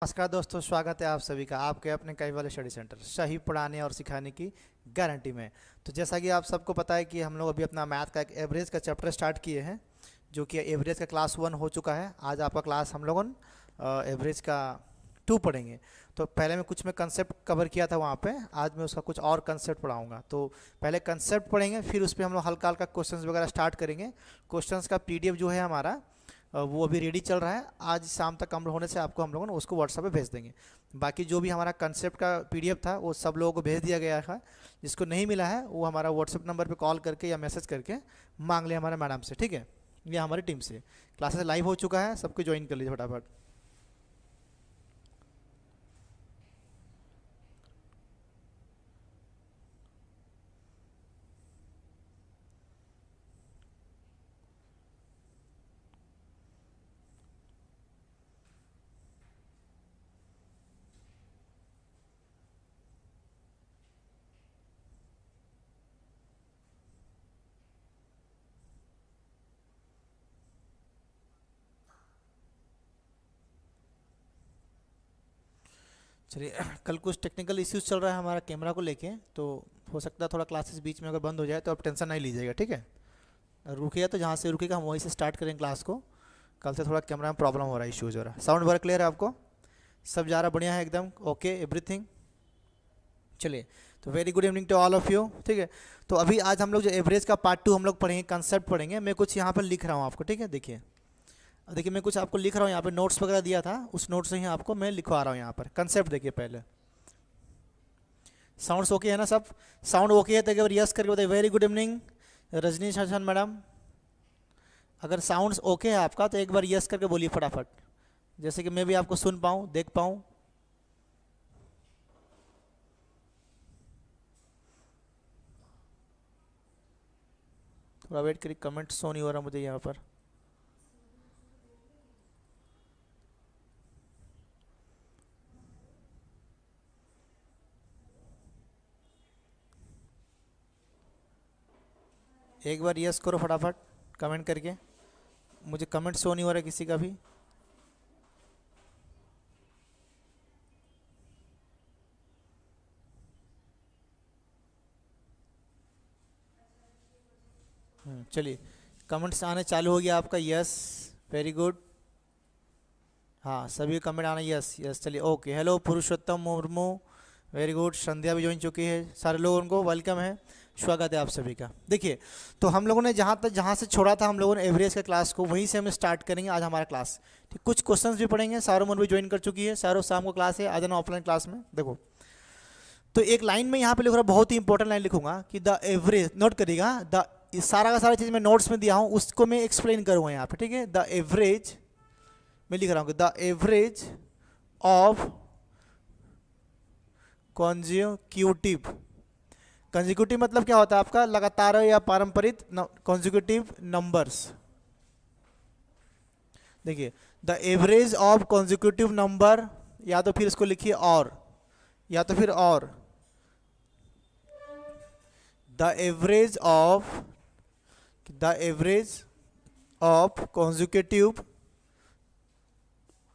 नमस्कार दोस्तों, स्वागत है आप सभी का आपके अपने कई वाले स्टडी सेंटर सही पढ़ाने और सिखाने की गारंटी में। तो जैसा कि आप सबको पता है कि हम लोग अभी अपना मैथ का एक एवरेज का चैप्टर स्टार्ट किए हैं, जो कि एवरेज का क्लास 1 हो चुका है। आज आपका क्लास हम लोगों एवरेज का 2 पढ़ेंगे। तो पहले मैं कुछ कंसेप्ट कवर किया था वहाँ पे, आज मैं उसका कुछ और कंसेप्ट पढ़ाऊँगा। तो पहले कंसेप्ट पढ़ेंगे, फिर उस पर हम लोग हल्का हल्का क्वेश्चंस वगैरह स्टार्ट करेंगे। क्वेश्चंस का PDF जो है हमारा वो अभी रेडी चल रहा है। आज शाम तक कंप्लीट होने से आपको हम लोगों ने उसको व्हाट्सएप पे भेज देंगे। बाकी जो भी हमारा कंसेप्ट का PDF था वो सब लोगों को भेज दिया गया है। जिसको नहीं मिला है वो हमारा व्हाट्सएप नंबर पे कॉल करके या मैसेज करके मांग ले हमारे मैडम से, ठीक है, या हमारी टीम से। क्लासेस लाइव हो चुका है, सबको ज्वाइन कर लीजिए फटाफट। चलिए कल कुछ टेक्निकल इश्यूज चल रहा है हमारा कैमरा को लेके, तो हो सकता है थोड़ा क्लासेस बीच में अगर बंद हो जाए तो आप टेंशन नहीं लीजिएगा, ठीक है। रुकिए तो जहाँ से रुकेगा हम वहीं से स्टार्ट करेंगे क्लास को। कल से थोड़ा कैमरा में प्रॉब्लम हो रहा है, इश्यूज हो रहा है। साउंड वर्क क्लियर है आपको? सब जा रहा बढ़िया है एकदम, ओके एवरीथिंग। चलिए, तो very good evening to all of you, ठीक है। तो अभी आज हम लोग जो एवरेज का पार्ट 2 हम लोग पढ़ेंगे, कंसेप्ट पढ़ेंगे। मैं कुछ यहाँ पर लिख रहा हूँ आपको, ठीक है। देखिए देखिए मैं कुछ आपको लिख रहा हूँ यहाँ पे, नोट्स वगैरह दिया था उस नोट से ही आपको मैं लिखवा रहा हूँ यहाँ पर। कंसेप्ट देखिए पहले, साउंड्स ओके है ना सब? साउंड ओके है तो एक बार यस करके बताइए। वेरी गुड इवनिंग रजनी शासन मैडम। अगर साउंड्स ओके है आपका तो एक बार यस करके बोलिए फटाफट, जैसे कि मैं भी आपको सुन पाऊँ, देख पाऊँ। थोड़ा वेट करिए, कमेंट शो नहीं हो रहा मुझे यहाँ पर। एक बार यस करो फटाफट कमेंट करके, मुझे कमेंट शो नहीं हो रहा किसी का भी। चलिए कमेंट्स आने चालू हो गया आपका, यस वेरी गुड। हाँ सभी कमेंट आना यस यस। चलिए ओके, हेलो पुरुषोत्तम मुर्मू, वेरी गुड। संध्या भी ज्वाइन चुकी है, सारे लोगों को वेलकम है, स्वागत है आप सभी का। देखिए तो हम लोगों ने जहाँ से छोड़ा था हम लोगों ने एवरेज के क्लास को, वहीं से हम स्टार्ट करेंगे आज हमारा क्लास, ठीक। कुछ क्वेश्चंस भी पढ़ेंगे। सारों मोर भी ज्वाइन कर चुकी है, सारों शाम को क्लास है, आ जाना ऑफलाइन क्लास में। देखो तो एक लाइन में यहाँ पे लिख रहा, बहुत ही इंपॉर्टेंट लाइन लिखूंगा कि द एवरेज, नोट करिएगा, द सारा का सारा चीज़ मैं नोट्स में दिया हूँ उसको मैं एक्सप्लेन करूँगा यहाँ पे, ठीक है। द एवरेज मैं लिख रहा हूँ, the average of consecutive. Consecutive मतलब क्या होता है आपका? लगातार या पारंपरिक कॉन्जिक्यूटिव नंबर्स। देखिए the average of consecutive number, या तो फिर इसको लिखिए और, या तो फिर और, the average of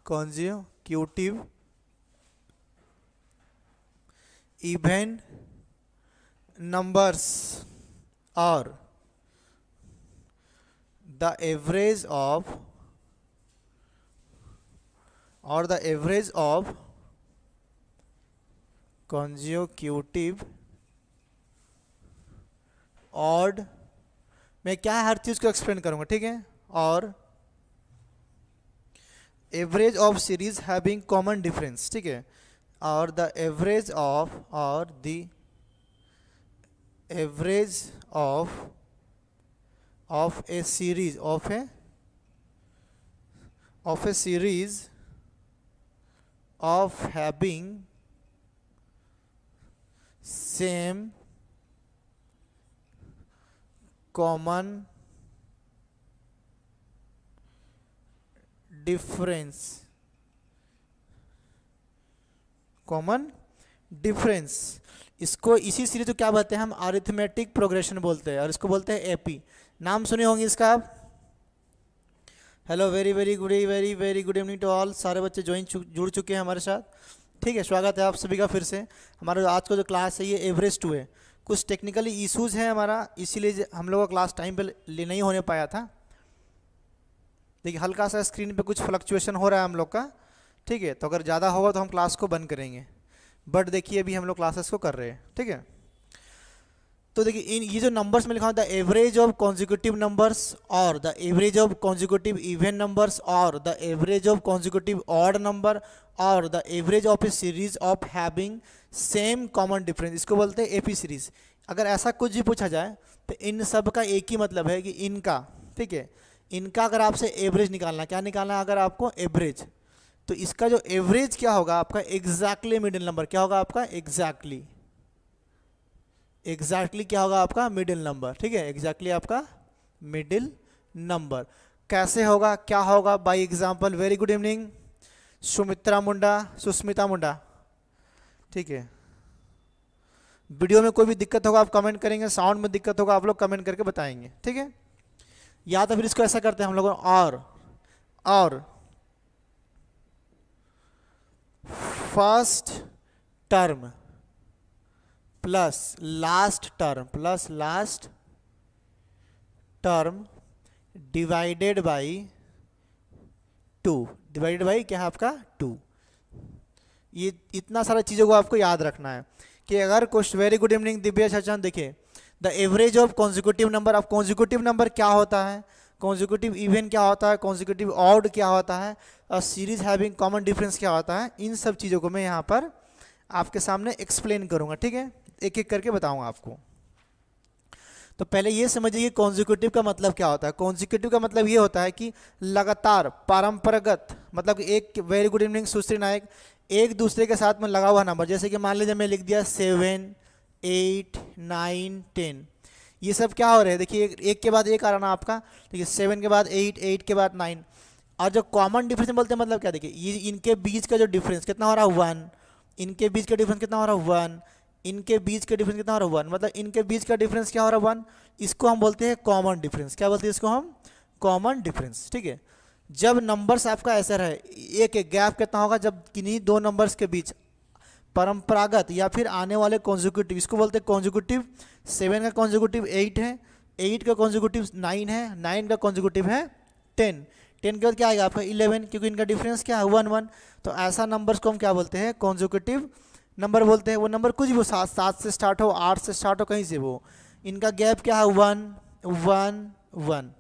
consecutive even numbers, or the average of consecutive odd, मैं क्या है हर चीज़ को एक्सप्लेन करूंगा, ठीक है। और average of series having common difference, ठीक है। और the average of a series of having same common difference, इसको इसी सीरीज को क्या बोलते हैं हम? अरिथमेटिक प्रोग्रेशन बोलते हैं, और इसको बोलते हैं एपी। नाम सुने होंगे इसका आप? Hello, very good evening to all. सारे बच्चे जुड़ चुके हैं हमारे साथ। ठीक है, स्वागत है आप सभी का फिर से। हमारा जो आज का जो क्लास है ये एवरेज 2 है। कुछ टेक्निकली इश्यूज़ हैं हमारा, इसीलिए हम लोग का क्लास टाइम पे नहीं होने पाया था। देखिए हल्का सा स्क्रीन पे कुछ फ्लक्चुएशन हो रहा है हम लोग का। ठीक है, तो अगर ज़्यादा होगा तो हम क्लास को बंद करेंगे, बट देखिए अभी हम लोग क्लासेस को कर रहे हैं। ठीक है, तो देखिए इन ये जो नंबर्स में लिखा होता है एवरेज ऑफ कॉन्जिक्यूटिव नंबर्स और the average of consecutive even numbers और the average of consecutive odd number और the average of a series of having same common difference, इसको बोलते हैं एपी सीरीज। अगर ऐसा कुछ भी पूछा जाए तो इन सब का एक ही मतलब है कि इनका, ठीक है, इनका अगर आपसे एवरेज निकालना, क्या निकालना है अगर आपको एवरेज, तो इसका जो एवरेज क्या होगा आपका एग्जैक्टली मिडिल नंबर, क्या होगा आपका एग्जैक्टली क्या होगा आपका मिडिल नंबर। ठीक है, एग्जैक्टली आपका मिडिल नंबर कैसे होगा, क्या होगा, by example. Very good evening Susmita Munda. ठीक है, वीडियो में कोई भी दिक्कत होगा आप कमेंट करेंगे, साउंड में दिक्कत होगा आप लोग कमेंट करके बताएंगे। ठीक है, या तो फिर इसको ऐसा करते हैं हम लोग, और first term plus last term divided by 2, divided by क्या है आपका 2। ये इतना सारा चीज़ों को आपको याद रखना है कि अगर question, very good evening Divya चाचा। देखिए the average of consecutive number, अब कॉन्जिक्यूटिव नंबर क्या होता है, कॉन्जिक्यूटिव इवन क्या होता है, कॉन्जिक्यूटिव ऑड क्या होता है, और सीरीज हैविंग कॉमन डिफरेंस क्या होता है, इन सब चीज़ों को मैं यहाँ पर आपके सामने एक्सप्लेन करूँगा। ठीक है, एक एक करके बताऊंगा आपको। तो पहले ये समझिए कि कॉन्जिक्यूटिव का मतलब क्या होता है। कॉन्जिक्यूटिव का मतलब ये होता है कि लगातार, परंपरागत, मतलब एक, वेरी गुड इवनिंग सुश्री नायक, एक दूसरे के साथ में लगा हुआ नंबर। जैसे कि मान लीजिए मैं लिख दिया 7, 8, 9, 10, ये सब क्या हो रहे हैं, देखिए एक के बाद एक आ रहा ना आपका। देखिए 7 के बाद 8, 8 के बाद 9, और जो कॉमन डिफरेंस बोलते हैं मतलब क्या, देखिए ये इनके बीच का जो डिफरेंस कितना हो रहा है 1, इनके बीच का डिफरेंस कितना हो रहा है 1, इनके बीच का डिफरेंस कितना हो रहा है 1, मतलब इनके बीच का डिफरेंस क्या हो रहा है 1, इसको हम बोलते हैं कॉमन डिफरेंस। क्या बोलते हैं इसको हम, कॉमन डिफरेंस। ठीक है, जब नंबर्स आपका ऐसा रहे, एक एक गैप कितना होगा, जब किन्हीं दो नंबर्स के बीच परंपरागत या फिर आने वाले कॉन्जिक्यूटिव, इसको बोलते हैं कॉन्जिक्यूटिव। 7 का कॉन्जिक्यूटिव 8 है, 8 का कॉन्जिक्यूटिव 9 है, 9 का कॉन्जिक्यूटिव है 10, 10 के बाद क्या आएगा आपका 11, क्योंकि इनका डिफरेंस क्या है 1, 1। तो ऐसा नंबर्स को हम क्या बोलते हैं, कॉन्जिक्यूटिव नंबर बोलते हैं। वो नंबर कुछ भी हो, 7 से स्टार्ट हो, 8 से स्टार्ट हो, कहीं से वो, इनका गैप क्या है 1, 1, 1।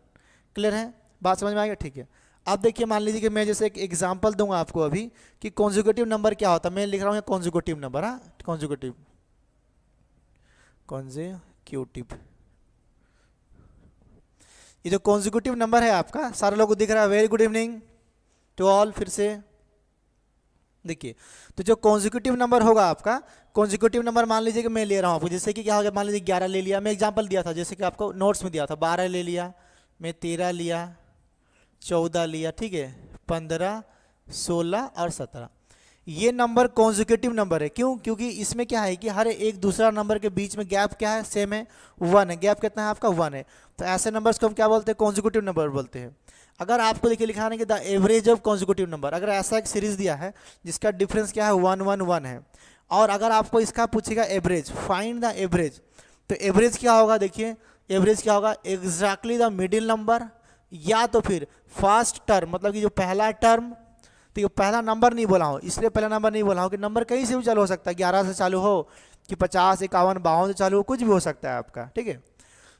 क्लियर है, बात समझ में आएगा। ठीक है, अब देखिए मान लीजिए कि मैं जैसे एक एग्जांपल दूंगा आपको अभी कि कॉन्जिक्यूटिव नंबर क्या होता है। मैं लिख रहा हूँ कॉन्जिक्यूटिव नंबर, हाँ, कॉन्जिक्यूटिव ये जो कॉन्जिक्यूटिव नंबर है आपका, सारे लोगों को दिख रहा है। Very good evening to all. फिर से देखिए, तो जो कॉन्जिक्यूटिव नंबर होगा आपका, कॉन्जिक्यूटिव नंबर मान लीजिए कि मैं ले रहा हूँ आपको, जैसे कि क्या हो गया, मान लीजिए 11 ले लिया, मैं एग्जांपल दिया था, जैसे कि आपको नोट्स में दिया था, 12 ले लिया, मैं 13 लिया, 14 लिया, ठीक है, 15, 16 और 17। ये नंबर कॉन्जिक्यूटिव नंबर है। क्यों, क्योंकि इसमें क्या है कि हर एक दूसरा नंबर के बीच में गैप क्या है, सेम है, 1 है। गैप कितना है आपका 1 है। तो ऐसे नंबर्स को हम क्या बोलते हैं, कॉन्जिक्यूटिव नंबर बोलते हैं। अगर आपको देखिए लिखा है कि the average of consecutive number, अगर ऐसा एक सीरीज दिया है जिसका डिफरेंस क्या है 1, 1, 1 है, और अगर आपको इसका पूछेगा एवरेज, फाइंड द एवरेज, तो एवरेज क्या होगा, देखिए एवरेज क्या होगा, एग्जैक्टली द मिडिल नंबर, या तो फिर फर्स्ट टर्म, मतलब कि जो पहला टर्म, तो ये पहला नंबर नहीं बोला हूँ, इसलिए पहला नंबर नहीं बोला हूँ कि नंबर कहीं से भी चालू हो सकता है, 11 से चालू हो कि 50, 51, 52 से चालू हो, कुछ भी हो सकता है आपका। ठीक है,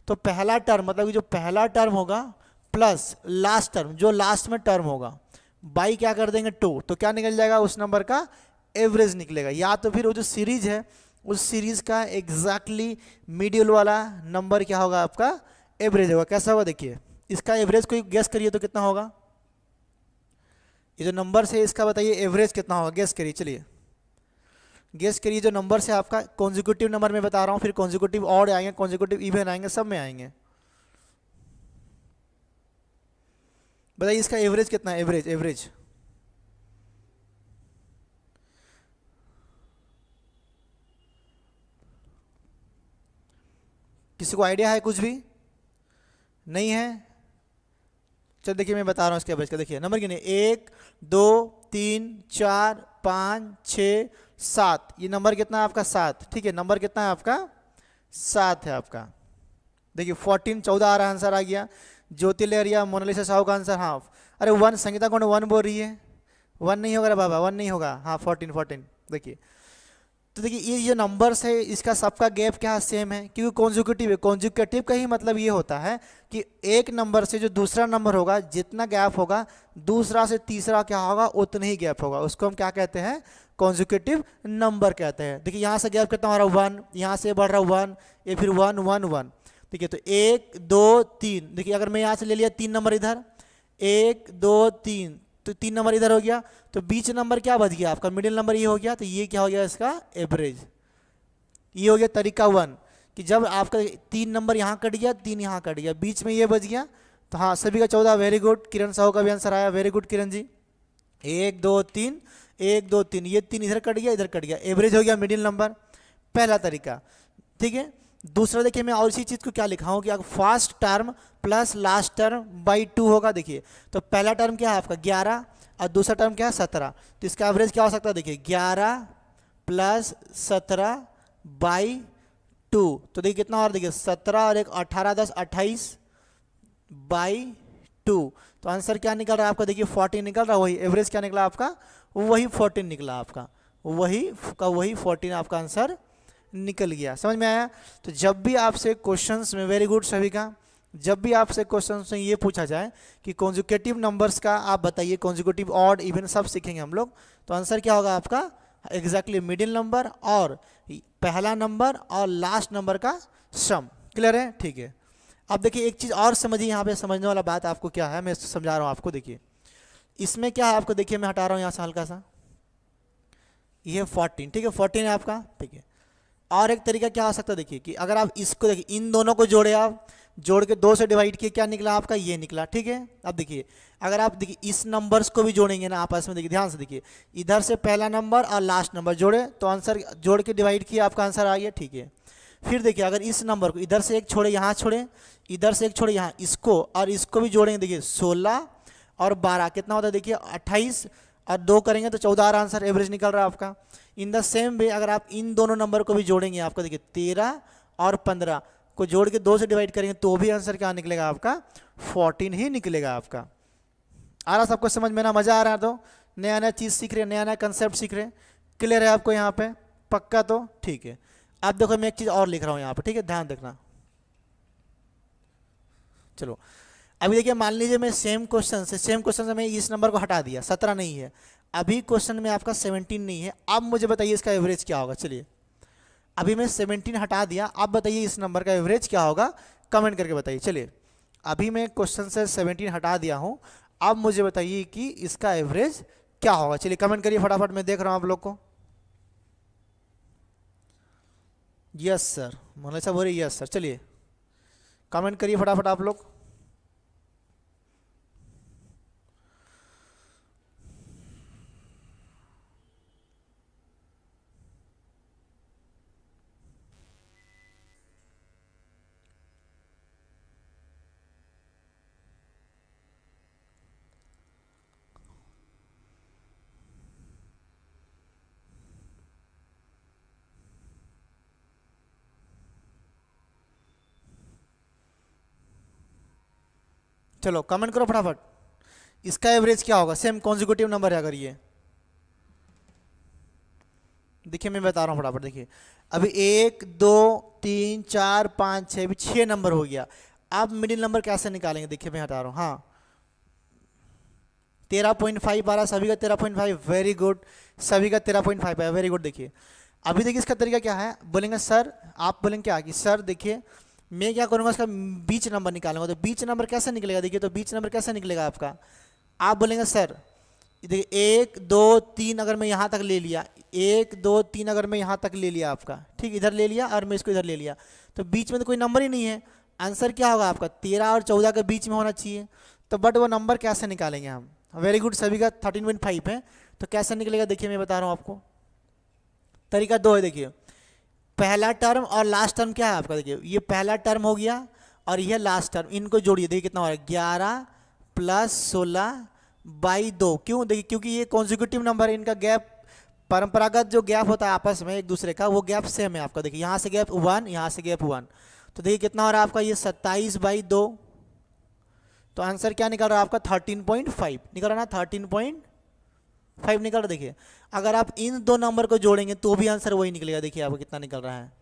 तो पहला टर्म, मतलब कि जो पहला टर्म होगा प्लस लास्ट टर्म, जो लास्ट में टर्म होगा, बाई क्या कर देंगे 2, तो क्या निकल जाएगा, उस नंबर का एवरेज निकलेगा। या तो फिर वो जो सीरीज है उस सीरीज का एग्जैक्टली मिडिल वाला नंबर क्या होगा आपका, एवरेज होगा। कैसा होगा, देखिए इसका एवरेज कोई गेस करिए तो कितना होगा, ये जो नंबर से इसका बताइए एवरेज कितना होगा, गेस करिए, चलिए गेस करिए। जो नंबर से आपका कॉन्जिक्यूटिव नंबर में बता रहा हूँ, फिर कॉन्जिक्यूटिव ऑड आएंगे, कॉन्जिक्यूटिव इवन आएंगे, सब में आएंगे। बताइए इसका एवरेज कितना है, एवरेज किसी को आइडिया है, कुछ भी नहीं है, चलो देखिए मैं बता रहा हूँ इसके एवरेज का। देखिए नंबर गिनिए 1 2 3 4 5 6 7, ये नंबर कितना है आपका 7, ठीक है। नंबर कितना है आपका 7 है आपका। देखिए 14 14 आ रहा आंसर आ गया। ज्योति लहरिया मोनालिसा साहू का आंसर हाँ। अरे 1 संगीता कौन 1 बोल रही है, 1 नहीं होगा रे बाबा, 1 नहीं होगा, हाँ 14 14। देखिए तो देखिए ये नंबर्स है, इसका सबका गैप क्या सेम है, क्योंकि कॉन्जिक्यूटिव है। कॉन्जिक्यूटिव का ही मतलब ये होता है कि एक नंबर से जो दूसरा नंबर होगा जितना गैप होगा दूसरा से तीसरा क्या होगा उतना ही गैप होगा, उसको हम क्या कहते हैं कॉन्जिक्यूटिव नंबर कहते हैं। देखिए यहाँ से गैप कितना हो रहा है 1, यहाँ से बढ़ रहा है 1, ये फिर 1 1 1। देखिए तो 1 2 3, देखिए अगर मैं यहाँ से ले लिया 3 नंबर इधर, 1 2 3, तो 3 नंबर इधर हो गया, तो बीच नंबर क्या बच गया आपका, मिडिल नंबर ये हो गया, तो ये क्या हो गया इसका एवरेज। ये हो गया तरीका 1 कि जब आपका 3 नंबर यहाँ कट गया 3 यहाँ कट गया, बीच में ये बच गया। तो हाँ सभी का 14, वेरी गुड। किरण साहू का भी आंसर आया, वेरी गुड किरण जी। 1 2 3 1 2 3, ये 3 इधर कट गया इधर कट गया, एवरेज हो गया मिडिल नंबर, पहला तरीका, ठीक है। दूसरा देखिए मैं और इसी चीज़ को क्या लिखा हूँ कि अगर first term plus last term by 2 होगा। देखिए तो पहला टर्म क्या है आपका 11 और दूसरा टर्म क्या है 17, तो इसका एवरेज क्या हो सकता है, देखिए 11 प्लस 17 बाई 2, तो देखिए कितना और, देखिए 17 और 1 18 10 28 बाई 2, तो आंसर क्या निकल रहा है आपका, देखिए 14 निकल रहा है। वही एवरेज क्या निकला आपका, वही 14 निकला आपका, वही 14 आपका आंसर निकल गया। समझ में आया। तो जब भी आपसे क्वेश्चंस में, वेरी गुड सभी का, जब भी आपसे क्वेश्चंस में ये पूछा जाए कि कॉन्जिक्यूटिव नंबर्स का आप बताइए, कॉन्जिक्यूटिव ऑड इवन सब सीखेंगे हम लोग, तो आंसर क्या होगा आपका एग्जैक्टली मिडिल नंबर और पहला नंबर और लास्ट नंबर का सम। क्लियर है, ठीक है। अब देखिए एक चीज़ और समझिए, यहाँ पे समझने वाला बात आपको क्या है, मैं समझा रहा हूँ आपको। देखिए इसमें क्या है आपको, देखिए मैं हटा रहा हूँ यहाँ से हल्का सा, ये 14, ठीक है 14 है आपका, ठीक है। और एक तरीका क्या हो सकता है, देखिए कि अगर आप इसको देखिए इन दोनों को जोड़े, आप जोड़ के 2 से डिवाइड किए, क्या निकला आपका, ये निकला, ठीक है। अब देखिए अगर आप देखिए इस नंबर्स को भी जोड़ेंगे ना आपस में, देखिए ध्यान से देखिए, इधर से पहला नंबर और लास्ट नंबर जोड़े तो आंसर, जोड़ के डिवाइड किया आपका आंसर आ गया, ठीक है। फिर देखिए अगर इस नंबर को इधर से एक छोड़े यहाँ छोड़े, इधर से एक छोड़े यहाँ, इसको और इसको भी जोड़ेंगे, देखिए 16 और 12 कितना होता है, देखिए 28 और 2 करेंगे तो 14 आंसर एवरेज निकल रहा है आपका। इन द सेम वे अगर आप इन दोनों नंबर को भी जोड़ेंगे, आपका देखिए 13 और 15 को जोड़ के 2 से डिवाइड करेंगे तो भी आंसर क्या निकलेगा आपका 14 ही निकलेगा आपका। आ रहा सबको समझ में ना, मज़ा आ रहा है, तो नया नया चीज़ सीख रहे हैं, नया नया कंसेप्ट सीख रहे हैं, क्लियर है आपको यहाँ पे पक्का, तो ठीक है। अब देखो मैं एक चीज़ और लिख रहा हूँ यहाँ पे, ठीक है, ध्यान देखना। चलो अभी देखिए मान लीजिए मैं सेम क्वेश्चन से मैं इस नंबर को हटा दिया, 17 नहीं है, अभी क्वेश्चन में आपका 17 नहीं है। अब मुझे बताइए इसका एवरेज क्या होगा। चलिए अभी मैं 17 हटा दिया, अब बताइए इस नंबर का एवरेज क्या होगा, कमेंट करके बताइए। चलिए अभी मैं क्वेश्चन से 17 हटा दिया हूँ, अब मुझे बताइए कि इसका एवरेज क्या होगा। चलिए कमेंट करिए फटाफट, मैं देख रहा हूँ आप लोग को। यस सर, मोनालिसा बोल रही यस सर, चलिए कमेंट करिए फटाफट आप लोग। चलो कमेंट करो फटाफट, इसका एवरेज क्या होगा, सेम कॉन्जिक्यूटिव नंबर है अगर ये। देखिए मैं बता रहा हूँ फटाफट, देखिए अभी 1 2 3 4 5 6, अभी 6 नंबर हो गया। अब मिडिल नंबर कैसे निकालेंगे, देखिए मैं हटा रहा हूँ, हाँ 13.5 आ रहा सभी का 13.5, वेरी गुड, सभी का 13.5 है, वेरी गुड। देखिए अभी देखिए इसका तरीका क्या है, बोलेंगे सर, आप बोलेंगे क्या कि सर देखिए मैं क्या करूँगा, इसका बीच नंबर निकालूंगा, तो बीच नंबर कैसे निकलेगा, देखिए तो बीच नंबर कैसे निकलेगा आपका, आप बोलेंगे सर देखिए 1 2 3 अगर मैं यहाँ तक ले लिया, 1 2 3 अगर मैं यहाँ तक ले लिया आपका, ठीक इधर ले लिया और मैं इसको इधर ले लिया, तो बीच में तो कोई नंबर ही नहीं है, आंसर क्या होगा आपका 13 और 14 के बीच में होना चाहिए। तो बट वो नंबर कैसे निकालेंगे हम, वेरी गुड, सभी का 13.5 है, तो कैसे निकलेगा देखिए मैं बता रहा हूँ आपको। तरीका 2 है, देखिए पहला टर्म और लास्ट टर्म क्या है आपका, देखिए ये पहला टर्म हो गया और यह लास्ट टर्म, इनको जोड़िए, देखिए कितना हो रहा है 11 +16/2। क्यों? देखिए क्योंकि ये कॉन्जिक्यूटिव नंबर है, इनका गैप परंपरागत जो गैप होता है आपस में एक दूसरे का, वो गैप सेम है आपका। देखिए यहाँ से गैप 1, यहाँ से गैप 1, तो देखिए कितना हो रहा है आपका ये 27/2। तो आंसर क्या निकल रहा है आपका 13.5 निकल रहा है ना, 13.5 निकल रहा है। देखिए अगर आप इन दो नंबर को जोड़ेंगे तो भी आंसर वही निकलेगा। देखिए आपको कितना निकल रहा है,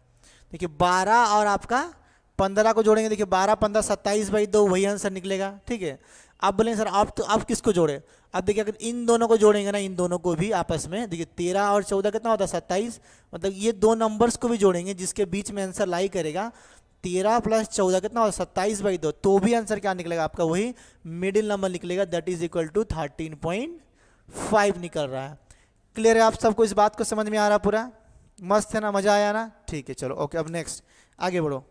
देखिए 12 और आपका 15 को जोड़ेंगे, देखिए 12 15 27/2 वही आंसर निकलेगा। ठीक है, आप बोलेंगे सर आप तो आप किसको जोड़े? अब देखिए अगर इन दोनों को जोड़ेंगे ना, इन दोनों को भी आपस में, देखिए 13 और 14 कितना होता है 27, मतलब ये दो नंबर्स को भी जोड़ेंगे जिसके बीच में आंसर लाई करेगा, 13 + 14 कितना होता है 27/2, तो भी आंसर क्या निकलेगा आपका वही मिडिल नंबर निकलेगा, दैट इज इक्वल टू 13.5 निकल रहा है। क्लियर है आप सबको? इस बात को समझ में आ रहा पूरा? मस्त है ना, मजा आया ना? ठीक है चलो ओके, अब नेक्स्ट आगे बढ़ो।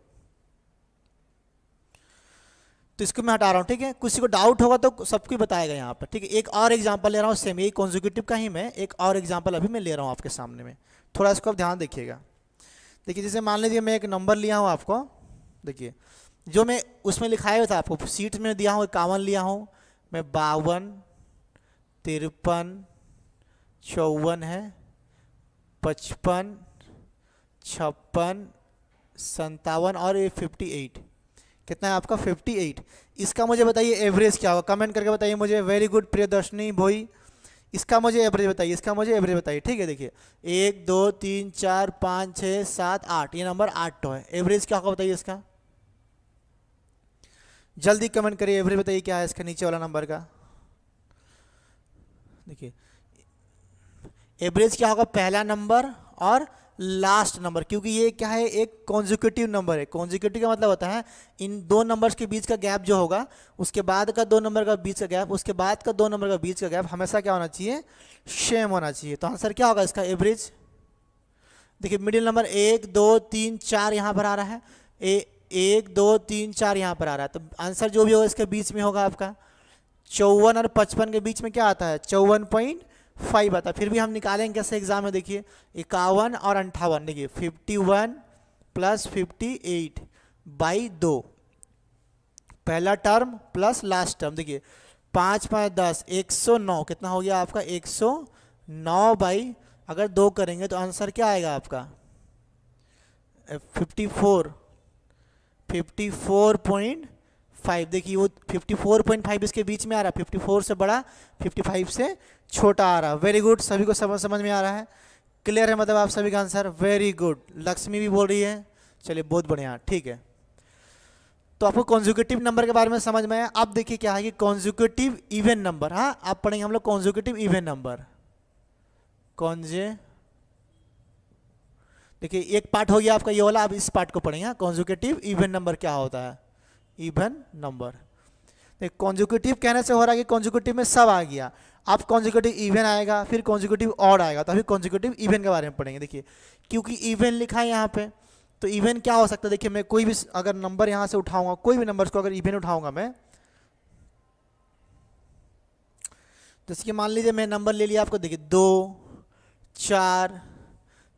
तो इसको मैं हटा रहा हूँ। ठीक है, किसी को डाउट होगा तो सबको बताएगा यहाँ पर। ठीक है, एक और एग्जांपल ले रहा हूँ सेम यही कॉन्जिक्यूटिव का ही, मैं एक और एग्जांपल अभी मैं ले रहा हूँ आपके सामने में, थोड़ा इसको आप ध्यान देखिएगा। देखिए जैसे मान लीजिए मैं एक नंबर लिया हूँ आपको, देखिए जो मैं उसमें लिखाया हुआ था आपको सीट में दिया हूँ 51 लिया हूँ मैं, 52 53 54 है, 55 56 57 और ये 58, कितना है आपका 58। इसका मुझे बताइए एवरेज क्या होगा, कमेंट करके बताइए मुझे। वेरी गुड प्रियदर्शनी भोई, इसका मुझे एवरेज बताइए, इसका मुझे एवरेज बताइए। ठीक है, देखिए 1 2 3 4 5 6 7 8, ये नंबर 8 है। एवरेज क्या होगा बताइए इसका, जल्दी कमेंट करिए, एवरेज बताइए क्या है इसका नीचे वाला नंबर का। देखिए एवरेज क्या होगा, पहला नंबर और लास्ट नंबर, क्योंकि ये क्या है एक कॉन्जिक्यूटिव नंबर है। कॉन्जिक्यूटिव का मतलब होता है इन दो नंबर्स के बीच का गैप जो होगा, उसके बाद का दो नंबर का बीच का गैप, उसके बाद का दो नंबर का बीच का गैप हमेशा क्या होना चाहिए, सेम होना चाहिए। तो आंसर क्या होगा इसका एवरेज। देखिए मिडिल नंबर 1 2 3 4 यहाँ पर आ रहा है, 1 2 3 4 यहाँ पर आ रहा है, तो आंसर जो भी होगा इसके बीच में होगा आपका। 54 और 55 के बीच में क्या आता है 54.5 आता है। फिर भी हम निकालेंगे कैसे एग्जाम में, देखिए 51 और 58, देखिए 51 + 58/2, पहला टर्म प्लस लास्ट टर्म। देखिए 5 5 10 109, कितना हो गया आपका 109 अगर 2 करेंगे तो आंसर क्या आएगा आपका 54.5। देखिए वो 54.5 इसके बीच में आ रहा है, 54 से बड़ा 55 से छोटा आ रहा है। वेरी गुड, सभी को समझ में आ रहा है, क्लियर है मतलब आप सभी का आंसर। वेरी गुड, लक्ष्मी भी बोल रही है, चलिए बहुत बढ़िया। ठीक है, तो आपको कॉन्जिक्यूटिव नंबर के बारे में समझ में आया। अब देखिए क्या है कि कॉन्जिक्यूटिव इवन नंबर, हाँ आप पढ़ेंगे हम लोग कॉन्जिक्यूटिव इवन नंबर। देखिए एक पार्ट हो गया आपका ये वाला, अब इस पार्ट को पढ़ेंगे कॉन्जिक्यूटिव इवन नंबर क्या होता है, इवन नंबर। कॉन्जिक्यूटिव कहने से हो रहा है कि कॉन्जिक्यूटिव में सब आ गया, अब कॉन्जिक्यूटिव इवन आएगा, फिर कॉन्जिक्यूटिव ऑड आएगा, तो अभी कॉन्जिक्यूटिव इवन के बारे में पढ़ेंगे। देखिए क्योंकि इवन लिखा है यहाँ पे, तो इवन क्या हो सकता है, देखिए मैं कोई भी अगर नंबर यहाँ से उठाऊंगा, कोई भी नंबर को अगर इवन उठाऊंगा मैं, जैसे कि मान लीजिए मैं नंबर ले लिया आपको, देखिए 2 4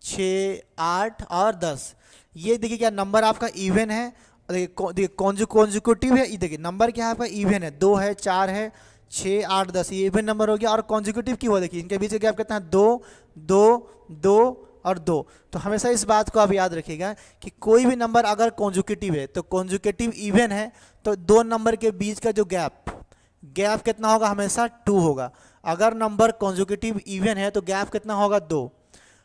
6 8 और 10, ये देखिए क्या नंबर आपका इवन है। देखिए कॉन्जिक्यूटिव है, देखिए नंबर क्या है आपका इवन है, 2 है 4 है 6 8 10, ये इवन नंबर हो गया। और कॉन्जिक्यूटिव की हुआ, देखिए इनके बीच का गैप कितना है 2 2 2 और 2। तो हमेशा इस बात को आप याद रखिएगा कि कोई भी नंबर अगर कॉन्जिक्यूटिव है तो कॉन्जिक्यूटिव इवन है, तो दो नंबर के बीच का जो गैप कितना होगा, हमेशा 2 होगा। अगर नंबर कॉन्जिक्यूटिव इवन है तो गैप कितना होगा 2।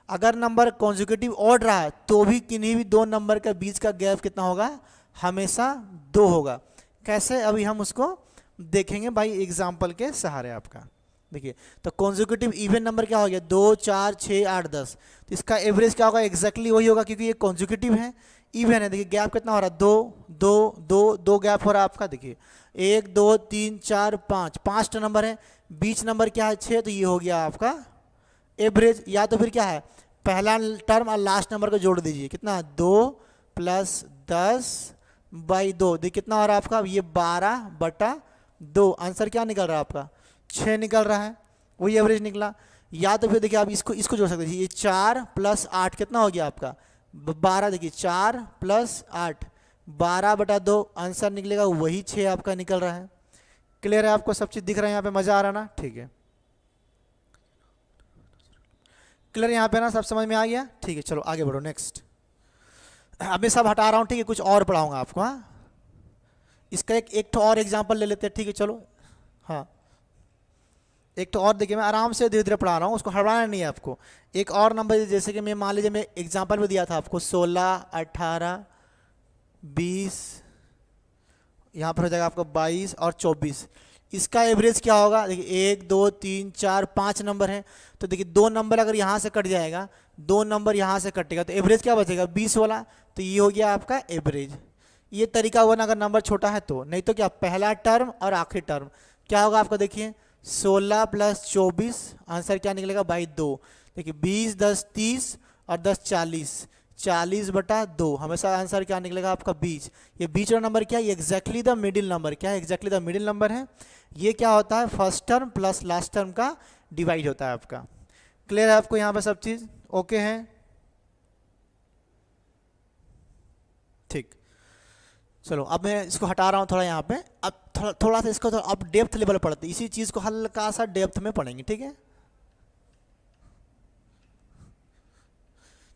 अगर नंबर कॉन्जिक्यूटिव ऑड रहा है तो भी किन्हीं भी दो नंबर के बीच का गैप कितना होगा, हमेशा 2 होगा। कैसे, अभी हम उसको देखेंगे भाई एग्जाम्पल के सहारे आपका। देखिए तो कॉन्जिक्यूटिव इवन नंबर क्या हो गया 2 4 6 8 10, तो इसका एवरेज क्या होगा, एग्जैक्टली वही होगा क्योंकि ये कॉन्जिक्यूटिव है, इवन है। देखिए गैप कितना हो रहा है 2 2 2 2 गैप हो रहा है आपका। देखिए 1 2 3 4 5, 5 नंबर है, बीच नंबर क्या है 6, तो ये हो गया आपका एवरेज। या तो फिर क्या है, पहला टर्म और लास्ट नंबर को जोड़ दीजिए, कितना 2 + 10/2, देखिए कितना हो रहा है आपका ये 12/2। आंसर क्या निकल रहा है आपका 6 निकल रहा है, वही एवरेज निकला। या तो फिर देखिए आप इसको जोड़ सकते हैं, ये 4 + 8 कितना हो गया आपका 12। देखिए 4 + 8 12/2, आंसर निकलेगा वही 6 आपका निकल रहा है। क्लियर है आपको, सब चीज़ दिख रहा है यहाँ पे, मज़ा आ रहा ना, ठीक है। क्लियर यहाँ पे ना, सब समझ में आ गया, ठीक है। चलो आगे बढ़ो, नेक्स्ट। अब मैं सब हटा रहा हूँ, ठीक है, कुछ और पढ़ाऊँगा आपको। हाँ, इसका एक तो और एग्जाम्पल ले लेते हैं, ठीक है, चलो। हाँ, एक तो और देखिए, मैं आराम से धीरे धीरे पढ़ा रहा हूँ, उसको हड़बड़ाना नहीं है आपको। एक और नंबर जैसे कि मैं मान लीजिए मैं एग्जांपल भी दिया था आपको 16, 18, 20, यहाँ पर हो जाएगा आपको 22 और 24। इसका एवरेज क्या होगा? देखिए 1, 2, 3, 4, 5 नंबर है, तो देखिए 2 नंबर अगर यहाँ से कट जाएगा, 2 नंबर यहाँ से कटेगा, तो एवरेज क्या बचेगा? 20 वाला। तो ये हो गया आपका एवरेज। ये तरीका हुआ ना अगर नंबर छोटा है तो, नहीं तो क्या पहला टर्म और आखिरी टर्म क्या होगा आपका? देखिए 16 + 24, आंसर क्या निकलेगा? बाई 2। देखिए 20, 10, 30 और 10, 40, 40/2, हमेशा आंसर क्या निकलेगा आपका? 20। ये बीच वाला नंबर क्या है? ये एग्जैक्टली द मिडिल नंबर। क्या है? एग्जैक्टली द मिडिल नंबर है। ये क्या होता है? First term plus last term का डिवाइड होता है आपका। क्लियर है आपको यहाँ पर सब चीज़? ओके है, ठीक। चलो अब मैं इसको हटा रहा हूँ थोड़ा यहाँ पे। अब थोड़ा सा इसको अब डेप्थ लेवल पढ़ते हैं, इसी चीज़ को हल्का सा डेप्थ में पढ़ेंगे, ठीक है।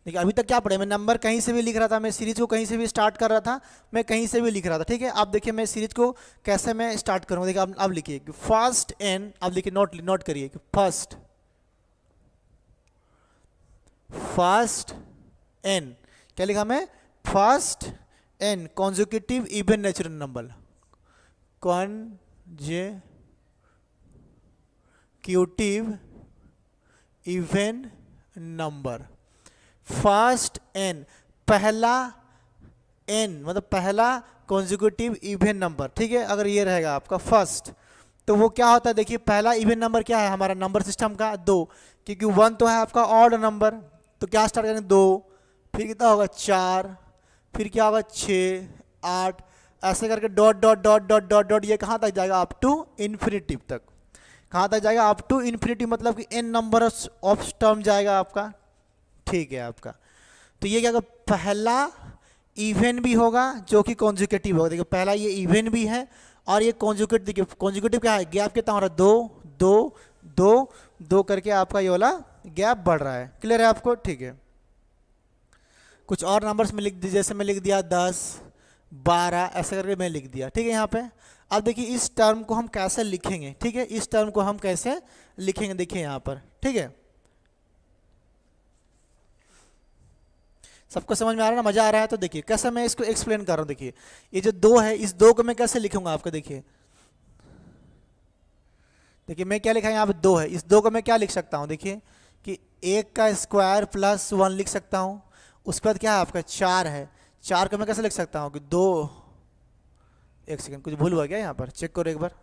देखिए अभी तक क्या पढ़े, मैं नंबर कहीं से भी लिख रहा था, मैं सीरीज को कहीं से भी स्टार्ट कर रहा था, मैं कहीं से भी लिख रहा था, ठीक है। अब देखिए मैं सीरीज को कैसे मैं स्टार्ट करूँगा। देखिए अब लिखिए कि फर्स्ट एन, अब देखिए नोट करिए कि फर्स्ट एन, क्या लिखा मैं? First n consecutive even natural number, consecutive even number. First n, पहला एन मतलब पहला कॉन्जिक्यूटिव इवन नंबर, ठीक है। अगर ये रहेगा आपका फर्स्ट, तो वो क्या होता है? देखिए पहला इवन नंबर क्या है हमारा नंबर सिस्टम का? 2, क्योंकि 1 तो है आपका ऑड नंबर, तो क्या स्टार्ट करेंगे? 2, फिर कितना होगा? 4, फिर क्या होगा? 6, 8, ऐसे करके dot dot dot dot dot dot, ये कहाँ तक जाएगा? अप टू इन्फिनिटिव तक। कहाँ तक जाएगा? अप टू इन्फिनिटिव, मतलब कि n नंबर ऑफ टर्म जाएगा आपका, ठीक है आपका। तो ये क्या होगा? पहला इवन भी होगा जो कि कॉन्जिक्यूटिव होगा। देखिए पहला ये इवन भी है और ये कॉन्जिक्यूटिव। देखिए कॉन्जिक्यूटिव क्या है? गैप कितना हो रहा है? 2, 2, 2, 2 करके आपका ये वाला गैप बढ़ रहा है। क्लियर है आपको? ठीक है। कुछ और नंबर्स में लिख दिया, जैसे मैं लिख दिया 10, 12, ऐसे करके मैं लिख दिया, ठीक है यहाँ पे। अब देखिए इस टर्म को हम कैसे लिखेंगे, ठीक है। इस टर्म को हम कैसे लिखेंगे देखिए यहाँ पर, ठीक है। सबको समझ में आ रहा है ना? मजा आ रहा है? तो देखिए कैसे मैं इसको एक्सप्लेन कर रहा हूँ। देखिए ये जो 2 है, इस 2 को मैं कैसे लिखूंगा आपको? देखिए मैं क्या लिखा है यहाँ पे? 2 है, इस 2 को मैं क्या लिख सकता हूँ? देखिए कि 1 का स्क्वायर प्लस 1 लिख सकता हूँ। उसके बाद क्या है आपका? 4 है, 4 को मैं कैसे लिख सकता हूँ? कि 2, एक सेकंड, कुछ भूल हुआ क्या यहाँ पर? चेक करो एक बार।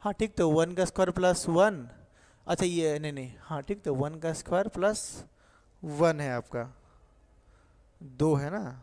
हाँ ठीक, तो 1 का स्क्वायर प्लस 1, अच्छा ये नहीं, हाँ ठीक, तो 1 का स्क्वायर प्लस 1 है आपका, 2 है ना।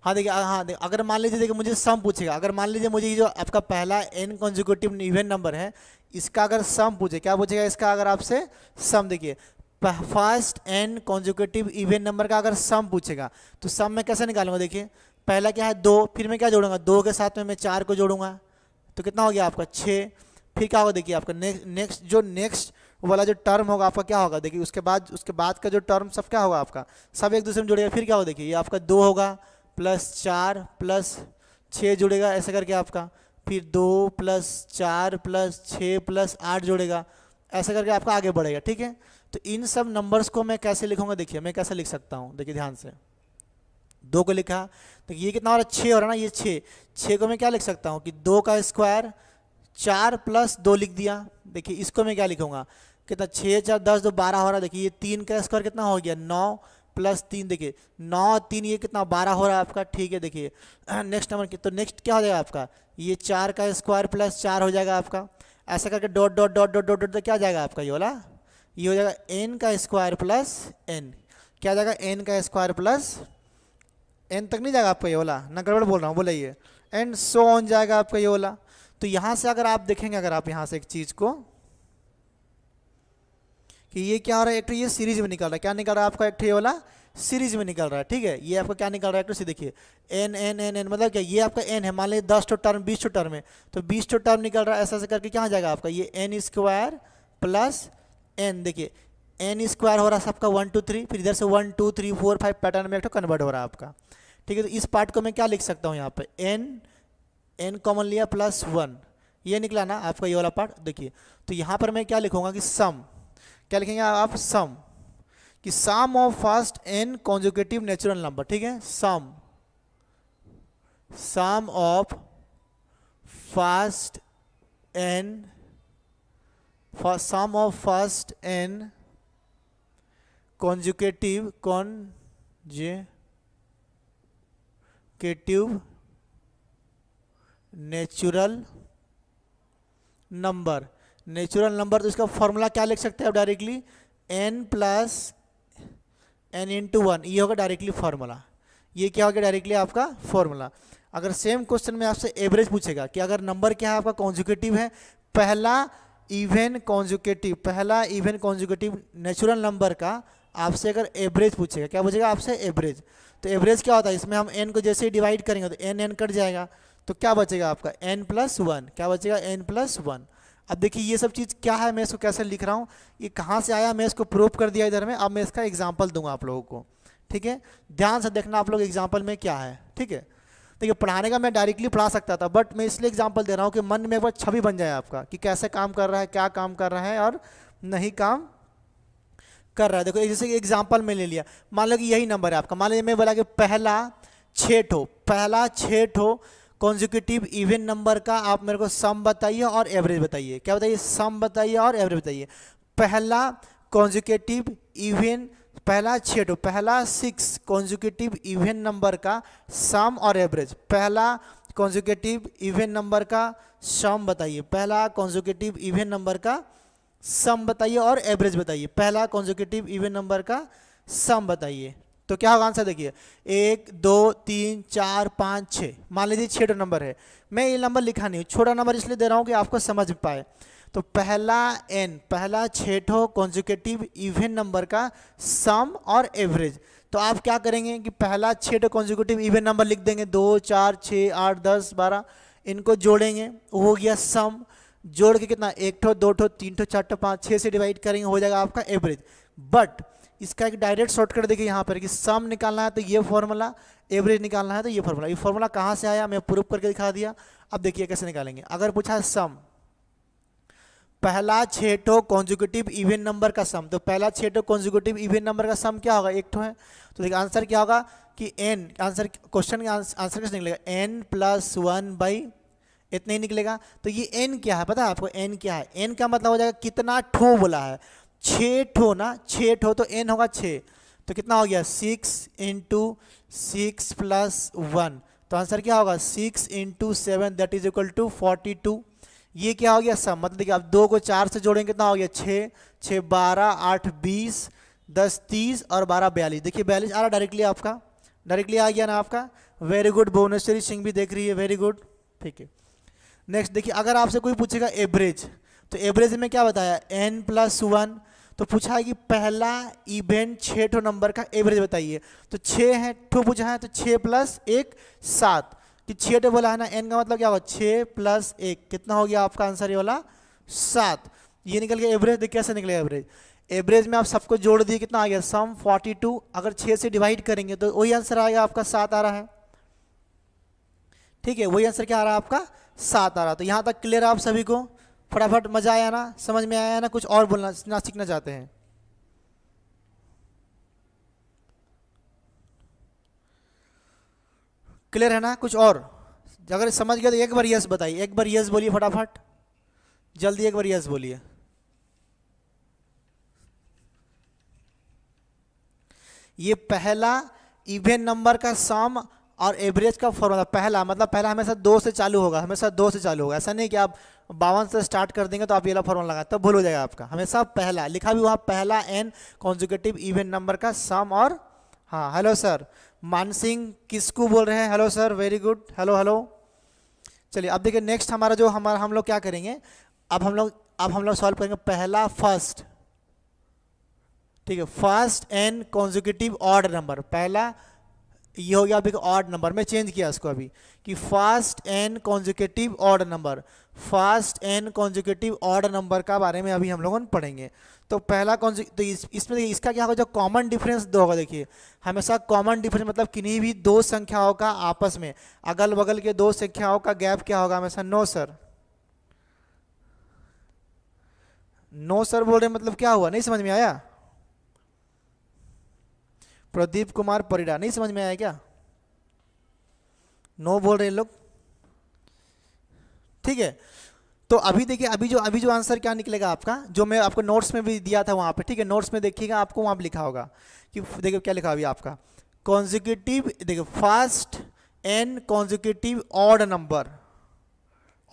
हाँ देखिए, अगर मान लीजिए, देखिए मुझे सम पूछेगा, अगर मान लीजिए मुझे ये जो आपका पहला n कॉन्जिक्यूटिव इवन नंबर है, इसका अगर सम पूछे, क्या पूछेगा इसका? अगर आपसे सम, देखिए first n consecutive even number का अगर सम पूछेगा, तो सम में कैसे निकालूंगा? देखिए पहला क्या है? 2, फिर मैं क्या जोड़ूंगा? 2 के साथ में मैं 4 को जोड़ूंगा, तो कितना हो गया आपका? 6। फिर क्या होगा? देखिए आपका नेक्स्ट वाला जो टर्म होगा आपका क्या होगा? देखिए उसके बाद का जो टर्म सब क्या होगा आपका? सब एक दूसरे में जुड़ेगा। फिर क्या होगा? देखिए ये आपका 2 होगा प्लस 4 प्लस 6 जुड़ेगा, ऐसे करके आपका, फिर 2 + 4 + 6 + 8 जुड़ेगा, ऐसे करके आपका आगे बढ़ेगा, ठीक है। तो इन सब नंबर्स को मैं कैसे लिखूंगा? देखिए मैं कैसे लिख सकता हूँ, देखिए ध्यान से। 2 को लिखा, तो ये कितना हो रहा है? 6 हो रहा है ना, ये 6 को मैं क्या लिख सकता हूँ? कि 2 का स्क्वायर 4 + 2 लिख दिया। देखिए इसको मैं क्या लिखूंगा? कितना? 6, 4, 10, 2, 12 हो रहा है। देखिए ये 3 का स्क्वायर कितना हो गया? 9 + 3, देखिए 9, 3, ये कितना? 12 हो रहा है आपका, ठीक है। देखिए नेक्स्ट नंबर, तो नेक्स्ट क्या हो जाएगा आपका? ये 4 का स्क्वायर प्लस 4 हो जाएगा आपका, ऐसा करके dot dot dot dot dot dot, क्या जाएगा आपका? ये वाला, ये हो जाएगा n का स्क्वायर प्लस n, क्या जाएगा? n का स्क्वायर प्लस n तक नहीं जाएगा आपका ये वाला, ना गड़बड़ बोल रहा हूँ, बोलिए, एंड सो ऑन जाएगा आपका ये वाला। तो यहाँ से अगर आप देखेंगे, अगर आप यहाँ से एक चीज़ को कि ये क्या हो रहा है, एक तो ये सीरीज में निकल रहा है, क्या निकल रहा है आपका, एक तो ये वाला सीरीज में निकल रहा है, ठीक है। ये आपका क्या निकल रहा है, एक तो देखिए एन एन एन एन, मतलब क्या, ये आपका एन है, मान लीजिए 10 टो टर्म 20 टो टर्म है, तो 20 टो टर्म निकल रहा है, ऐसा ऐसा करके क्या हो जाएगा आपका, ये एन स्क्वायर प्लस एन, देखिए एन स्क्वायर हो रहा है सबका 1 2 3, फिर इधर से 1 2 3 4 5 पैटर्न में एक तो कन्वर्ट हो रहा है आपका, ठीक है। तो इस पार्ट को मैं क्या लिख सकता हूँ यहाँ पे, एन कॉमन लिया प्लस 1, ये निकला ना आपका ये वाला पार्ट। देखिए तो यहाँ पर मैं क्या लिखूंगा कि सम, क्या लिखेंगे आप, सम, कि sum of first N conjugative natural number, ठीक है, sum of first N, sum of first N conjugative natural number, तो इसका फॉर्मूला क्या लिख सकते हैं आप directly, n plus n into 1, ये होगा डायरेक्टली फॉर्मूला, ये क्या होगा डायरेक्टली आपका फॉर्मूला। अगर सेम क्वेश्चन में आपसे एवरेज पूछेगा कि अगर नंबर क्या है आपका कॉन्जुगेटिव है, पहला इवन कॉन्जुगेटिव नेचुरल नंबर का आपसे अगर एवरेज पूछेगा, क्या पूछेगा आपसे, एवरेज। तो एवरेज क्या होता है, इसमें हम n को जैसे ही डिवाइड करेंगे तो n कट जाएगा, तो क्या बचेगा आपका n प्लस 1, क्या बचेगा n प्लस 1। अब देखिए ये सब चीज़ क्या है, मैं इसको कैसे लिख रहा हूँ, ये कहाँ से आया, मैं इसको प्रूव कर दिया इधर में। अब मैं इसका एग्जांपल दूंगा आप लोगों को, ठीक है, ध्यान से देखना आप लोग एग्जांपल में क्या है, ठीक है। देखिए पढ़ाने का मैं डायरेक्टली पढ़ा सकता था, बट मैं इसलिए एग्जांपल दे रहा हूँ कि मन में एक बार छवि बन जाए आपका कि कैसे काम कर रहा है, क्या काम कर रहा है और नहीं काम कर रहा है। देखो जैसे कि एग्जाम्पल में ले लिया, मान लो कि यही नंबर है आपका, मान लीजिए मैं बोला कि पहला 6 ठो कॉन्जिक्यूटिव इवन नंबर का आप मेरे को सम बताइए और एवरेज बताइए, क्या बताइए, सम बताइए और एवरेज बताइए। पहला कॉन्जिक्यूटिव इवन, पहला 6 कॉन्जिक्यूटिव इवन नंबर का सम और एवरेज, पहला कॉन्जिक्यूटिव इवन नंबर का सम बताइए, पहला कॉन्जिक्यूटिव इवन नंबर का सम बताइए और एवरेज बताइए, पहला कॉन्जिक्यूटिव इवन नंबर का सम बताइए। तो क्या होगा आंसर, देखिए 1 2 3 4 5 6, मान लीजिए 6 नंबर है, मैं ये नंबर लिखा नहीं हूँ, छोटा नंबर इसलिए दे रहा हूँ कि आपको समझ पाए। तो पहला 6 कॉन्जिक्यूटिव इवन नंबर का सम और एवरेज, तो आप क्या करेंगे कि पहला 6 कॉन्जिक्यूटिव इवन नंबर लिख देंगे, 2 4 6 8 10 12, इनको जोड़ेंगे, हो गया सम, जोड़ के कितना, 1 ठो 2 ठो 3 ठो 4 ठो 5 6 से डिवाइड करेंगे, हो जाएगा आपका एवरेज। बट इसका एक डायरेक्ट शॉर्टकट देखिए यहाँ पर कि सम निकालना है तो ये फॉर्मूला, एवरेज निकालना है तो ये फॉर्मूला। ये फॉर्मूला कहाँ से आया, मैं प्रूफ करके दिखा दिया। अब देखिए कैसे निकालेंगे। अगर पूछा सम, पहला 6 कॉन्जिक्यूटिव इवन नंबर का सम, तो पहला 6 कॉन्जिक्यूटिव इवन नंबर का सम क्या होगा, 1 ठो है, तो देखिए आंसर क्या होगा कि n, आंसर क्वेश्चन का आंसर कैसे निकलेगा, n प्लस 1 बाई इतना ही निकलेगा। तो ये n क्या है पता है आपको, n क्या है, n का मतलब हो जाएगा कितना ठो बोला है, 6 ठो ना, 6 ठो, तो n होगा 6, तो कितना हो गया 6 इंटू 6 प्लस 1, तो आंसर क्या होगा 6 into 7 that is equal to 42। ये क्या हो गया सम, मतलब देखिए आप 2 को 4 से जोड़ेंगे कितना हो गया 6 6 12 8 20 10 30 और 12 42, देखिए 42 आ रहा डायरेक्टली आपका, डायरेक्टली आ गया ना आपका। वेरी गुड, भुवनेश्वरी सिंह भी देख रही है, वेरी गुड, ठीक है। नेक्स्ट देखिए अगर आपसे कोई पूछेगा एवरेज, तो एवरेज में क्या बताया n प्लस 1, तो पूछा है कि पहला इवेंट 6 ठो नंबर का एवरेज बताइए, तो 6 है ठो पूछा है, तो 6 प्लस 1 7, कि 6 ठो बोला है ना, n का मतलब क्या होगा 6 प्लस 1, कितना हो गया आपका आंसर ये वाला 7, ये निकल गया एवरेज। देखिए कैसे निकलेगा एवरेज, एवरेज में आप सबको जोड़ दिए कितना आ गया सम 42, अगर 6 से डिवाइड करेंगे तो वही आंसर आएगा आपका 7 आ रहा है, ठीक है, वही आंसर क्या आ रहा है आपका 7 आ रहा। तो यहाँ तक क्लियर आप सभी को, फटाफट मजा आया ना, समझ में आया ना, कुछ और बोलना ना सीखना चाहते हैं, क्लियर है ना, कुछ और अगर समझ गया तो एक बार यस बताइए, एक बार यस बोलिए फटाफट, जल्दी एक बार यस बोलिए। ये पहला इवन नंबर का सम और एवरेज का फॉर्मूला, पहला मतलब पहला हमेशा 2 से चालू होगा, हमेशा 2 से चालू होगा, ऐसा नहीं कि आप 52 से स्टार्ट कर देंगे तो आप ये वाला फॉर्मूला लगाए तब भूल हो जाएगा आपका, हमेशा पहला लिखा भी वहाँ पहला n कॉन्जिक्यूटिव इवन नंबर का सम और, हाँ हेलो सर, मान सिंह किसको बोल रहे हैं, hello sir, very good, hello hello, चलिए अब देखिए नेक्स्ट हमारा जो हम लोग क्या करेंगे, अब हम लोग सॉल्व करेंगे पहला फर्स्ट, ठीक है, first n consecutive odd number. पहला ये हो गया अभी ऑड नंबर, मैं चेंज किया इसको अभी कि first n consecutive odd number, first n consecutive odd number का बारे में अभी हम लोग पढ़ेंगे। तो पहला तो इसमें देखिए इसका क्या होगा, जो कॉमन डिफरेंस दो होगा, देखिए हमेशा कॉमन डिफरेंस मतलब किन्हीं भी दो संख्याओं का आपस में अगल बगल के दो संख्याओं का गैप क्या होगा हमेशा, नो सर। नो सर बोल रहे मतलब क्या हुआ, नहीं समझ में आया? प्रदीप कुमार परिड़ा, नहीं समझ में आया क्या? नो बोल रहे लोग, ठीक है। तो अभी देखिए अभी जो आंसर क्या निकलेगा आपका, जो मैं आपको नोट्स में भी दिया था वहां पे, ठीक है, नोट्स में देखिएगा आपको वहां पे लिखा होगा कि देखिए क्या लिखा अभी आपका कॉन्जिक्यूटिव, देखिए first n consecutive odd number,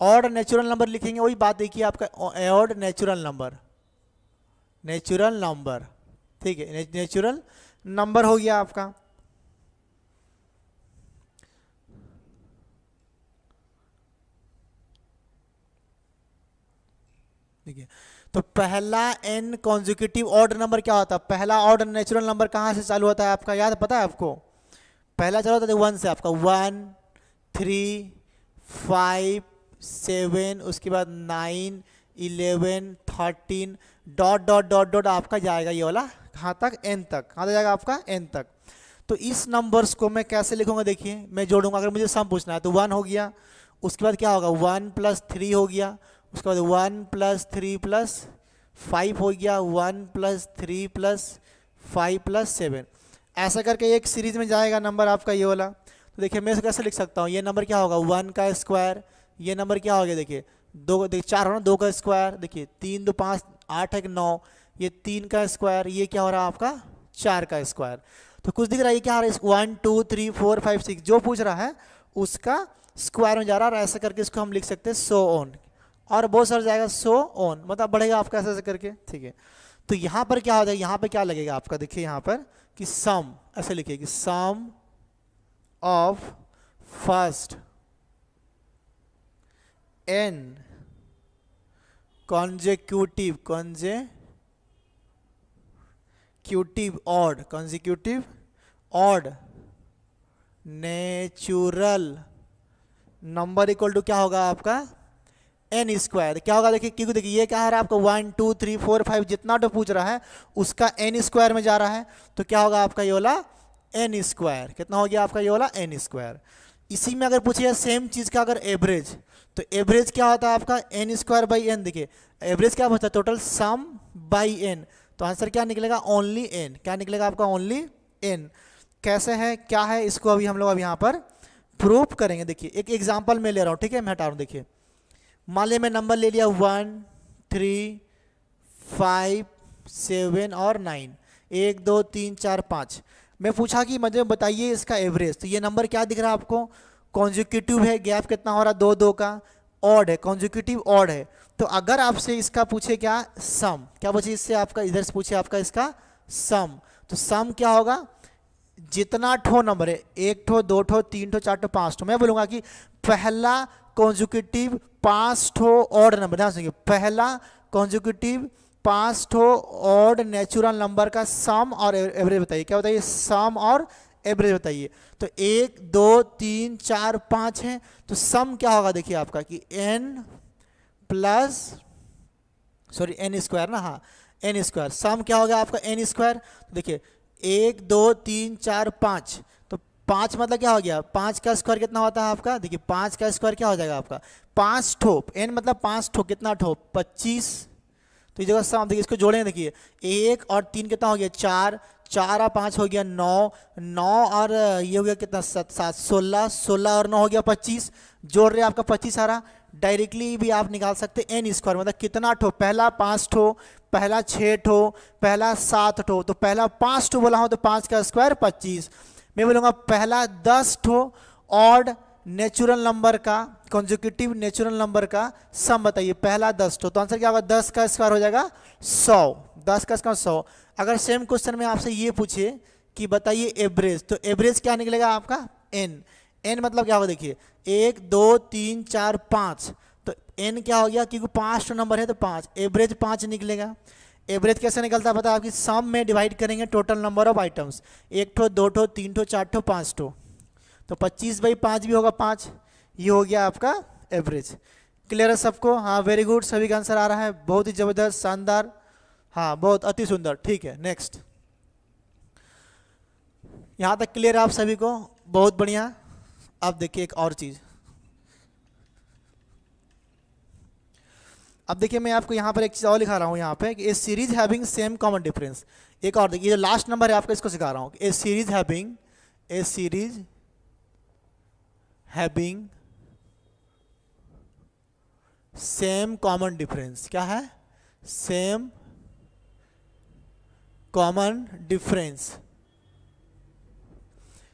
odd natural number लिखेंगे, वही बात देखिए आपका odd natural number, natural number, ठीक है, नेचुरल नंबर हो गया आपका। देखिए तो पहला एन कॉन्जिक्यूटिव ऑड नंबर क्या होता है, पहला ऑड नेचुरल नंबर कहाँ से चालू होता है आपका, याद पता है आपको? पहला चालू होता है 1 से, आपका 1 3 5 7, उसके बाद 9 11 13 डॉट डॉट डॉट डॉट आपका जाएगा ये वाला कहाँ तक, एन तक, कहाँ तक जाएगा आपका, एन तक। तो इस नंबर्स को मैं कैसे लिखूंगा, देखिए मैं जोड़ूंगा, अगर मुझे सम पूछना है तो 1 हो गया, उसके बाद क्या होगा 1 + 3 हो गया, उसके बाद 1 + 3 + 5 हो गया, 1 + 3 + 5 + 7, ऐसा करके एक सीरीज में जाएगा नंबर आपका ये वाला। तो देखिए मैं कैसे लिख सकता हूँ, ये नंबर क्या होगा 1 का स्क्वायर, ये नंबर क्या हो गया, देखिए 2, देखिए 4 हो ना, 2 का स्क्वायर, देखिए 3 2 5 8 1 9, ये 3 का स्क्वायर, ये क्या हो रहा है आपका 4 का स्क्वायर। तो कुछ दिख रहा है, ये क्या हो रहा है 1 2 3 4 5 6 जो पूछ रहा है उसका स्क्वायर में जा रहा है, और ऐसा करके इसको हम लिख सकते हैं सो ऑन, और बहुत सारा जाएगा सो ऑन, मतलब बढ़ेगा आपका ऐसा ऐसा करके, ठीक है। तो यहाँ पर क्या हो जाएगा, यहाँ पर क्या लगेगा आपका, देखिए यहाँ पर कि सम, ऐसे लिखिए कि sum of first N consecutive odd natural number equal to क्या होगा आपका एन स्क्वायर, क्या होगा देखिए, क्योंकि देखिए ये क्या है आपका 1 2 3 4 5 जितना तो पूछ रहा है उसका एन स्क्वायर में जा रहा है, तो क्या होगा आपका ये वाला एन स्क्वायर, कितना हो गया आपका ये वाला एन स्क्वायर। इसी में अगर पूछिए सेम चीज का अगर एवरेज, तो एवरेज क्या होता है आपका एन स्क्वायर बाई एन, देखिए एवरेज क्या होता है टोटल सम बाई एन, तो आंसर क्या निकलेगा ओनली एन, क्या निकलेगा आपका ओनली एन। कैसे है क्या है इसको अभी हम लोग अब यहाँ पर प्रूफ करेंगे। देखिए एक एग्जांपल मैं ले रहा हूँ, ठीक है, मैं हटा रहा हूँ। देखिए मान लिया मैं नंबर ले लिया 1 3 5 7 और 9, 1 2 3 4 5, मैं पूछा कि मुझे बताइए इसका एवरेज, तो ये नंबर क्या दिख रहा है आपको, कॉन्जिक्यूटिव है, गैप कितना हो रहा है 2 2 का, ऑड है, कॉन्जिक्यूटिव ऑड है। तो अगर आपसे इसका पूछे क्या सम, क्या पूछे इससे आपका, इधर से पूछे आपका इसका सम, तो सम क्या होगा, जितना ठो नंबर है 1 ठो 2 ठो 3 ठो 4 ठो 5 ठो, मैं बोलूँगा कि पहला कॉन्जिक्यूटिव 5 ठो ऑड नंबर, ध्यान सुनिए, पहला कॉन्जिक्यूटिव 5 ठो ऑड नेचुरल नंबर का सम और एवरेज बताइए, क्या बताइए सम और एवरेज बताइए। तो 1 2 3 4 5 है, तो सम क्या होगा देखिए आपका कि n plus sorry n square ना, हाँ एन स्क्वायर, सम क्या होगा आपका एन स्क्वायर। तो देखिए 1 2 3 4 5, तो 5 मतलब क्या हो गया, 5 का स्क्वायर कितना होता है आपका, देखिए 5 का स्क्वायर क्या हो जाएगा आपका 5 ठो, n मतलब 5 ठो, कितना ठो 25, तो ये जगह सम, देखिए इसको जोड़ें, देखिए 1 और 3 कितना हो गया 4, 4 और 5 हो गया 9, 9 और ये हो गया कितना 7 16, 16 और 9 हो गया 25, जोड़ रहे आपका 25 आ रहा, डायरेक्टली भी आप निकाल सकते एन स्क्वायर, मतलब कितना ठो, पहला 5 ठो, पहला 6 ठो, पहला 7 ठो, तो पहला 5 ठो बोला हूँ तो 5 का स्क्वायर 25, मैं बोलूँगा पहला 10 ठो ऑड नेचुरल नंबर का, कॉन्जिक्यूटिव नेचुरल नंबर का सम बताइए, पहला 10 ठो, तो आंसर क्या होगा 10 का स्क्वायर हो जाएगा 100, 10 का स्क्वायर 100। अगर सेम क्वेश्चन में आपसे ये पूछे कि बताइए एवरेज, तो एवरेज क्या निकलेगा आपका एन, एन मतलब क्या होगा देखिए, 1 2 3 4 5, तो एन क्या हो गया, क्योंकि 5 नंबर है तो 5, एवरेज 5 निकलेगा। एवरेज कैसे निकलता है पता है, आपकी सम में डिवाइड करेंगे टोटल नंबर ऑफ आइटम्स, 1 ठो 2 ठो 3 ठो 4 ठो 5 ठो, तो 25/5 भी होगा 5, ये हो गया आपका एवरेज। क्लियर है सबको? हाँ वेरी गुड, सभी का आंसर आ रहा है, बहुत ही जबरदस्त, शानदार, हाँ बहुत अति सुंदर। ठीक है नेक्स्ट, यहाँ तक क्लियर है आप सभी को? बहुत बढ़िया। अब देखिए एक और चीज़, अब देखिए मैं आपको यहाँ पर एक चीज़ और लिखा रहा हूँ यहाँ पे कि a series having same common difference. एक और देखिए, जो लास्ट नंबर है आपका, इसको सिखा रहा हूँ, a series having same common difference. क्या है? Same common difference.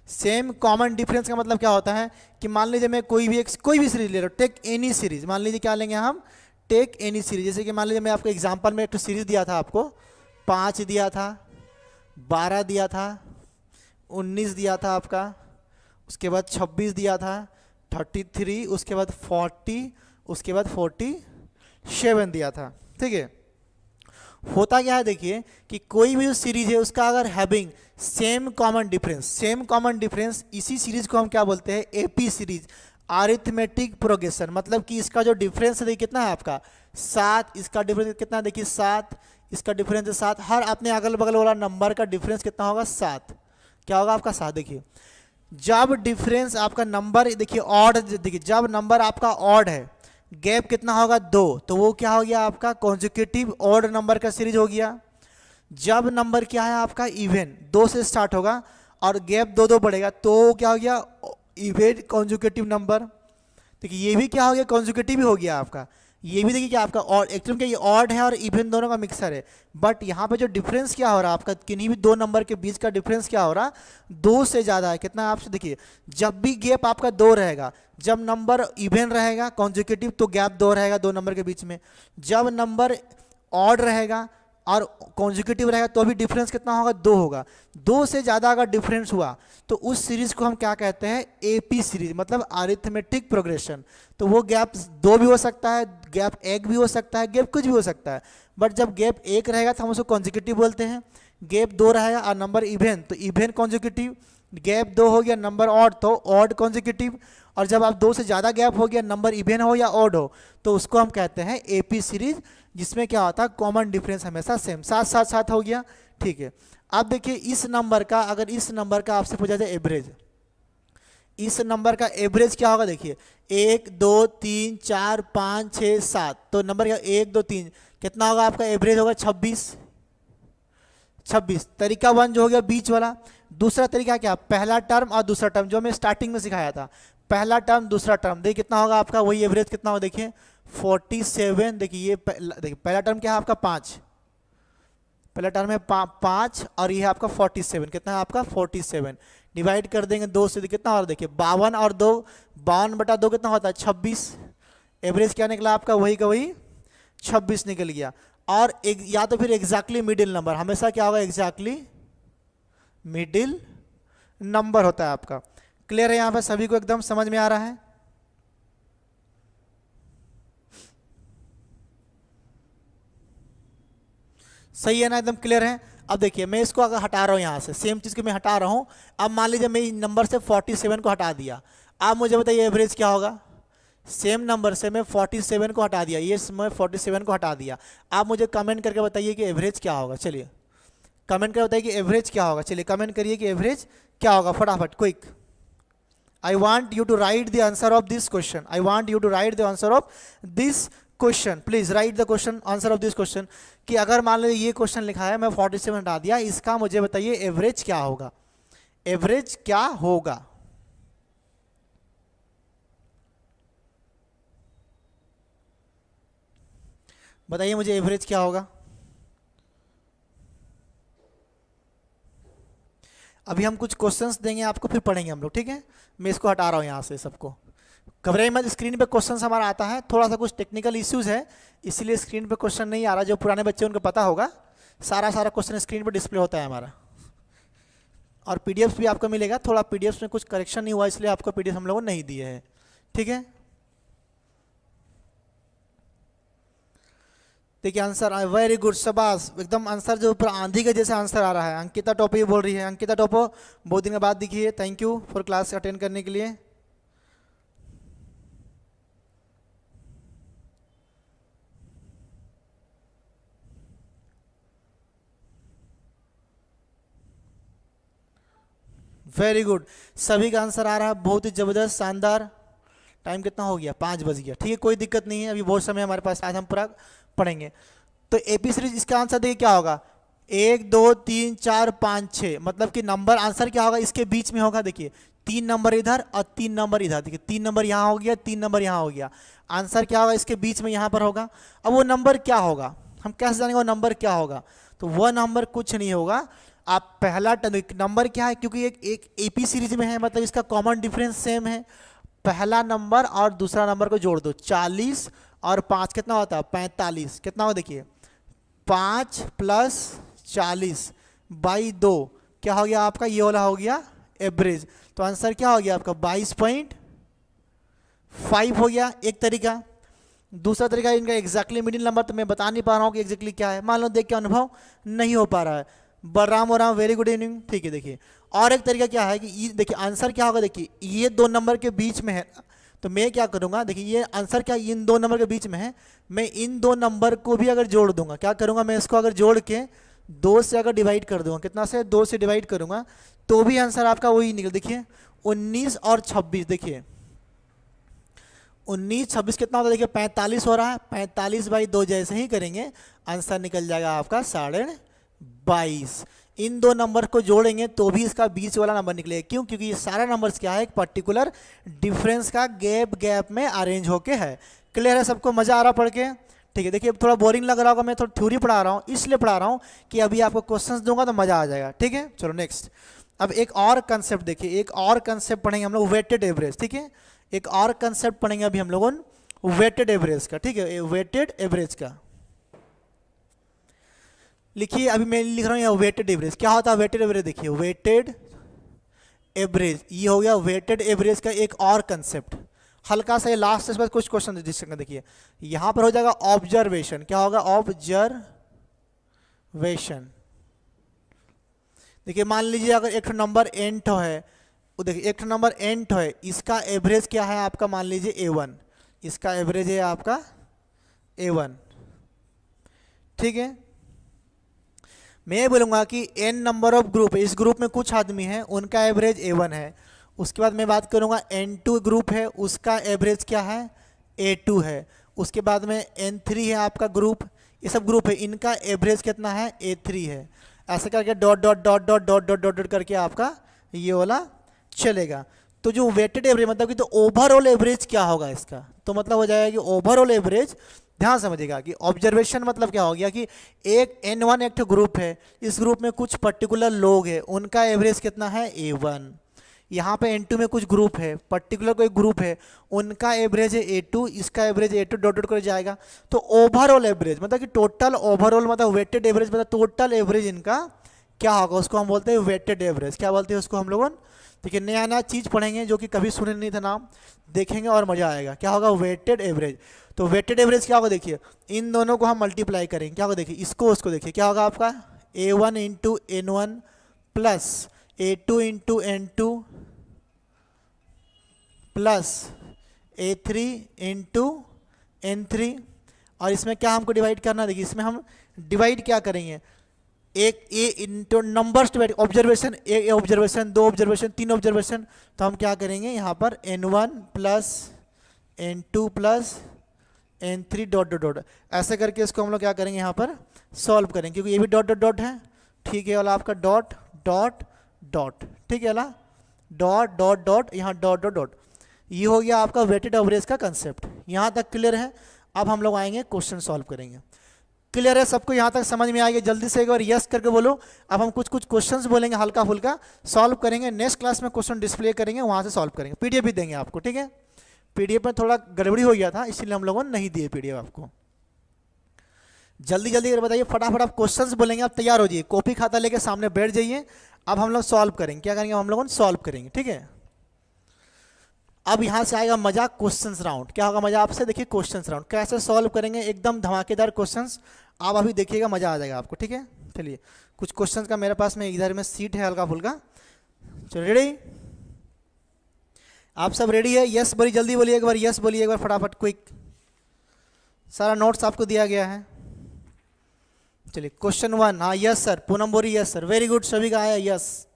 Same common difference का मतलब क्या होता है कि मान लीजिए मैं कोई भी सीरीज ले रहा हूँ, टेक एनी सीरीज, मान लीजिए क्या लेंगे हम, टेक एनी सीरीज। जैसे कि मान लीजिए मैं आपको एग्जांपल में एक तो सीरीज दिया था आपको, 5 दिया था, 12 दिया था, 19 दिया था आपका, उसके बाद 26 दिया था, 33, उसके बाद 40, उसके बाद 47 दिया था। ठीक है, होता क्या है देखिए कि कोई भी जो सीरीज है उसका अगर हैविंग सेम कॉमन डिफरेंस, इसी सीरीज को हम क्या बोलते हैं, एपी सीरीज, अरिथमेटिक प्रोग्रेशन। मतलब कि इसका जो डिफरेंस देखिए कितना है आपका, 7, इसका डिफरेंस कितना देखिए 7, इसका डिफरेंस है 7, हर अपने अगल बगल वाला नंबर का डिफरेंस कितना होगा, 7। क्या होगा आपका 7। देखिए जब डिफरेंस आपका नंबर देखिए ऑड, देखिए जब नंबर आपका ऑड है, गैप कितना होगा 2, तो वो क्या हो गया आपका कॉन्जिक्यूटिव ऑड नंबर का सीरीज हो गया। जब नंबर क्या है आपका इवन, 2 से स्टार्ट होगा और गैप 2 बढ़ेगा, तो क्या हो गया इवन कॉन्जिक्यूटिव नंबर। देखिए ये भी क्या हो गया, कॉन्जिक्यूटिव ही हो गया आपका। ये भी देखिए क्या आपका ऑड, एक्चुअली क्या ये ऑड है और इवन दोनों का मिक्सर है, बट यहाँ पे जो डिफरेंस क्या हो रहा है आपका, किन्हीं भी 2 नंबर के बीच का डिफरेंस क्या हो रहा, 2 से ज़्यादा है। कितना आपसे देखिए, जब भी गैप आपका 2 रहेगा, जब नंबर इवन रहेगा कॉन्जिक्यूटिव तो गैप 2 रहेगा 2 नंबर के बीच में, जब नंबर ऑड रहेगा और कॉन्जिक्यूटिव रहेगा तो भी डिफरेंस कितना होगा, 2 होगा। 2 से ज़्यादा अगर डिफरेंस हुआ तो उस सीरीज को हम क्या कहते हैं, एपी सीरीज, मतलब अरिथमेटिक प्रोग्रेशन। तो वो गैप 2 भी हो सकता है, गैप 1 भी हो सकता है, गैप कुछ भी हो सकता है, बट जब गैप 1 रहेगा तो हम उसको कॉन्जिक्यूटिव बोलते हैं, गैप 2 रहेगा और नंबर इवन तो इवन कॉन्जिक्यूटिव, गैप 2 हो गया नंबर ऑड तो ऑड कॉन्जिक्यूटिव, और जब आप 2 से ज़्यादा गैप हो गया नंबर इवन हो या ऑड हो तो उसको हम कहते हैं एपी सीरीज, जिसमें क्या होता है कॉमन डिफरेंस हमेशा सेम, 7 हो गया। ठीक है, अब देखिए इस नंबर का, अगर इस नंबर का आपसे पूछा जाए एवरेज, इस नंबर का एवरेज क्या होगा, देखिए 1 2 3 4 5 6 7, तो नंबर क्या 1 2 3 कितना होगा आपका एवरेज होगा 26। तरीका 1 जो हो गया बीच वाला। दूसरा तरीका क्या, पहला टर्म और दूसरा टर्म, जो मैं स्टार्टिंग में सिखाया था, पहला टर्म दूसरा टर्म, देखिए कितना होगा आपका वही एवरेज कितना होगा, देखिए 47। देखिए ये देखिए पहला टर्म क्या है आपका 5, पहला टर्म है 5 और ये है आपका 47, कितना है आपका 47, डिवाइड कर देंगे 2 से, कितना और देखिए 52 और 2, 52/2 कितना होता है 26, एवरेज क्या निकला आपका वही का वही 26 निकल गया। और एक या तो फिर एग्जैक्टली मिडिल नंबर, हमेशा क्या होगा एग्जैक्टली मिडिल नंबर होता है आपका। क्लियर है यहाँ पर सभी को, एकदम समझ में आ रहा है? सही है ना, एकदम क्लियर है। अब देखिए मैं इसको अगर हटा रहा हूँ यहाँ से, सेम चीज़ को मैं हटा रहा हूँ, अब मान लीजिए मैं नंबर से 47 को हटा दिया, अब मुझे बताइए एवरेज क्या होगा। सेम नंबर से मैं 47 को हटा दिया, ये मैं 47 को हटा दिया, आप मुझे कमेंट करके बताइए कि एवरेज क्या होगा। चलिए कमेंट करके बताइए कि एवरेज क्या होगा, चलिए कमेंट करिए कि एवरेज क्या होगा फटाफट, quick. I want you to write the answer of this question. I want you to write the answer of this question. Please write the question, answer of this question. कि अगर मान लीजिए ये क्वेश्चन लिखा है, मैं 47 हटा दिया, इसका मुझे बताइए एवरेज क्या होगा, एवरेज क्या होगा। बताइए मुझे एवरेज क्या होगा। अभी हम कुछ क्वेश्चंस देंगे आपको, फिर पढ़ेंगे हम लोग, ठीक है। मैं इसको हटा रहा हूँ यहाँ से, सबको घबराइए मत। स्क्रीन पे क्वेश्चंस हमारा आता है, थोड़ा सा कुछ टेक्निकल इश्यूज है इसलिए स्क्रीन पे क्वेश्चन नहीं आ रहा। जो पुराने बच्चे उनको पता होगा, सारा क्वेश्चन स्क्रीन पे डिस्प्ले होता है हमारा। और पीडीएफ भी आपको मिलेगा, थोड़ा पीडीएफ में कुछ करेक्शन नहीं हुआ इसलिए आपको पीडीएफ हम लोगों ने नहीं दिए हैं, ठीक है। देखिए आंसर, वेरी गुड, शाबाश, एकदम आंसर जो ऊपर आंधी के जैसे आंसर आ रहा है। अंकिता टोपो बोल रही है। अंकिता टोपो बहुत दिन के बाद दिखिए, thank you for class attend करने के लिए। वेरी गुड, सभी का आंसर आ रहा है, बहुत ही जबरदस्त, शानदार। टाइम कितना हो गया? 5 बज गया, ठीक है, कोई दिक्कत नहीं है, अभी बहुत समय हमारे पास, आज हम पूरा पढ़ेंगे। तो एपी सीरीज, इसका आंसर देखिए क्या होगा, 1 2 3 4 5 6, मतलब कि नंबर आंसर क्या होगा, इसके बीच में होगा। देखिए 3 नंबर इधर और 3 नंबर इधर, देखिए 3 नंबर यहाँ हो गया, 3 नंबर यहाँ हो गया, आंसर क्या होगा, इसके बीच में यहाँ पर होगा। अब वो नंबर क्या होगा, हम कैसे जानेंगे वो नंबर क्या होगा? तो वह नंबर कुछ नहीं होगा, आप पहला नंबर क्या है, क्योंकि एक एपी सीरीज में है, मतलब इसका कॉमन डिफरेंस सेम है। पहला नंबर और दूसरा नंबर को जोड़ दो, 40 और 5 कितना होता है? 45। कितना हो देखिए, 5 + 40 बाई 2 क्या हो गया आपका, ये वाला हो गया एवरेज। तो आंसर क्या हो गया आपका, 22.5 हो गया, एक तरीका। दूसरा तरीका इनका एग्जैक्टली मिडिल नंबर, तो मैं बता नहीं पा रहा हूँ कि एग्जैक्टली क्या है, मान लो देख के अनुभव नहीं हो पा रहा है। बलराम और राम, वेरी गुड इवनिंग, ठीक है। देखिए और एक तरीका क्या है कि देखिए आंसर क्या होगा, देखिए ये 2 नंबर के बीच में है, तो मैं क्या करूंगा, देखिए ये आंसर क्या इन 2 नंबर के बीच में है, मैं इन 2 नंबर को भी अगर जोड़ दूंगा, क्या करूंगा मैं इसको अगर जोड़ के 2 से अगर डिवाइड कर दूंगा, कितना से, 2 से डिवाइड करूंगा, तो भी आंसर आपका वही निकल। देखिए 19 और 26, देखिए 19 26 कितना होता है, देखिए 45 हो रहा है, 45/2 जैसे ही करेंगे आंसर निकल जाएगा आपका 22.5। इन 2 नंबर को जोड़ेंगे तो भी इसका बीच वाला नंबर निकलेगा, क्यों? क्योंकि ये सारा नंबर्स क्या है, एक पर्टिकुलर डिफरेंस का गैप में अरेंज होके है। क्लियर है सबको, मजा आ रहा पढ़ के? ठीक है। देखिए थोड़ा बोरिंग लग रहा होगा, मैं थोड़ा थ्योरी पढ़ा रहा हूँ, इसलिए पढ़ा रहा हूँ कि अभी आपको क्वेश्चंस दूंगा तो मजा आ जाएगा, ठीक है। चलो नेक्स्ट, अब एक और कंसेप्ट देखिए, एक और कंसेप्ट पढ़ेंगे हम लोग, वेटेड एवरेज, ठीक है। एक और कंसेप्ट पढ़ेंगे अभी हम लोगों वेटेड एवरेज का, ठीक है, वेटेड एवरेज का। लिखिए, अभी मैं लिख रहा हूँ यहाँ वेटेड एवरेज। क्या होता है वेटेड एवरेज? देखिए वेटेड एवरेज, ये हो गया वेटेड एवरेज का एक और कंसेप्ट। हल्का सा ये लास्ट से कुछ क्वेश्चन डिस्कस, देखिए यहाँ पर हो जाएगा ऑब्जर्वेशन। क्या होगा? ऑब्जर्वेशन। देखिए मान लीजिए अगर एक नंबर एंट है, वो देखिए एक नंबर एंट है, इसका एवरेज क्या है आपका, मान लीजिए A1, इसका एवरेज है आपका A1, ठीक है। मैं बोलूँगा कि n नंबर ऑफ ग्रुप है, इस ग्रुप में कुछ आदमी हैं, उनका एवरेज A1 है। उसके बाद मैं बात करूँगा N2 ग्रुप है, उसका एवरेज क्या है? A2 है। उसके बाद में N3 है आपका ग्रुप, ये सब ग्रुप है, इनका एवरेज कितना है? A3 है। ऐसे करके dot dot dot dot dot dot dot dot करके आपका ये वाला चलेगा। तो जो वेटेड एवरेज मतलब कि, तो ओवरऑल एवरेज क्या होगा इसका? तो मतलब हो जाएगा कि ओवरऑल एवरेज, ध्यान समझिएगा कि ऑब्जर्वेशन मतलब क्या हो गया कि एक N1 एक ग्रुप है, इस ग्रुप में कुछ पर्टिकुलर लोग हैं, उनका एवरेज कितना है? A1। यहाँ पे N2 में कुछ ग्रुप है, पर्टिकुलर कोई ग्रुप है, उनका एवरेज है A2, इसका एवरेज A2 डॉट डॉट कर जाएगा। तो ओवरऑल एवरेज मतलब कि टोटल ओवरऑल, मतलब वेटेड एवरेज मतलब टोटल एवरेज इनका क्या होगा, उसको हम बोलते हैं वेटेड एवरेज। क्या बोलते हैं उसको हम लोगों? देखिए नया नया चीज़ पढ़ेंगे जो कि कभी सुने नहीं था नाम, देखेंगे और मज़ा आएगा। क्या होगा? Weighted average. तो वेटेड एवरेज क्या होगा? देखिए इन दोनों को हम मल्टीप्लाई करेंगे, क्या होगा? देखिए इसको उसको देखिए, क्या होगा आपका? A1 into N1 plus A2 into N2 plus A3 into N3। और इसमें क्या हमको डिवाइड करना? देखिए इसमें हम डिवाइड क्या करेंगे, एक ए इंटू नंबर्स डिवाइड, ऑब्जर्वेशन, एक ऑब्जर्वेशन, 2 ऑब्जर्वेशन, 3 ऑब्जर्वेशन, तो हम क्या करेंगे यहाँ पर N1 plus N2 plus N3 dot dot dot, ऐसे करके इसको हम लोग क्या करेंगे यहाँ पर सॉल्व करेंगे, क्योंकि ये भी डॉट डॉट डॉट है, ठीक है वाला आपका डॉट डॉट डॉट, ठीक है वाला डॉट डॉट डॉट, यहाँ डॉट डॉट डॉट। ये हो गया आपका वेटेड एवरेज का कंसेप्ट। यहाँ तक क्लियर है? अब हम लोग आएंगे क्वेश्चन सॉल्व करेंगे। क्लियर है सबको? यहाँ तक समझ में आएगा? जल्दी से एक बार यस करके बोलो। अब हम कुछ कुछ क्वेश्चंस बोलेंगे, हल्का फुल्का सॉल्व करेंगे, नेक्स्ट क्लास में क्वेश्चन डिस्प्ले करेंगे, वहाँ से सॉल्व करेंगे। पीडीएफ भी देंगे आपको, ठीक है। पीडीएफ में थोड़ा गड़बड़ी हो गया था, इसलिए हम लोगों ने नहीं दिए पीडीएफ आपको। जल्दी जल्दी अगर बताइए, फटाफट आप क्वेश्चंस बोलेंगे, आप तैयार हो जाइए, कॉपी खाता लेके सामने बैठ जाइए, अब हम लोग सॉल्व करेंगे, क्या करेंगे हम लोग सॉल्व करेंगे, ठीक है। अब यहाँ से आएगा मजा क्वेश्चंस राउंड। क्या होगा मजा आपसे, देखिए क्वेश्चंस राउंड कैसे सॉल्व करेंगे, एकदम धमाकेदार क्वेश्चंस। आप अभी देखिएगा, मजा आ जाएगा आपको, ठीक है। चलिए कुछ क्वेश्चंस का मेरे पास में इधर में सीट है हल्का फुल्का। चलो रेडी, आप सब रेडी है? यस बोलिए, जल्दी बोलिए एक बार, यस बोलिए एक बार फटाफट, क्विक। सारा नोट्स आपको दिया गया है। चलिए क्वेश्चन 1, हाँ यस सर, पूनम बोरी यस सर, वेरी गुड, सभी का आया यस।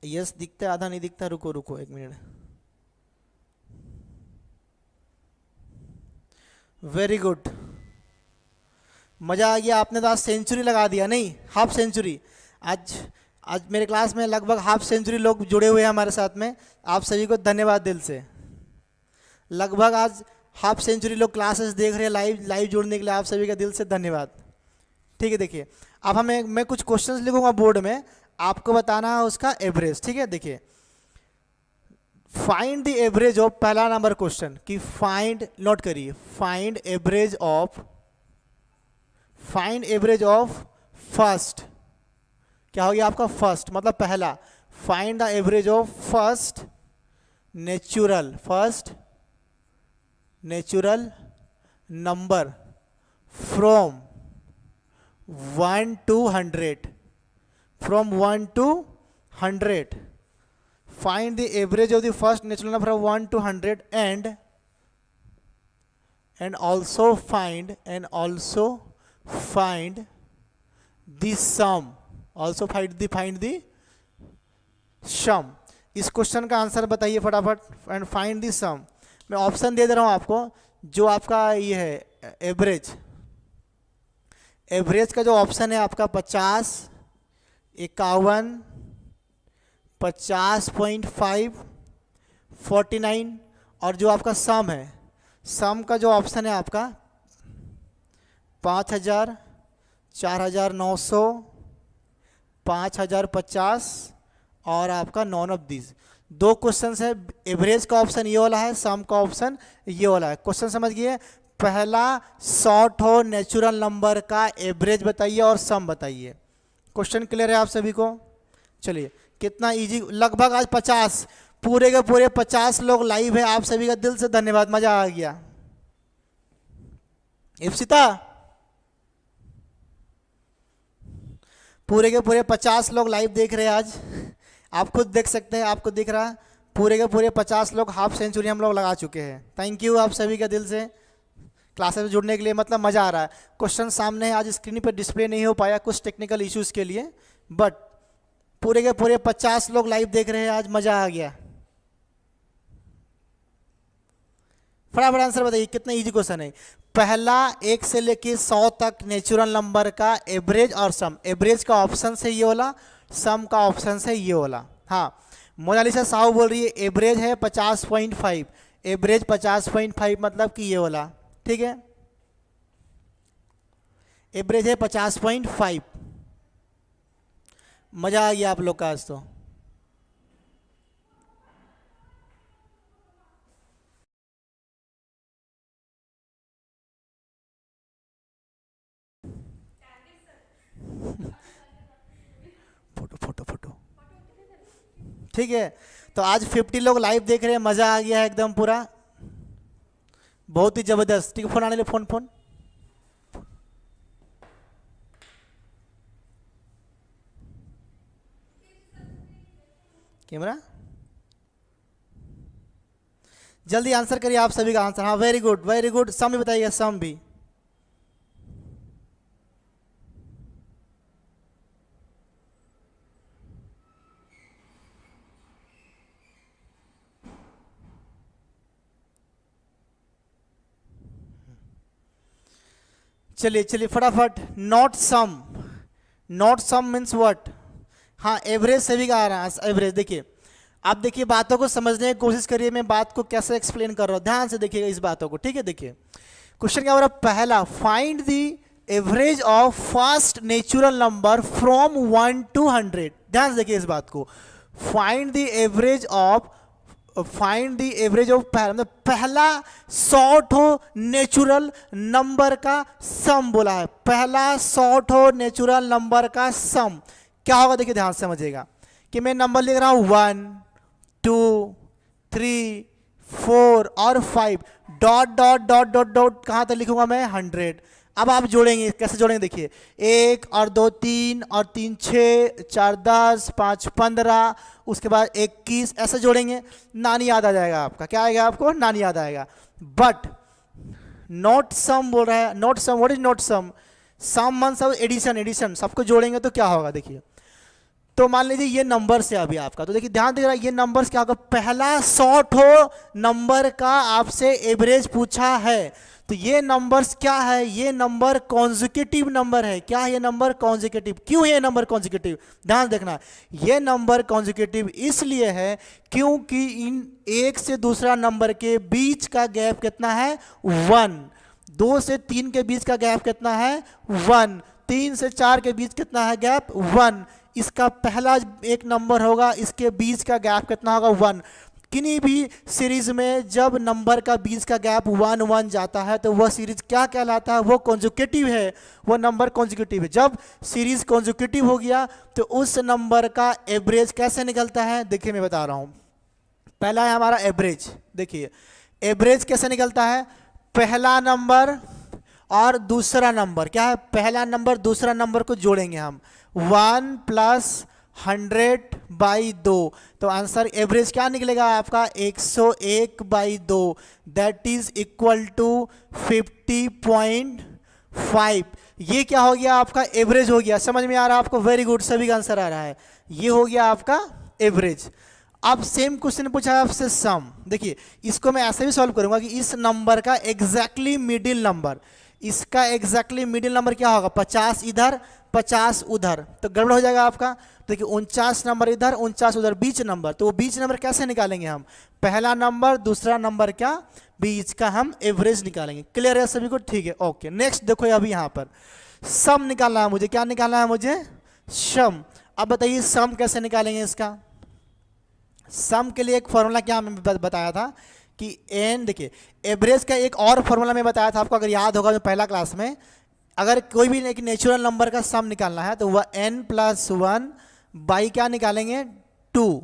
यस दिखता है, आधा नहीं दिखता, रुको रुको एक मिनट। वेरी गुड, मजा आ गया। आपने तो आज सेंचुरी लगा दिया, नहीं हाफ सेंचुरी। आज मेरे क्लास में लगभग हाफ सेंचुरी लोग जुड़े हुए हैं हमारे साथ में। आप सभी को धन्यवाद दिल से। लगभग आज हाफ सेंचुरी लोग क्लासेस देख रहे हैं लाइव जुड़ने के लिए, आप सभी का दिल से धन्यवाद। ठीक है, देखिए अब मैं कुछ क्वेश्चंस लिखूंगा बोर्ड में, आपको बताना है उसका एवरेज, ठीक है। देखिए फाइंड द एवरेज ऑफ, पहला नंबर क्वेश्चन कि फाइंड, नोट करिए, फाइंड एवरेज ऑफ फर्स्ट। क्या हो गया आपका फर्स्ट, मतलब पहला। Find the average of first natural number from 1 to 100, from 1 to 100. Find the average of the first natural number from 1 to 100 and also find the sum. Also find the sum. इस question का answer बताइए फटाफट, and find the सम। मैं option दे रहा हूं आपको, जो आपका ये है एवरेज का जो ऑप्शन है आपका 50, 51, 50.5, 49, और जो आपका सम है, सम का जो ऑप्शन है आपका 5000, 4900, 5050 और आपका नॉन ऑफ दिस। दो क्वेश्चन है, एवरेज का ऑप्शन ये वाला है, सम का ऑप्शन ये वाला है। क्वेश्चन समझ गए? पहला शॉर्ट हो नेचुरल नंबर का एवरेज बताइए और सम बताइए। क्वेश्चन क्लियर है आप सभी को? चलिए कितना इजी, लगभग आज 50, पूरे के पूरे 50 लोग लाइव है। आप सभी का दिल से धन्यवाद, मजा आ गया। इप्सिता, पूरे के पूरे 50 लोग लाइव देख रहे हैं आज। आप खुद देख सकते हैं, आपको दिख रहा है, पूरे के पूरे 50 लोग हाफ सेंचुरी हम लोग लगा चुके हैं। थैंक यू आप सभी का दिल से क्लासेस में जुड़ने के लिए, मतलब मज़ा आ रहा है। क्वेश्चन सामने है, आज स्क्रीन पर डिस्प्ले नहीं हो पाया कुछ टेक्निकल इश्यूज़ के लिए, बट पूरे के पूरे 50 लोग लाइव देख रहे हैं आज, मज़ा आ गया। फटाफट आंसर बताइए, कितना इजी क्वेश्चन है। पहला 1 से लेके 100 तक नेचुरल नंबर का एवरेज और सम। एवरेज का ऑप्शन से ये वाला, सम का ऑप्शन से ये वाला। हाँ, मोनालिसा साहू बोल रही है एवरेज है 50.5, एवरेज 50.5 मतलब कि ये वाला, ठीक है, एवरेज है 50.5। मजा आ गया आप लोग का आज तो। फोटो ठीक है। तो आज 50 लोग लाइव देख रहे हैं, मजा आ गया है एकदम पूरा, बहुत ही जबरदस्त। ठीक है, फोन आने ले, फोन कैमरा, जल्दी आंसर करिए आप सभी का आंसर। हाँ वेरी गुड। सम भी बताइए, सम भी। चलिए फटाफट। Not sum means what? हाँ, एवरेज सभी का आ रहा है एवरेज। देखिए आप देखिए, बातों को समझने की कोशिश करिए, मैं बात को कैसे एक्सप्लेन कर रहा हूँ, ध्यान से देखिएगा इस बातों को, ठीक है। देखिए क्वेश्चन क्या हो रहा है, पहला find the average of first natural number from 1 to 100। ध्यान से देखिए इस बात को, find the average of find the average of मतलब पहला सॉर्ट हो नेचुरल नंबर का सम बोला है, पहला सॉर्ट हो नेचुरल नंबर का सम क्या होगा, देखिए ध्यान से समझिएगा कि मैं नंबर लिख रहा हूं 1 2 3 4 और 5 dot dot dot dot dot कहां तक लिखूंगा मैं 100। अब आप जोड़ेंगे, कैसे जोड़ेंगे देखिए, 1 और 2 3 और 3 6 4 10 5 15 उसके बाद 21 ऐसे जोड़ेंगे, नानी याद आ जाएगा आपका, क्या आएगा आपको, नानी याद आएगा। बट नॉट सम बोल रहा है, not sum, what is not sum, sum मान सब एडिशन, एडिशन सबको जोड़ेंगे तो क्या होगा देखिए, तो मान लीजिए ये नंबर्स है अभी आपका, तो देखिए ध्यान दे रहा है ये नंबर्स क्या होगा, पहला सॉर्ट हो नंबर का आपसे एवरेज पूछा है, तो ये नंबर्स क्या है, ये नंबर कॉन्जिक्यूटिव नंबर है, क्या है ये नंबर कॉन्जिक्यूटिव, क्यों है ये नंबर कॉन्जिक्यूटिव, ध्यान देखना, ये नंबर कॉन्जिक्यूटिव इसलिए है क्योंकि इन एक से दूसरा नंबर के बीच का गैप कितना है 1, 2 से 3 के बीच का गैप कितना है 1, 3 से 4 के बीच कितना है गैप 1, इसका पहला एक नंबर होगा, इसके बीच का गैप कितना होगा 1। किन्हीं भी सीरीज में जब नंबर का बीच का गैप 1 1 जाता है तो वह सीरीज क्या कहलाता है, वो कॉन्जिक्यूटिव है, वो नंबर कॉन्जिक्यूटिव है। जब सीरीज कॉन्जिक्यूटिव हो गया तो उस नंबर का एवरेज कैसे निकलता है, देखिए मैं बता रहा हूं, पहला है हमारा एवरेज, देखिए एवरेज कैसे निकलता है, पहला नंबर और दूसरा नंबर क्या है, पहला नंबर दूसरा नंबर को जोड़ेंगे हम 1 + 100/2, तो आंसर एवरेज क्या निकलेगा आपका 101/2, दैट इज इक्वल टू 50.5। ये क्या हो गया आपका एवरेज हो गया, समझ में आ रहा है आपको, वेरी गुड, सभी का आंसर आ रहा है, ये हो गया आपका एवरेज। अब सेम क्वेश्चन पूछा है आपसे सम, देखिए इसको मैं ऐसे भी सॉल्व करूंगा कि इस नंबर का एग्जैक्टली मिडिल नंबर, इसका एग्जैक्टली मिडिल नंबर क्या होगा 50 इधर 50 उधर, तो गड़बड़ हो जाएगा आपका, देखिए 49 नंबर इधर 49 उधर, बीच नंबर, तो वो बीच नंबर कैसे निकालेंगे हम, पहला नंबर दूसरा नंबर क्या बीच का हम एवरेज निकालेंगे। क्लियर है सभी को, ठीक है, ओके। नेक्स्ट देखो अभी यहाँ पर सम निकालना है मुझे, क्या निकालना है मुझे सम। अब बताइए सम कैसे निकालेंगे, इसका सम के लिए एक फॉर्मूला क्या मैंने बताया था कि एन, देखिए एवरेज का एक और फॉर्मूला मैं बताया था आपको, अगर याद होगा तो पहला क्लास में, अगर कोई भी एक नेचुरल नंबर का सम निकालना है तो वह n+1 क्या निकालेंगे 2,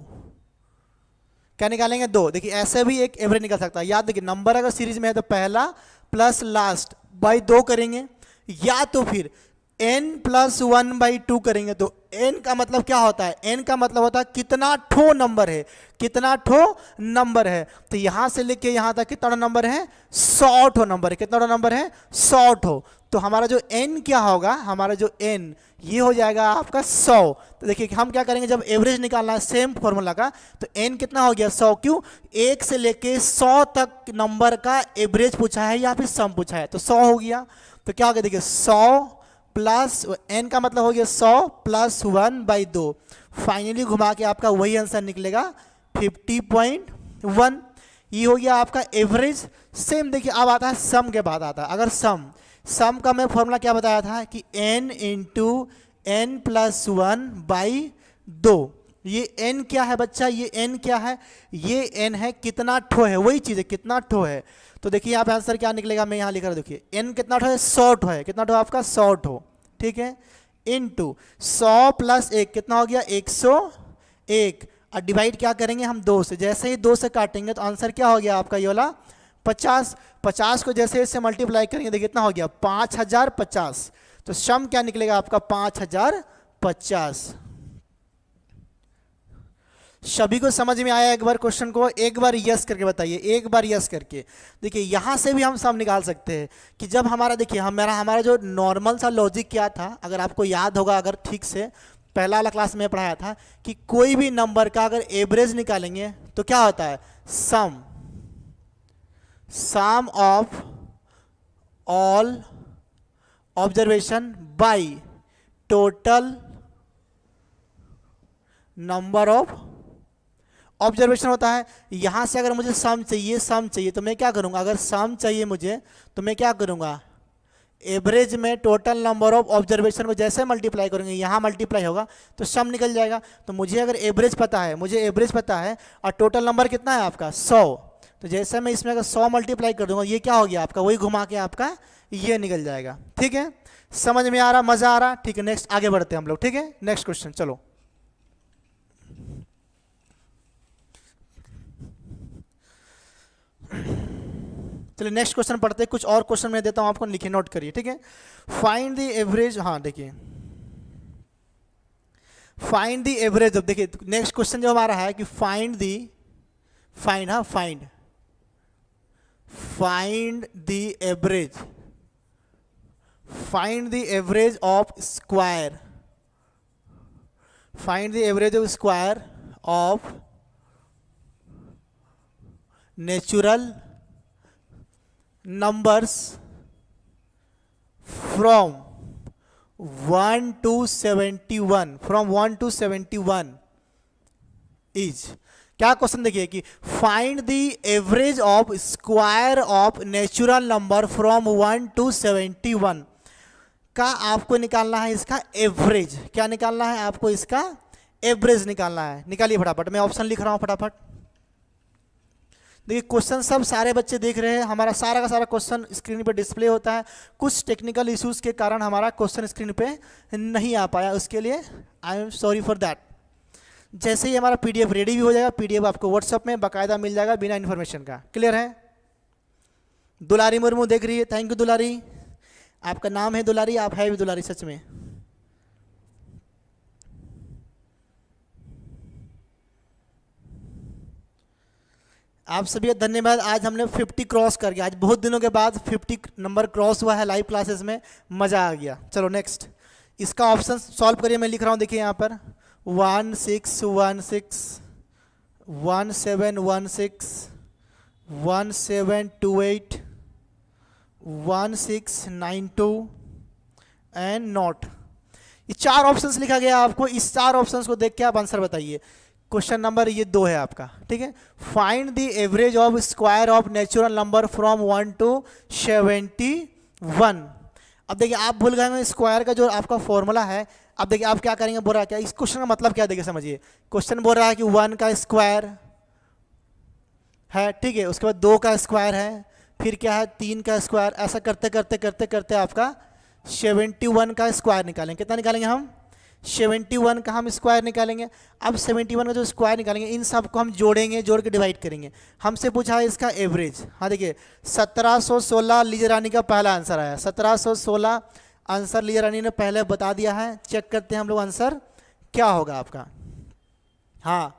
क्या निकालेंगे 2। देखिए ऐसे भी एक एवरेज निकल सकता है, याद देखिए नंबर अगर सीरीज में है तो पहला प्लस लास्ट बाई 2 करेंगे, या तो फिर n+1/2 करेंगे, तो n का मतलब क्या होता है, n का मतलब होता है कितना ठो नंबर है, कितना ठो नंबर है, तो यहां से लेके यहां तक कितना नंबर है 100 ठो नंबर है, कितना नंबर है 100 ठो, तो हमारा जो n क्या होगा, हमारा जो n ये हो जाएगा आपका 100। तो देखिए हम क्या करेंगे, जब एवरेज निकालना है सेम फॉर्मूला का, तो n कितना हो गया 100, क्यों 1 से लेके 100 तक नंबर का एवरेज पूछा है या फिर सम पूछा है, तो 100 हो गया, तो क्या हो गया देखिए 100 प्लस n का मतलब हो गया 100 + 1/2, फाइनली घुमा के आपका वही आंसर निकलेगा 50.1, ये हो गया आपका एवरेज। सेम देखिए अब आता है सम के बाद आता है, अगर सम का मैं फॉर्मूला क्या बताया था कि n × n+1/2, ये n क्या है बच्चा, ये n क्या है, ये n है कितना ठो है, वही चीज़ है कितना ठो है, तो देखिए यहाँ पे आंसर क्या निकलेगा, मैं यहाँ लिख रहा हूँ, देखिए n कितना ठो है 100 ठो है, कितना ठो आपका 100 ठो, ठीक है, इनटू 100 + 1 कितना हो गया 101, और डिवाइड क्या करेंगे हम 2 से, जैसे ही 2 से काटेंगे तो आंसर क्या हो गया आपका ये वाला 50, 50 को जैसे इससे मल्टीप्लाई करेंगे देखिए कितना हो गया 5050, तो सम क्या निकलेगा आपका 5050। सभी को समझ में आया एक बार क्वेश्चन को, एक बार यस करके बताइए, एक बार यस करके। देखिए यहाँ से भी हम सम निकाल सकते हैं कि जब हमारा, देखिए हमारा जो नॉर्मल सा लॉजिक क्या था, अगर आपको याद होगा, अगर ठीक से पहला वाला क्लास में पढ़ाया था कि कोई भी नंबर का अगर एवरेज निकालेंगे तो क्या होता है sum of all observation by total number of observation होता है। यहां से अगर मुझे सम चाहिए तो मैं क्या करूंगा, अगर सम चाहिए मुझे तो मैं क्या करूंगा एवरेज में टोटल नंबर ऑफ ऑब्जर्वेशन को जैसे मल्टीप्लाई करेंगे, यहाँ मल्टीप्लाई होगा तो सम निकल जाएगा। तो मुझे अगर एवरेज पता है, मुझे एवरेज पता है और टोटल नंबर कितना है आपका 100, तो जैसे मैं इसमें अगर 100 मल्टीप्लाई कर दूंगा, ये क्या हो गया आपका, वही घुमा के आपका ये निकल जाएगा। ठीक है, समझ में आ रहा, मजा आ रहा? ठीक है, नेक्स्ट आगे बढ़ते हैं हम लोग। ठीक है, नेक्स्ट क्वेश्चन चलो। चलिए नेक्स्ट क्वेश्चन पढ़ते हैं। कुछ और क्वेश्चन मैं देता हूं आपको, लिखिए, नोट करिए। ठीक है, फाइंड द एवरेज, हाँ देखिए, फाइंड द एवरेज। अब देखिए नेक्स्ट क्वेश्चन जो हमारा है कि find the average, find the average of square, find the average of square of natural numbers from 1 to 71, from 1 to 71 is, क्या क्वेश्चन देखिए कि find the average of square of natural number from 1 to 71 का आपको निकालना है इसका average. क्या निकालना है आपको? इसका एवरेज निकालना है। निकालिए फटाफट, मैं ऑप्शन लिख रहा हूं फटाफट। देखिए क्वेश्चन सब सारे बच्चे देख रहे हैं, हमारा सारा का सारा क्वेश्चन स्क्रीन पे डिस्प्ले होता है। कुछ टेक्निकल इश्यूज के कारण हमारा क्वेश्चन स्क्रीन पे नहीं आ पाया, उसके लिए I am sorry for that. जैसे ही हमारा पीडीएफ रेडी भी हो जाएगा, पीडीएफ आपको व्हाट्सएप में बाकायदा मिल जाएगा बिना इन्फॉर्मेशन का। क्लियर है? दुलारी मुर्मू देख रही है, थैंक यू दुलारी, आपका नाम है दुलारी, आप है भी दुलारी सच में। आप सभी धन्यवाद। आज हमने 50 क्रॉस कर गया, आज बहुत दिनों के बाद 50 नंबर क्रॉस हुआ है लाइव क्लासेस में, मज़ा आ गया। चलो नेक्स्ट, इसका ऑप्शन सॉल्व करिए, मैं लिख रहा हूँ, देखिए यहाँ पर 1616 1716 1728 1692 एंड नॉट, ये 4 ऑप्शंस लिखा गया आपको। इस 4 ऑप्शंस को देख के आप आंसर बताइए। क्वेश्चन नंबर ये 2 है आपका। ठीक है, find the average of square of natural number from 1 to 71। अब देखिए आप भूल गए स्क्वायर का जो आपका फॉर्मूला है। अब देखिए आप क्या करेंगे, बोल रहा है क्या, इस क्वेश्चन का मतलब क्या, देखिए समझिए। क्वेश्चन बोल रहा है कि 1 का स्क्वायर है, ठीक है, उसके बाद 2 का स्क्वायर है, फिर क्या है 3 का स्क्वायर, ऐसा करते करते करते करते आपका 71 का स्क्वायर निकालेंगे। कितना निकालेंगे हम? 71 का हम स्क्वायर निकालेंगे। अब 71 का जो स्क्वायर निकालेंगे, इन सब को हम जोड़ेंगे, जोड़ के डिवाइड करेंगे। हमसे पूछा है इसका एवरेज। हाँ देखिए 1716 लीजा रानी का पहला आंसर आया, 1716 आंसर लीजा रानी ने पहले बता दिया है। चेक करते हैं हम लोग आंसर क्या होगा आपका। हाँ,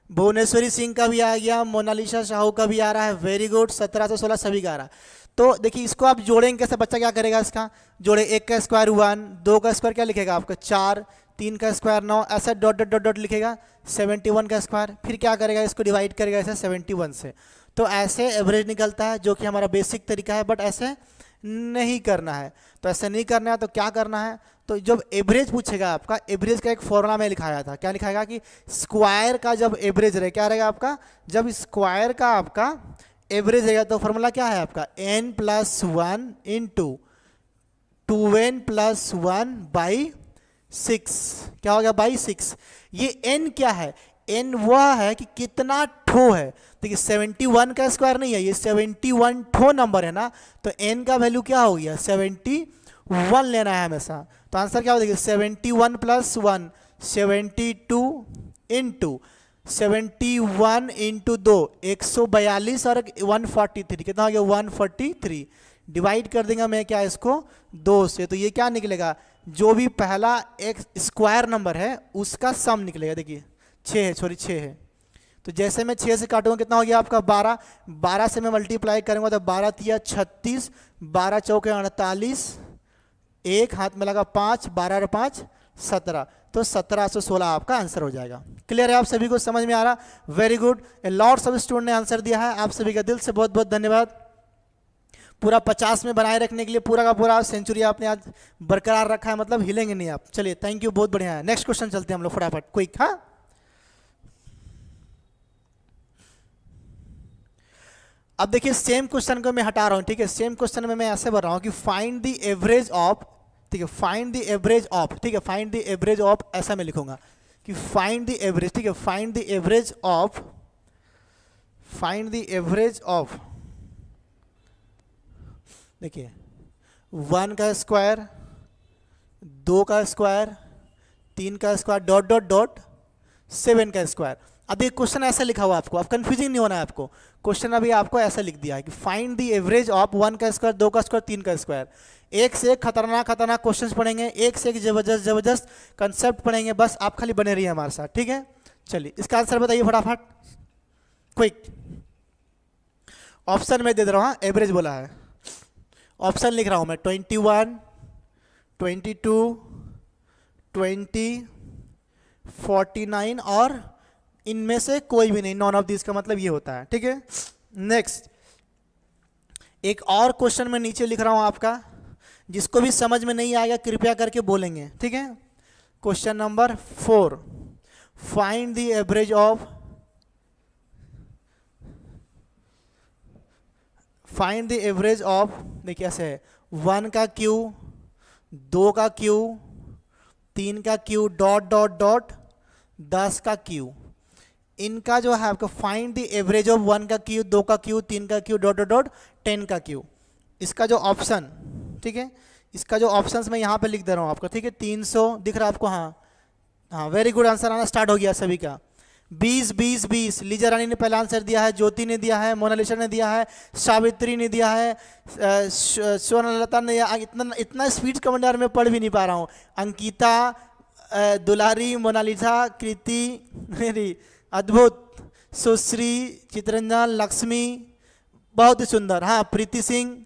भुवनेश्वरी सिंह का भी आ गया, मोनालिसा साहू का भी आ रहा है, वेरी गुड। 1716 सभी का आ रहा है। तो देखिए इसको आप जोड़ेंगे कैसे, बच्चा क्या करेगा, इसका जोड़े, 1 का स्क्वायर 1, 2 का स्क्वायर क्या लिखेगा आपका 4, 3 का स्क्वायर 9, ऐसा डॉट डॉट डॉट डॉट लिखेगा 71 का स्क्वायर, फिर क्या करेगा इसको डिवाइड करेगा ऐसे 71 से। तो ऐसे एवरेज निकलता है, जो कि हमारा बेसिक तरीका है, बट ऐसे नहीं करना है। तो ऐसे नहीं करना है तो क्या करना है, तो जब एवरेज पूछेगा आपका, एवरेज का एक फॉर्मूला में लिखाया था, क्या लिखाएगा कि स्क्वायर का जब एवरेज रहे, क्या रहेगा आपका, जब स्क्वायर का आपका एवरेज रहेगा तो फॉर्मूला क्या है आपका n + 1 इंटू 2n + 1 बाई 6, क्या हो गया बाई 6। ये n क्या है, n वह है कि कितना ठो है। देखिए 71 का स्क्वायर नहीं है, ये 71 ठो नंबर है ना, तो n का वैल्यू क्या हो गया 71 लेना है हमेशा। तो आंसर क्या हो, देखिए 71 + 1 72 इंटू 71 इंटू 2 142 और 143, कितना हो गया 143। डिवाइड कर देंगे मैं क्या इसको 2 से, तो ये क्या निकलेगा, जो भी पहला एक स्क्वायर नंबर है उसका सम निकलेगा। देखिए 6 है, सॉरी 6 है, तो जैसे मैं 6 से काटूंगा कितना हो गया आपका 12, 12 से मैं मल्टीप्लाई करूंगा तो 12 × 36, 12 × 4 = 48, एक हाथ में लगा 5, 12 और 5 17, तो 1716 आपका आंसर हो जाएगा। क्लियर है आप सभी को, समझ में आ रहा? Very good, lots of student ने आंसर दिया है, आप सभी का दिल से बहुत बहुत धन्यवाद। पूरा 50 में बनाए रखने के लिए पूरा का पूरा सेंचुरी आपने आज बरकरार रखा है, मतलब हिलेंगे नहीं आप। चलिए थैंक यू, बहुत बढ़िया है। नेक्स्ट क्वेश्चन चलते हैं हम लोग फटाफट, क्विक। हाँ अब देखिए सेम क्वेश्चन को मैं हटा रहा हूँ, ठीक है। सेम क्वेश्चन में मैं ऐसे बोल रहा हूँ कि फाइंड द एवरेज ऑफ, ठीक है, फाइंड द एवरेज ऑफ, ठीक है, फाइंड द एवरेज ऑफ, ऐसा मैं लिखूंगा कि फाइंड द एवरेज, ठीक है, find the average of, find the average of, देखिए 1 का स्क्वायर, 2 का स्क्वायर, 3 का स्क्वायर, डॉट डॉट डॉट 7 का स्क्वायर। अब ये क्वेश्चन ऐसा लिखा हुआ आपको, अब कंफ्यूजिंग नहीं होना है आपको। क्वेश्चन अभी आपको ऐसा लिख दिया है कि फाइंड द एवरेज ऑफ 1 का स्क्वायर, 2 का स्क्वायर, 3 का स्क्वायर। एक से एक खतरनाक खतरनाक क्वेश्चंस पढ़ेंगे, एक से एक जबरदस्त जबरदस्त कंसेप्ट पढ़ेंगे, बस आप खाली बने रहिए हमारे साथ, ठीक है। चलिए इसका आंसर बताइए फटाफट, क्विक। ऑप्शन में दे दे रहा हूँ, एवरेज बोला है, ऑप्शन लिख रहा हूँ मैं 21, 22, 20, 49 और इनमें से कोई भी नहीं, नॉन ऑफ दिस का मतलब ये होता है, ठीक है। नेक्स्ट एक और क्वेश्चन मैं नीचे लिख रहा हूं आपका, जिसको भी समझ में नहीं आएगा कृपया करके बोलेंगे, ठीक है। Question number 4, find the average of, find the average of, देखिए ऐसे है 1 का क्यू, 2 का क्यू, 3 का क्यू, डॉट डॉट डॉट 10 का क्यू। इनका जो है आपका फाइंड द एवरेज ऑफ 1 का क्यू, 2 का क्यू, 3 का क्यू, डॉट डॉट डॉट 10 का क्यू। इसका जो ऑप्शन, ठीक है, इसका जो ऑप्शंस मैं यहाँ पे लिख दे रहा हूँ आपको, ठीक है। 300 दिख रहा है आपको, हाँ हाँ, वेरी गुड, आंसर आना स्टार्ट हो गया सभी का। 20 20 20, लीजा रानी ने पहला आंसर दिया है, ज्योति ने दिया है, मोनालिसा ने दिया है, सावित्री ने दिया है, सोनलता ने, इतना स्पीड कमेंट यार मैं पढ़ भी नहीं पा रहा हूँ। अंकिता, दुलारी, मोनालिसा, कृति, मेरी अद्भुत, सुश्री, चित्रंजन, लक्ष्मी, बहुत ही सुंदर, हाँ प्रीति सिंह,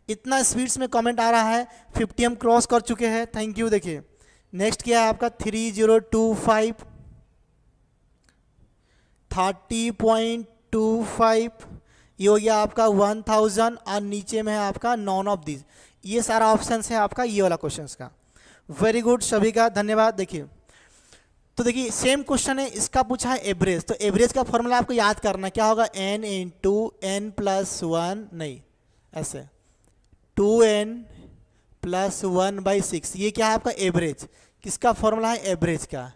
इतना स्पीड्स में कमेंट आ रहा है। 50 हम क्रॉस कर चुके हैं, थैंक यू। देखिए नेक्स्ट क्या है आपका 3025, 30.25, ये हो गया आपका 1000 और नीचे में है आपका नॉन ऑफ दिस। ये सारा ऑप्शन है आपका ये वाला क्वेश्चन का। वेरी गुड सभी का धन्यवाद। देखिए तो देखिए सेम क्वेश्चन है, इसका पूछा है एवरेज, तो एवरेज का फॉर्मूला आपको याद करना क्या होगा, n इंटू n प्लस 1, नहीं ऐसे 2n प्लस 1/6। ये क्या है आपका एवरेज, किसका फॉर्मूला है, एवरेज का।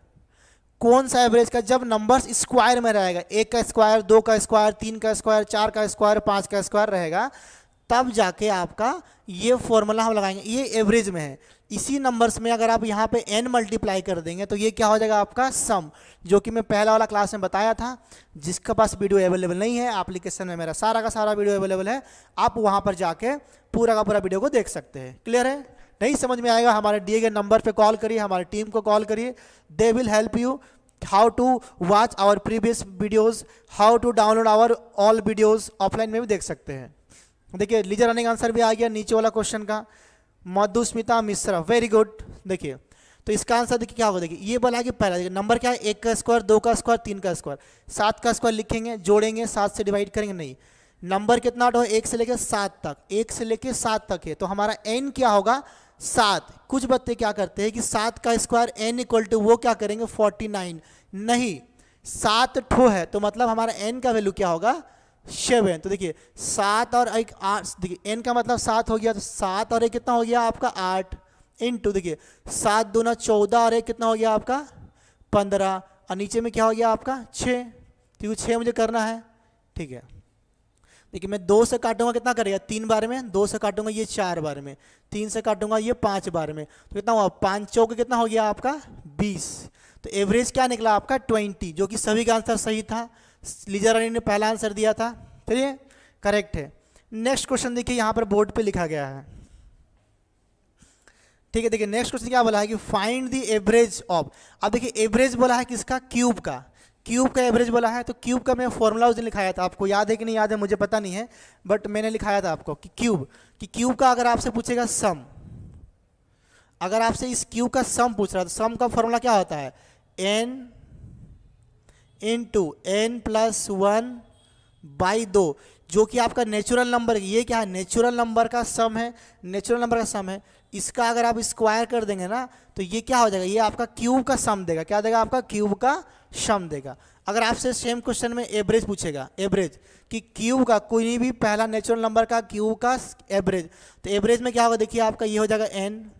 कौन सा एवरेज का, जब नंबर्स स्क्वायर में रहेगा, 1 का स्क्वायर, 2 का स्क्वायर, 3 का स्क्वायर, 4 का स्क्वायर, 5 का स्क्वायर रहेगा, तब जाके आपका ये फॉर्मूला हम लगाएंगे। ये एवरेज में है। इसी नंबर्स में अगर आप यहाँ पे n मल्टीप्लाई कर देंगे तो ये क्या हो जाएगा आपका सम, जो कि मैं पहला वाला क्लास में बताया था। जिसके पास वीडियो अवेलेबल नहीं है, एप्लीकेशन में मेरा सारा का सारा वीडियो अवेलेबल है, आप वहाँ पर जाके पूरा का पूरा वीडियो को देख सकते हैं। क्लियर है? नहीं समझ में आएगा हमारे दिए गए नंबर पे कॉल करिए, हमारी टीम को कॉल करिए, they will help you how to watch our previous videos, how to download our all videos. Offline में भी देख सकते हैं। देखिए लीजर रनिंग आंसर भी आ गया नीचे वाला क्वेश्चन का, मधुस्मिता मिश्रा, वेरी गुड। देखिए तो इसका आंसर देखिए क्या होगा, देखिए ये बोला कि पहला देखिए नंबर क्या है, 1 का स्क्वायर, 2 का स्क्वायर, 3 का स्क्वायर, 7 का स्क्वायर लिखेंगे, जोड़ेंगे, 7 से डिवाइड करेंगे, नहीं नंबर कितना हो 1 से लेकर 7 तक, 1 से लेकर 7 तक है, तो हमारा n क्या होगा 7। कुछ बच्चे क्या करते हैं कि 7 का स्क्वायर n इक्वल टू वो क्या करेंगे 49, नहीं 7 ठो है तो मतलब हमारा n का वैल्यू क्या होगा 7। तो देखिए 7 और 1 8, देखिए n का मतलब 7 हो गया, तो 7 और 1 कितना हो गया आपका 8 इंटू देखिए 7 दूना 14 और 1 कितना हो गया आपका 15, और नीचे में क्या हो गया आपका 6, क्योंकि 6 मुझे करना है। ठीक है देखिए मैं 2 से काटूंगा कितना करेगा 3 बार में, 2 से काटूंगा ये 4 बार में, 3 से काटूंगा ये 5 बार में, तो कितना हुआ 5 चौके कितना हो गया आपका 20। तो एवरेज क्या निकला आपका 20, जो कि सभी का आंसर सही था। लीजा रानी ने पहला आंसर दिया था, चलिए करेक्ट है। नेक्स्ट क्वेश्चन देखिए यहाँ पर बोर्ड पे लिखा गया है। ठीक है देखिए नेक्स्ट क्वेश्चन क्या बोला है कि फाइंड द एवरेज ऑफ। अब देखिए एवरेज बोला है किसका, क्यूब का, क्यूब का एवरेज बोला है। तो क्यूब का मैं फॉर्मूला उस दिन लिखाया था, आपको याद है कि नहीं याद है मुझे पता नहीं है, बट मैंने लिखाया था आपको कि क्यूब का अगर आपसे पूछेगा सम, अगर आपसे इस क्यूब का सम पूछ रहा है तो सम का फॉर्मूला क्या होता है n इंटू n प्लस 1/2, जो कि आपका नेचुरल नंबर, ये क्या है नेचुरल नंबर का सम है, नेचुरल नंबर का सम है। इसका अगर आप स्क्वायर कर देंगे ना तो ये क्या हो जाएगा, ये आपका क्यूब का सम देगा, क्या देगा आपका क्यूब का सम देगा। अगर आपसे सेम क्वेश्चन में एवरेज पूछेगा, एवरेज कि क्यूब का कोई भी पहला नेचुरल नंबर का क्यूब का एवरेज, तो एवरेज में क्या होगा देखिए आपका ये हो जाएगा एन,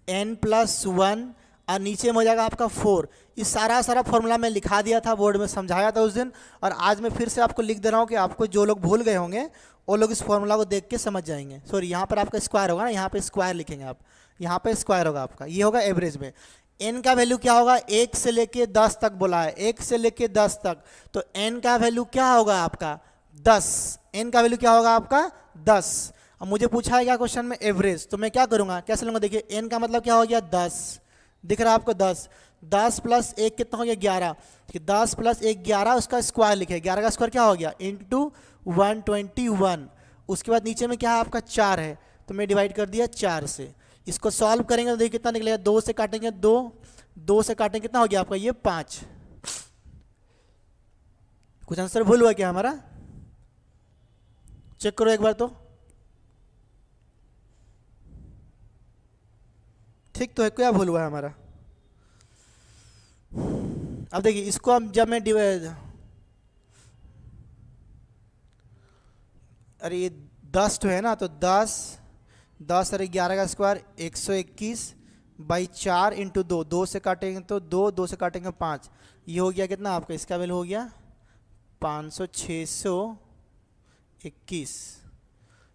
एन प्लस वन और नीचे में हो जाएगा आपका 4। इस सारा फॉर्मूला मैं लिखा दिया था, बोर्ड में समझाया था उस दिन, और आज मैं फिर से आपको लिख दे रहा हूँ कि आपको जो लोग भूल गए होंगे वो लोग इस फॉर्मूला को देख के समझ जाएंगे। सॉरी, यहाँ पर आपका स्क्वायर होगा ना, यहाँ पे स्क्वायर लिखेंगे आप, यहाँ पे स्क्वायर होगा आपका, ये होगा एवरेज में। एन का वैल्यू क्या होगा, 1 से लेके 10 तक बोला है, 1 से लेके 10 तक, तो एन का वैल्यू क्या होगा आपका 10, एन का वैल्यू क्या होगा आपका 10। अब मुझे पूछा है क्या क्वेश्चन में एवरेज, तो मैं क्या करूँगा, कैसे लूँगा, देखिए एन का मतलब क्या हो गया 10, दिख रहा है आपको 10, 10 प्लस 1 कितना हो गया 11, 10 प्लस 1 11, उसका स्क्वायर लिखे, 11 का स्क्वायर क्या हो गया इंटू 121। उसके बाद नीचे में क्या है आपका 4 है, तो मैं डिवाइड कर दिया 4 से। इसको सॉल्व करेंगे तो देखिए कितना निकलेगा, 2 से काटेंगे 2, 2 से काटेंगे कितना हो गया आपका ये 5। कुछ आंसर भूल हुआ क्या हमारा, चेक करो एक बार तो, ठीक तो है, क्या भूल हुआ है हमारा। अब देखिए इसको हम जब मैं अरे ये 10 तो है ना, तो 10 और 11 का स्क्वायर 121 बाई 4 इंटू 2, 2 से काटेंगे तो 2, 2 से काटेंगे 5, ये हो गया कितना आपका, इसका वैल्यू हो गया 500 621।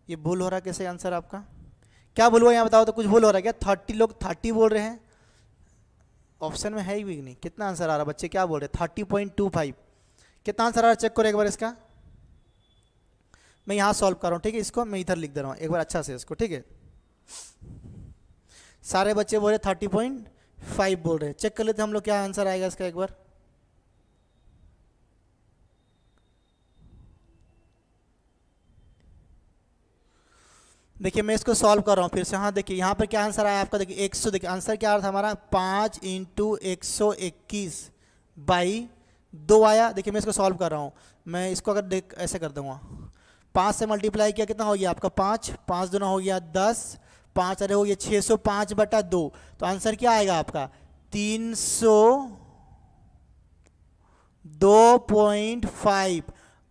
ये भूल हो रहा है कैसे आंसर आपका, क्या भूल हुआ यहाँ बताओ तो, कुछ भूल हो रहा है क्या, 30 लोग 30 बोल रहे हैं, ऑप्शन में है ही भी नहीं, कितना आंसर आ रहा है बच्चे, क्या बोल रहे हैं 30.25, कितना आंसर आ रहा है चेक करो एक बार इसका। मैं यहाँ सॉल्व कर रहा हूँ, ठीक है, इसको मैं इधर लिख दे रहा हूँ एक बार अच्छा से इसको, ठीक है। सारे बच्चे बोल रहे 30.5 बोल रहे हैं, चेक कर लेते हम लोग क्या आंसर आएगा इसका एक बार। देखिए मैं इसको सॉल्व कर रहा हूँ फिर से, हाँ देखिए यहाँ पर क्या आंसर आया आपका, देखिए 100, देखिए आंसर क्या आ रहा था हमारा 5 इंटू 121 बाई 2 आया। देखिए मैं इसको सॉल्व कर रहा हूँ, मैं इसको अगर देख ऐसे कर दूँगा, 5 से मल्टीप्लाई किया कितना हो गया आपका 5, 5 दूना हो गया 10, 5 अरे हो गया 605/2, तो आंसर क्या आएगा आपका 302.5,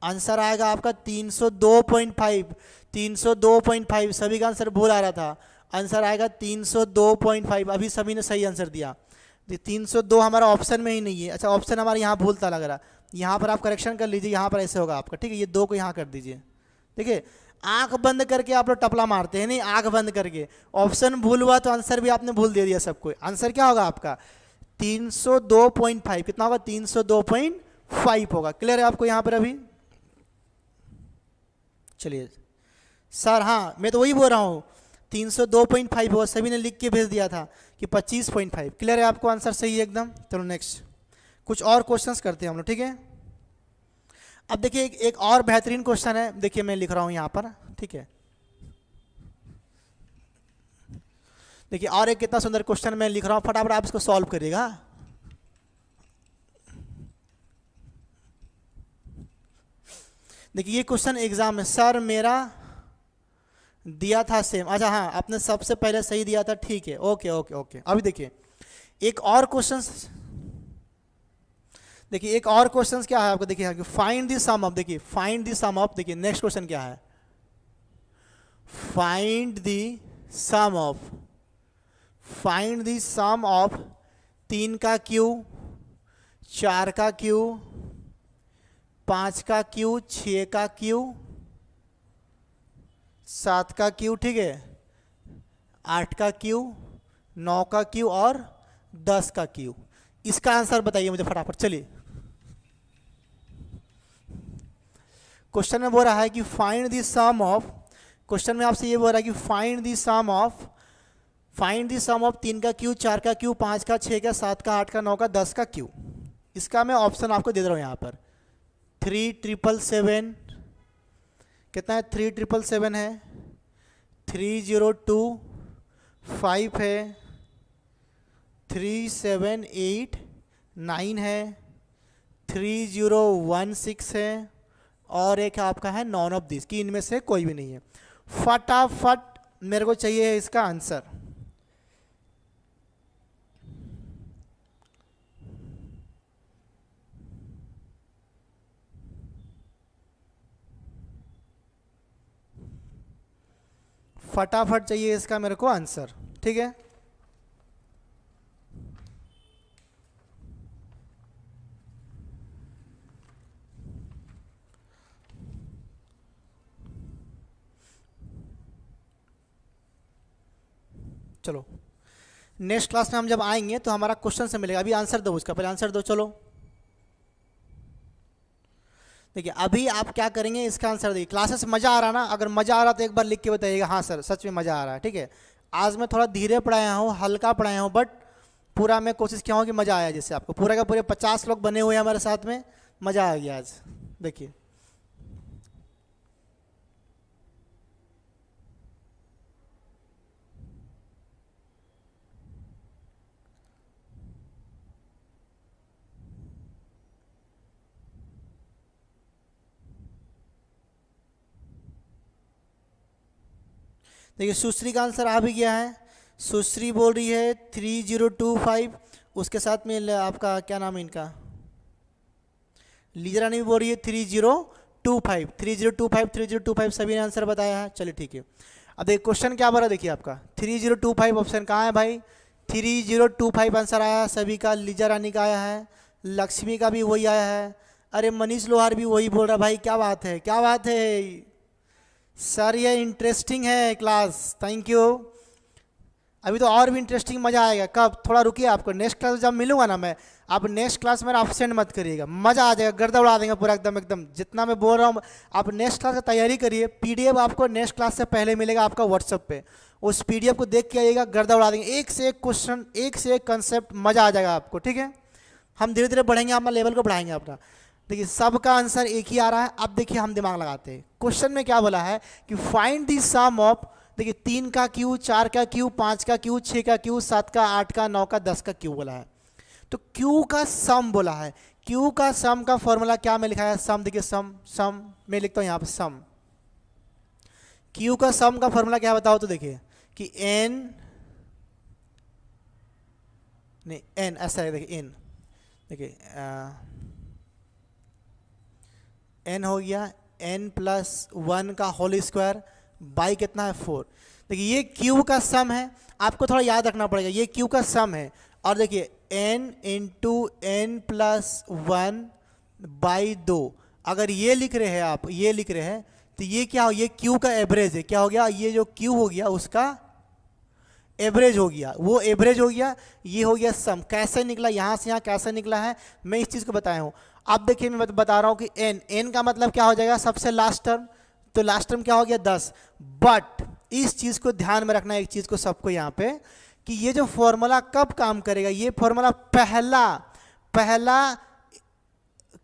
आंसर आएगा आपका 302.5, 302.5, सभी का आंसर भूल आ रहा था, आंसर आएगा 302.5, अभी सभी ने सही आंसर दिया। 302 हमारा ऑप्शन में ही नहीं है, अच्छा ऑप्शन हमारे यहाँ भूलता लग रहा, यहाँ पर आप करेक्शन कर लीजिए, यहाँ पर ऐसे होगा आपका, ठीक है, ये 2 को यहाँ कर दीजिए। देखिए आंख बंद करके आप लोग टपला मारते हैं, नहीं आंख बंद करके, ऑप्शन भूल हुआ तो आंसर भी आपने भूल दे दिया सबको। आंसर क्या होगा आपका 302.5, कितना होगा 302.5 होगा। क्लियर है आपको यहाँ पर अभी, चलिए सर, हाँ मैं तो वही बोल रहा हूँ 302.5 होगा, सभी ने लिख के भेज दिया था कि 25.5। क्लियर है आपको, आंसर सही है एकदम। चलो नेक्स्ट कुछ और क्वेश्चंस करते हैं हम लोग, ठीक है। अब देखिए एक और बेहतरीन क्वेश्चन है, देखिए मैं लिख रहा हूँ यहाँ पर, ठीक है। देखिए और एक कितना सुंदर क्वेश्चन मैं लिख रहा हूँ, फटाफट आप इसको सॉल्व करिएगा। देखिए ये क्वेश्चन एग्जाम में सर मेरा दिया था सेम, अच्छा हाँ आपने सबसे पहले सही दिया था, ठीक है, ओके ओके ओके। अभी देखिए एक और क्वेश्चन, देखिए एक और क्वेश्चन क्या है आपको, देखिए फाइंड द सम ऑफ, देखिए फाइंड द सम ऑफ, देखिए नेक्स्ट क्वेश्चन क्या है, find the sum of, find the sum of 3 का क्यू, 4 का क्यू, 5 का क्यू, 6 का क्यू, 7 का क्यू, ठीक है, 8 का क्यू, 9 का क्यू और 10 का क्यू। इसका आंसर बताइए मुझे फटाफट। चलिए क्वेश्चन में बोल रहा है कि find the sum of, question में आपसे ये बोल रहा है कि find the sum of, find the sum of 3 का क्यू, 4 का क्यू, 5 का, 6 का, 7 का, 8 का, 9 का, 10 का क्यू। इसका मैं ऑप्शन आपको दे रहा हूँ यहाँ पर 3777, कितना है 3777 है, 3025 है, 3789 है, 3016 है और एक आपका है नॉन ऑफ दिस, कि इनमें से कोई भी नहीं है। फटाफट मेरे को चाहिए है इसका आंसर। फटाफट चाहिए इसका मेरे को आंसर, ठीक है। चलो नेक्स्ट क्लास में हम जब आएंगे तो हमारा क्वेश्चन से मिलेगा, अभी आंसर दो उसका, पहले आंसर दो। चलो देखिए अभी आप क्या करेंगे, इसका आंसर देखिए। क्लासेस मज़ा आ रहा ना? अगर मज़ा आ रहा तो एक बार लिख के बताइएगा हाँ सर सच में मज़ा आ रहा है, ठीक है। आज मैं थोड़ा धीरे पढ़ाया हूँ, हल्का पढ़ाया हूँ, बट पूरा मैं कोशिश किया हूँ कि मज़ा आया। जैसे आपको पूरा का पूरे 50 लोग बने हुए हैं हमारे साथ में, मज़ा आ गया आज। देखिए देखिए सुश्री का आंसर आ भी गया है। सुश्री बोल रही है 3025, उसके साथ में आपका क्या नाम है इनका, लीजा रानी भी बोल रही है 3025, 3025, 3025 सभी ने आंसर बताया है। चलिए ठीक है। अब देखिए क्वेश्चन क्या भरा, देखिए आपका 3025 ऑप्शन कहाँ है भाई, 3025 आंसर आया सभी का। लीजा रानी का आया है, लक्ष्मी का भी वही आया है, अरे मनीष लोहार भी वही बोल रहा है। भाई क्या बात है, क्या बात है सर, ये इंटरेस्टिंग है क्लास, थैंक यू। अभी तो और भी इंटरेस्टिंग मज़ा आएगा। कब? थोड़ा रुकिए, आपको नेक्स्ट क्लास जब मिलूंगा ना मैं, आप नेक्स्ट क्लास में एब्सेंट मत करिएगा, मज़ा आ जाएगा, गर्दा उड़ा देंगे पूरा एकदम एकदम। जितना मैं बोल रहा हूँ आप नेक्स्ट क्लास की तैयारी करिए। पीडीएफ आपको नेक्स्ट क्लास से पहले मिलेगा आपका व्हाट्सएप पे, उस पीडीएफ को देख के आइएगा, गर्दा उड़ा देंगे। एक से एक क्वेश्चन, एक से एक कंसेप्ट, मज़ा आ जाएगा आपको, ठीक है। हम धीरे धीरे बढ़ेंगे, अपना लेवल को बढ़ाएंगे अपना। देखिए सबका आंसर एक ही आ रहा है। अब देखिए हम दिमाग लगाते हैं। क्वेश्चन में क्या बोला है कि फाइंड द सम ऑफ, देखिए 3 का क्यू, 4 का क्यू, 5 का क्यू, 6 का क्यू, 7 का, 8 का, 9 का, 10 का क्यू बोला है। तो क्यू का सम बोला है। क्यू का सम का फॉर्मूला क्या में लिखा है, सम। देखिए सम में लिखता हूँ यहाँ पर सम। क्यू का सम का फॉर्मूला क्या बताओ तो देखिए कि एन, नहीं एन ऐसा है, देखिए एन, देखिए एन हो गया n प्लस 1 का होल स्क्वायर बाई कितना है 4। देखिए ये क्यू का सम है, आपको थोड़ा याद रखना पड़ेगा, ये क्यू का सम है। और देखिए n into n plus 1 by 2, अगर ये लिख रहे हैं आप, ये लिख रहे हैं तो ये क्या हो, ये क्यू का एवरेज है। क्या हो गया, ये जो क्यू हो गया उसका एवरेज हो गया, वो एवरेज हो गया। ये हो गया सम। कैसे निकला, यहाँ से यहाँ कैसे निकला है, मैं इस चीज़ को बताया हूँ। अब देखिए मैं बता रहा हूँ कि n का मतलब क्या हो जाएगा, सबसे लास्ट टर्म, तो लास्ट टर्म क्या हो गया 10। बट इस चीज़ को ध्यान में रखना है, एक चीज़ को सबको यहाँ पे, कि ये जो फॉर्मूला कब काम करेगा, ये फॉर्मूला पहला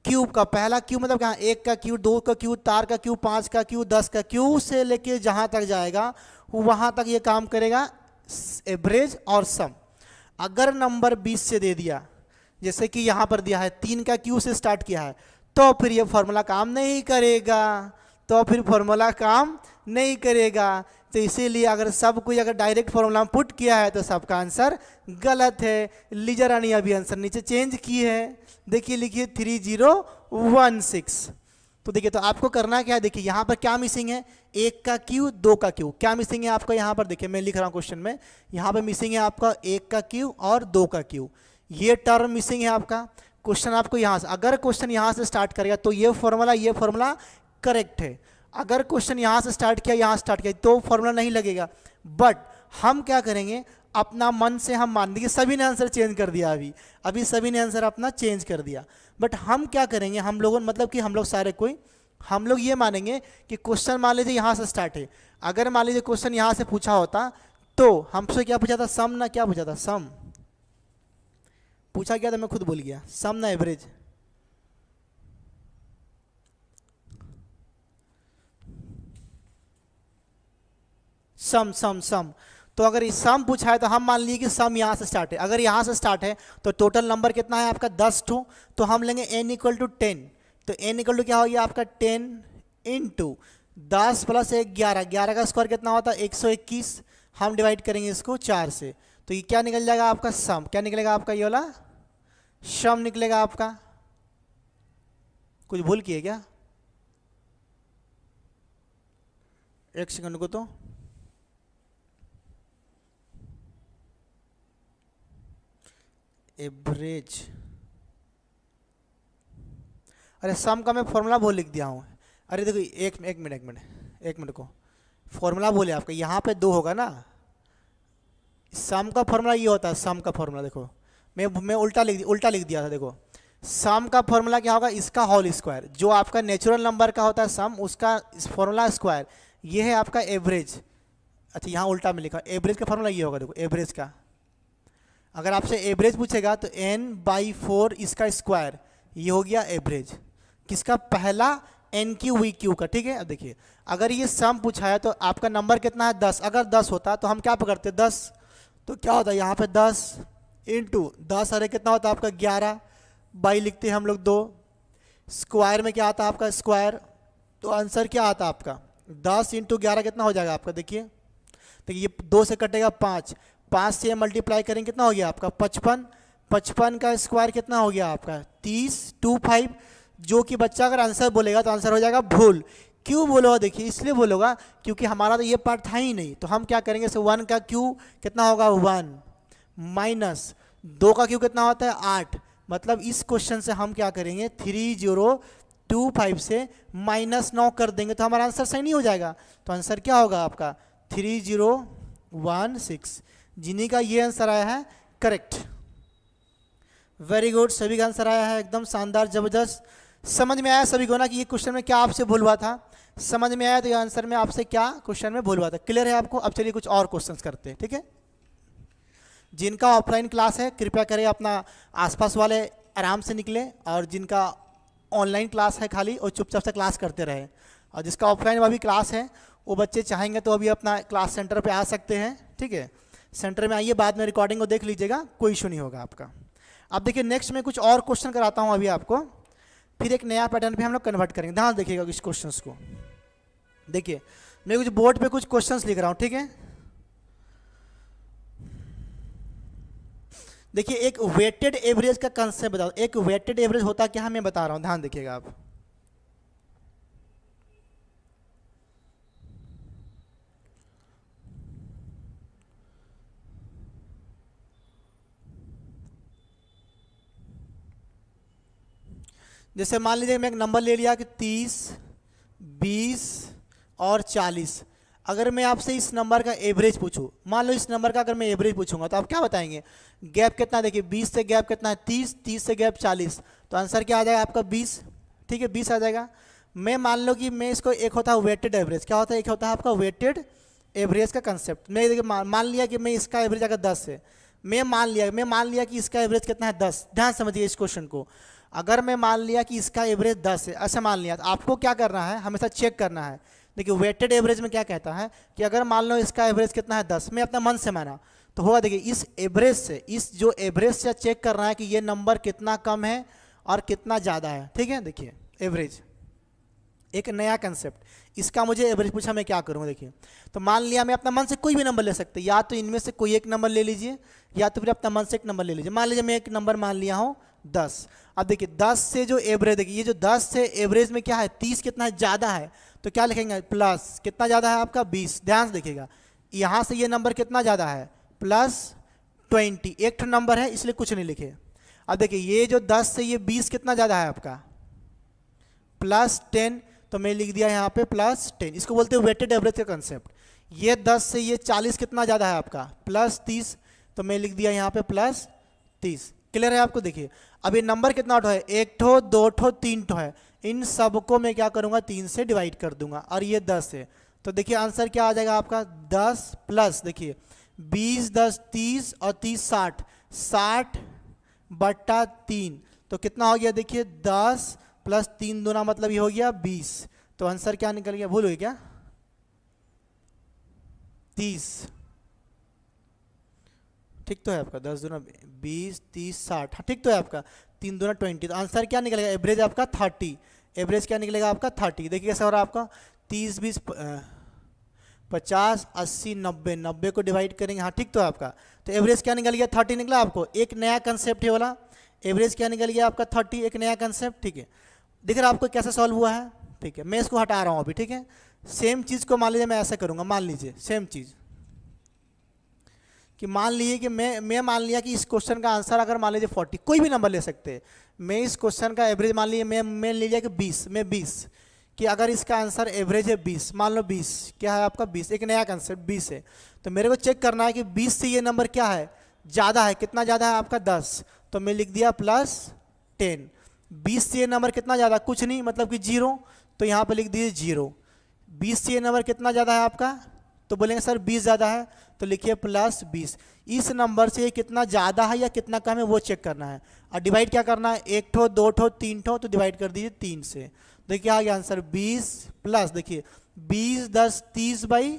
क्यूब का, पहला क्यूब मतलब क्या, 1 का क्यूब, 2 का क्यूब, 4 का क्यूब, 5 का क्यूब, 10 का क्यूब से लेके जहाँ तक जाएगा वहाँ तक ये काम करेगा, एवरेज और सम। अगर नंबर 20 से दे दिया, जैसे कि यहाँ पर दिया है 3 का क्यू से स्टार्ट किया है, तो फिर ये फॉर्मूला काम नहीं करेगा, तो फिर फॉर्मूला काम नहीं करेगा। तो इसीलिए अगर सब कोई अगर डायरेक्ट फॉर्मूला में पुट किया है तो सबका आंसर गलत है। लीजा रानी अभी आंसर नीचे चेंज की है, देखिए लिखिए 3016। तो देखिए तो आपको करना क्या है, देखिए यहाँ पर क्या मिसिंग है, 1 का क्यू, 2 का क्यू, क्या मिसिंग है आपका यहाँ पर, देखिए मैं लिख रहा हूँ क्वेश्चन में, यहाँ पर मिसिंग है आपका 1 का क्यू और 2 का क्यू, ये टर्म मिसिंग है आपका। क्वेश्चन आपको यहाँ से, अगर क्वेश्चन यहाँ से स्टार्ट करेगा तो ये फॉर्मूला करेक्ट है। अगर क्वेश्चन यहाँ से स्टार्ट किया, यहाँ स्टार्ट किया, तो फॉर्मूला नहीं लगेगा। बट हम क्या करेंगे, अपना मन से हम मान देंगे, सभी ने आंसर चेंज कर दिया, अभी सभी ने आंसर अपना चेंज कर दिया। बट हम क्या करेंगे, हम लोगों मतलब कि हम लोग सारे कोई, हम लोग ये मानेंगे कि क्वेश्चन मान लीजिए यहाँ से स्टार्ट है। अगर मान लीजिए क्वेश्चन यहाँ से पूछा होता तो हमसे क्या पूछा था, सम ना, क्या पूछा था, सम पूछा क्या था, मैं खुद भूल गया, सम ना एवरेज, सम। तो अगर इस सम पूछा है तो हम मान लीजिए कि सम यहाँ से स्टार्ट है। अगर यहाँ से स्टार्ट है तो टोटल नंबर कितना है आपका 10 टू, तो हम लेंगे n इक्वल टू 10। तो n इक्वल टू क्या हो गया आपका 10 इंटू 10 प्लस 1 11, 11 का स्क्वायर कितना होता है 121। हम डिवाइड करेंगे इसको 4 से, तो ये क्या निकल जाएगा आपका सम, क्या निकलेगा आपका ये वाला सम निकलेगा आपका। कुछ भूल किए क्या? एक सेकंड को, तो एवरेज, अरे सम का मैं फॉर्मूला भूल लिख दिया हूँ। अरे देखो एक मिनट को, फॉर्मूला बोले आपका यहाँ पे 2 होगा ना, सम का फॉर्मूला ये होता है, सम का फॉर्मूला देखो मैं उल्टा लिख दिया था। देखो सम का फॉर्मूला क्या होगा, इसका होल स्क्वायर, जो आपका नेचुरल नंबर का होता है सम, उसका फॉर्मूला स्क्वायर, ये है आपका एवरेज। अच्छा यहाँ उल्टा में लिखा, एवरेज का फॉर्मूला ये होगा, देखो एवरेज का, अगर आपसे एवरेज पूछेगा तो n/4 इसका स्क्वायर, ये हो गया एवरेज किसका, पहला एन क्यू वी क्यू का, ठीक है। अब देखिए अगर ये सम पूछा है तो आपका नंबर कितना है 10, अगर 10 होता तो हम क्या पकड़ते 10, तो क्या होता है यहाँ पे 10 इंटू 10, अरे कितना होता है आपका 11, बाई लिखते हैं हम लोग 2, स्क्वायर में क्या आता है आपका स्क्वायर, तो आंसर क्या आता है आपका 10 इंटू 11 कितना हो जाएगा आपका, देखिए तो ये 2 से कटेगा 5, 5 से मल्टीप्लाई करेंगे कितना हो गया आपका 55, 55 का स्क्वायर कितना हो गया आपका 30, 25, जो कि बच्चा अगर आंसर बोलेगा तो आंसर हो जाएगा भूल। क्यों बोलोगा, देखिए इसलिए बोलोगा क्योंकि हमारा तो ये पार्ट था ही नहीं, तो हम क्या करेंगे, सो 1 का क्यू कितना होगा 1, माइनस 2 का क्यू कितना होता है 8, मतलब इस क्वेश्चन से हम क्या करेंगे 3025 से -9 कर देंगे तो हमारा आंसर सही नहीं हो जाएगा, तो आंसर क्या होगा आपका 3016, जिन्हीं का ये आंसर आया है करेक्ट। वेरी गुड, सभी का आंसर आया है एकदम शानदार जबरदस्त। समझ में आया सभी को ना कि ये क्वेश्चन में क्या आपसे भूल हुआ था, समझ में आया तो ये आंसर में आपसे क्या क्वेश्चन में भूल हुआ था, क्लियर है आपको। अब चलिए कुछ और क्वेश्चंस करते हैं, ठीक है। जिनका ऑफलाइन क्लास है कृपया करें अपना आसपास वाले आराम से निकले, और जिनका ऑनलाइन क्लास है खाली और चुपचाप से क्लास करते रहे, और जिसका ऑफलाइन अभी क्लास है वो बच्चे चाहेंगे तो अभी अपना क्लास सेंटर पे आ सकते हैं, ठीक है। सेंटर में आइए, बाद में रिकॉर्डिंग को देख लीजिएगा, कोई इशू नहीं होगा आपका। अब देखिए नेक्स्ट में कुछ और क्वेश्चन कराता हूँ अभी आपको, फिर एक नया पैटर्न पे हम लोग कन्वर्ट करेंगे। ध्यान देखिएगा इस क्वेश्चंस को, देखिए मैं कुछ बोर्ड पे कुछ क्वेश्चंस लिख रहा हूँ, ठीक है। देखिए एक वेटेड एवरेज का कंसेप्ट बताओ, एक वेटेड एवरेज होता क्या है मैं बता रहा हूँ, ध्यान देखिएगा आप। जैसे मान लीजिए मैं एक नंबर ले लिया कि 30, 20 और 40, अगर मैं आपसे इस नंबर का एवरेज पूछूं, मान लो इस नंबर का अगर मैं एवरेज पूछूंगा तो आप क्या बताएंगे, गैप कितना, देखिए 20 से गैप कितना है 30, 30 से गैप 40, तो आंसर क्या आ जाएगा आपका 20, ठीक है 20 आ जाएगा। मैं मान लो कि मैं इसको, एक होता है वेटेड एवरेज, क्या होता है, एक होता है आपका वेटेड एवरेज का कंसेप्ट। मैं देखिए मान लिया कि मैं इसका एवरेज अगर 10 है, मैं मान लिया कि इसका एवरेज कितना है 10, ध्यान समझिए इस क्वेश्चन को। अगर मैं मान लिया कि इसका एवरेज 10 है, ऐसा मान लिया, तो आपको क्या करना है, हमेशा चेक करना है। देखिए वेटेड एवरेज में क्या कहता है कि अगर मान लो इसका एवरेज कितना है 10, मैं अपना मन से माना तो होगा, देखिए इस एवरेज से, इस जो एवरेज से चेक करना है कि ये नंबर कितना कम है और कितना ज़्यादा है, ठीक है। देखिए एवरेज एक नया कंसेप्ट, इसका मुझे एवरेज पूछा, मैं क्या करूँगा, देखिए तो मान लिया मैं अपना मन से कोई भी नंबर ले सकते, या तो इनमें से कोई एक नंबर ले लीजिए, या तो फिर अपना मन से एक नंबर ले लीजिए। मान लीजिए मैं एक नंबर मान लिया हूँ 10। अब देखिए 10 से जो एवरेज, देखिए ये जो 10 से एवरेज में क्या है 30 कितना ज़्यादा है, तो क्या लिखेंगे प्लस, कितना ज़्यादा है आपका 20, ध्यान से देखिएगा यहाँ से ये नंबर कितना ज़्यादा है +20, एक नंबर है इसलिए कुछ नहीं लिखे। अब देखिए ये जो 10 से ये 20 कितना ज़्यादा है आपका +10, तो मैं लिख दिया यहाँ पे +10, इसको बोलते हैं वेटेड एवरेज का कंसेप्ट। ये 10 से ये 40 कितना ज़्यादा है आपका +30, तो मैं लिख दिया यहाँ पे +30, क्लियर है आपको। देखिए अब ये नंबर कितना उठो है, 1 ठो 2 ठो 3 ठो है, इन सबको मैं क्या करूँगा 3 से डिवाइड कर दूंगा, और ये 10 है, तो देखिए आंसर क्या आ जाएगा आपका 10 प्लस, देखिए 20 10 30 और 30 60, 60/3, तो कितना हो गया, देखिए 10 + 3 दूना मतलब ये हो गया 20, तो आंसर क्या निकल गया, भूल हुई क्या 30, ठीक तो है आपका, 10 दूना 20 30 60, ठीक तो है आपका, 3 दूना 20, तो आंसर क्या निकलेगा, एवरेज आपका 30, एवरेज क्या निकलेगा आपका 30। देखिए कैसा हो रहा है आपका 30 20 50 80 90, 90 को डिवाइड करेंगे, हाँ ठीक तो है आपका। तो एवरेज क्या निकल गया 30 निकला आपको। एक नया कंसेप्ट है वाला, एवरेज क्या निकल गया आपका 30, एक नया कंसेप्ट, ठीक है। दिख रहा है आपको कैसे सॉल्व हुआ है, ठीक है। मैं इसको हटा रहा हूँ अभी, ठीक है। सेम चीज़ को मान लीजिए मैं ऐसा करूँगा, मान लीजिए सेम चीज़ कि मान लीजिए कि मैं मान लिया कि इस क्वेश्चन का आंसर अगर मान लीजिए 40, कोई भी नंबर ले सकते हैं। मैं इस क्वेश्चन का एवरेज मान लीजिए मैं ले लिया कि 20, मैं 20 कि अगर इसका आंसर एवरेज है 20, मान लो 20 क्या है आपका 20, एक नया कंसेप्ट 20 है। तो मेरे को चेक करना है कि 20 से ये नंबर क्या है, ज़्यादा है, कितना ज़्यादा है आपका 10, तो मैं लिख दिया +10। 20 से ये नंबर कितना ज़्यादा, कुछ नहीं मतलब कि 0, तो यहाँ पर लिख दीजिए 0। 20 से ये नंबर कितना ज़्यादा है आपका, तो बोलेंगे सर 20 ज़्यादा है, तो लिखिए +20। इस नंबर से कितना ज़्यादा है या कितना कम है वो चेक करना है। और डिवाइड क्या करना है, 1 ठो 2 ठो 3 ठो, तो डिवाइड कर दीजिए 3 से। देखिए आ गया आंसर 20 प्लस, देखिए 20 10 30 बाई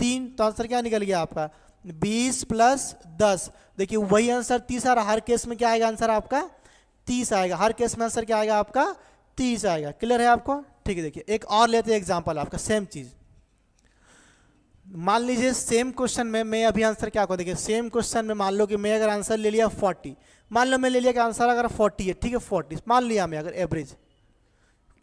3, तो आंसर क्या निकल गया आपका 20 + 10। देखिए वही आंसर 30 आ रहा, हर केस में क्या आएगा आंसर आपका 30 आएगा, हर केस में आंसर क्या आएगा आपका 30 आएगा। क्लियर है आपको, ठीक है। देखिए एक और लेते हैं एग्जाम्पल आपका, सेम चीज़ मान लीजिए सेम क्वेश्चन में मैं अभी आंसर क्या को, देखिए सेम क्वेश्चन में मान लो कि मैं अगर आंसर ले लिया 40, मान लो मैं ले लिया कि आंसर अगर 40 है, ठीक है 40 मान लिया मैं, अगर एवरेज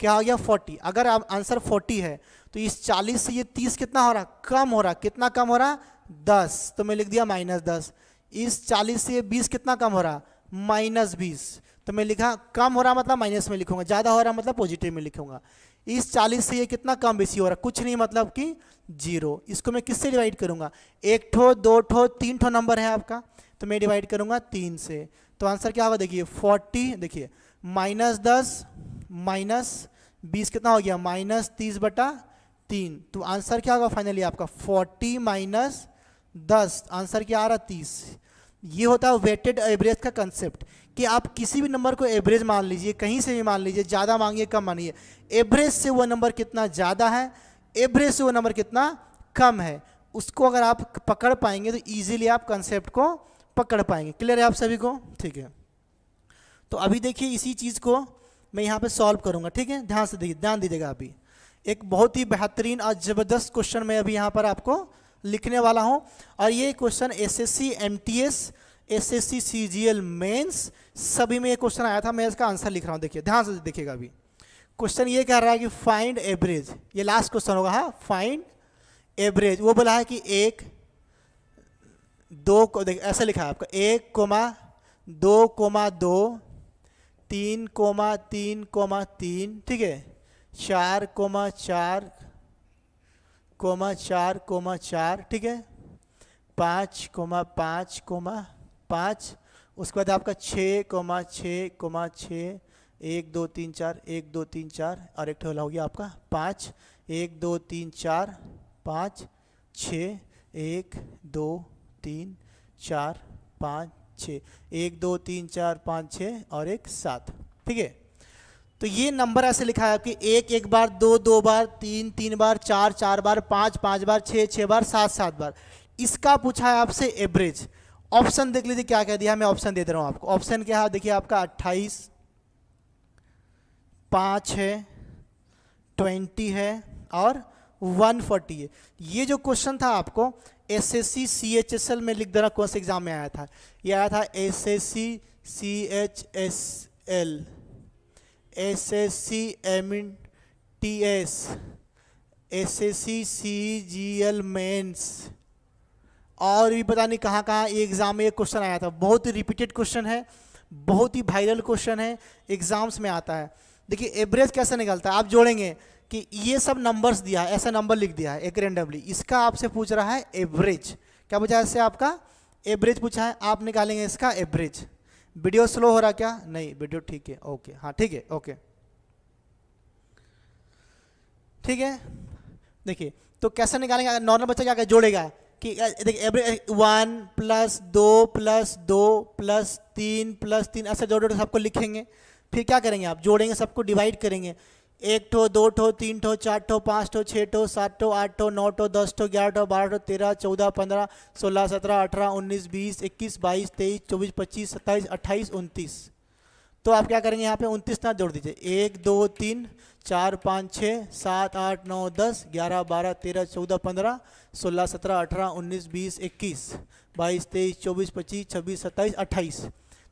क्या आ गया 40, अगर आंसर 40 है तो इस 40 से ये 30 कितना हो रहा, कम हो रहा, कितना कम हो रहा 10, तो मैं लिख दिया -10। इस 40 से ये 20 कितना कम हो रहा -20, तो मैं लिखा कम हो रहा मतलब माइनस में लिखूंगा, ज़्यादा हो रहा मतलब पॉजिटिव में लिखूंगा। इस 40 से ये कितना कम बेसी हो रहा, कुछ नहीं मतलब कि 0। इसको मैं किससे डिवाइड करूंगा, 1 ठो 2 ठो 3 ठो नंबर है आपका, तो मैं डिवाइड करूंगा 3 से। तो आंसर क्या होगा देखिए 40, देखिए -10 -20 कितना हो गया -30/3, तो आंसर क्या होगा फाइनली आपका 40 - 10, आंसर क्या आ रहा 30। ये होता है वेटेड एवरेज का कंसेप्ट कि आप किसी भी नंबर को एवरेज मान लीजिए, कहीं से भी मान लीजिए, ज़्यादा मांगिए कम मानिए, एवरेज से वो नंबर कितना ज़्यादा है, एवरेज से वो नंबर कितना कम है, उसको अगर आप पकड़ पाएंगे तो इजीली आप कंसेप्ट को पकड़ पाएंगे। क्लियर है आप सभी को, ठीक है। तो अभी देखिए इसी चीज़ को मैं यहाँ पे सॉल्व करूँगा, ठीक है। ध्यान से देखिए, ध्यान दीजिएगा। अभी एक बहुत ही बेहतरीन और ज़बरदस्त क्वेश्चन मैं अभी यहाँ पर आपको लिखने वाला हूँ, और ये question SSC MTS SSC CGL mains सभी में ये क्वेश्चन आया था। मैं इसका आंसर लिख रहा हूँ, देखिए ध्यान से देखिएगा। अभी क्वेश्चन ये कह रहा है कि फाइंड एवरेज, ये लास्ट क्वेश्चन होगा, हाँ फाइंड एवरेज। वो बोला है कि 1 2 को देखिए ऐसे लिखा है आपका 1, 2, 2 3, 3, ठीक है 4, 4, 4, ठीक है 5, 5, उसके बाद आपका 6, 6, 1 2 3 4, 1 2 3 4, और एक ठोला हो गया आपका 5, 1 2 3 4 5 6, 1 2 3 4 5 6, 1 2 3 4 5 6 और एक 7, ठीक है। तो ये नंबर ऐसे लिखा है आपकी 1 1 बार, 2 2 बार, 3 3 बार, 4 4 बार, 5 5 बार, 6 6 बार, 7 7 बार। इसका पूछा है आपसे एवरेज। ऑप्शन देख लीजिए क्या कह दिया, मैं ऑप्शन दे दे रहा हूँ आपको। ऑप्शन क्या है देखिए आपका 28, 5 है, 20 है और 140 है। ये जो क्वेश्चन था आपको SSC CHSL में लिख देना, कौन से एग्जाम में आया था, ये आया था SSC CHSL, SSC MTS, SSC CGL mains, और भी पता नहीं कहाँ कहाँ ये एग्ज़ाम में ये क्वेश्चन आया था। बहुत ही रिपीटेड क्वेश्चन है, बहुत ही वायरल क्वेश्चन है, एग्जाम्स में आता है। देखिए एवरेज कैसे निकलता है, आप जोड़ेंगे कि ये सब नंबर्स दिया है, ऐसा नंबर लिख दिया है एक रेंडमली, इसका आपसे पूछ रहा है एवरेज। क्या पूछा है इससे, आपका एवरेज पूछा है, आप निकालेंगे इसका एवरेज। वीडियो स्लो हो रहा क्या, नहीं वीडियो ठीक है, ओके हाँ ठीक है, ओके ठीक है। देखिए तो कैसे निकालेंगे, नॉर्मल बच्चा क्या जोड़ेगा कि देखिए एवरेज 1 + 2 + 2 + 3 + 3 ऐसे जोड़ सबको लिखेंगे। फिर क्या करेंगे, आप जोड़ेंगे, सबको डिवाइड करेंगे, 1 ठो 2 ठो 3 ठो 4 ठो 5 ठो 6 ठो 7 ठो 8 ठो 9 ठो 10 ठो 11 ठो 12 ठो 13 14 15 16 17 18 19 20 21 22 23 24 25 27 28 29। तो आप क्या करेंगे यहाँ पे 29 ना जोड़ दीजिए, 1 2 3 4 5 6 7 8 9 10 11 12 13 14 15 16 17 18 19 20 21 22 23 24 25 26 27 28।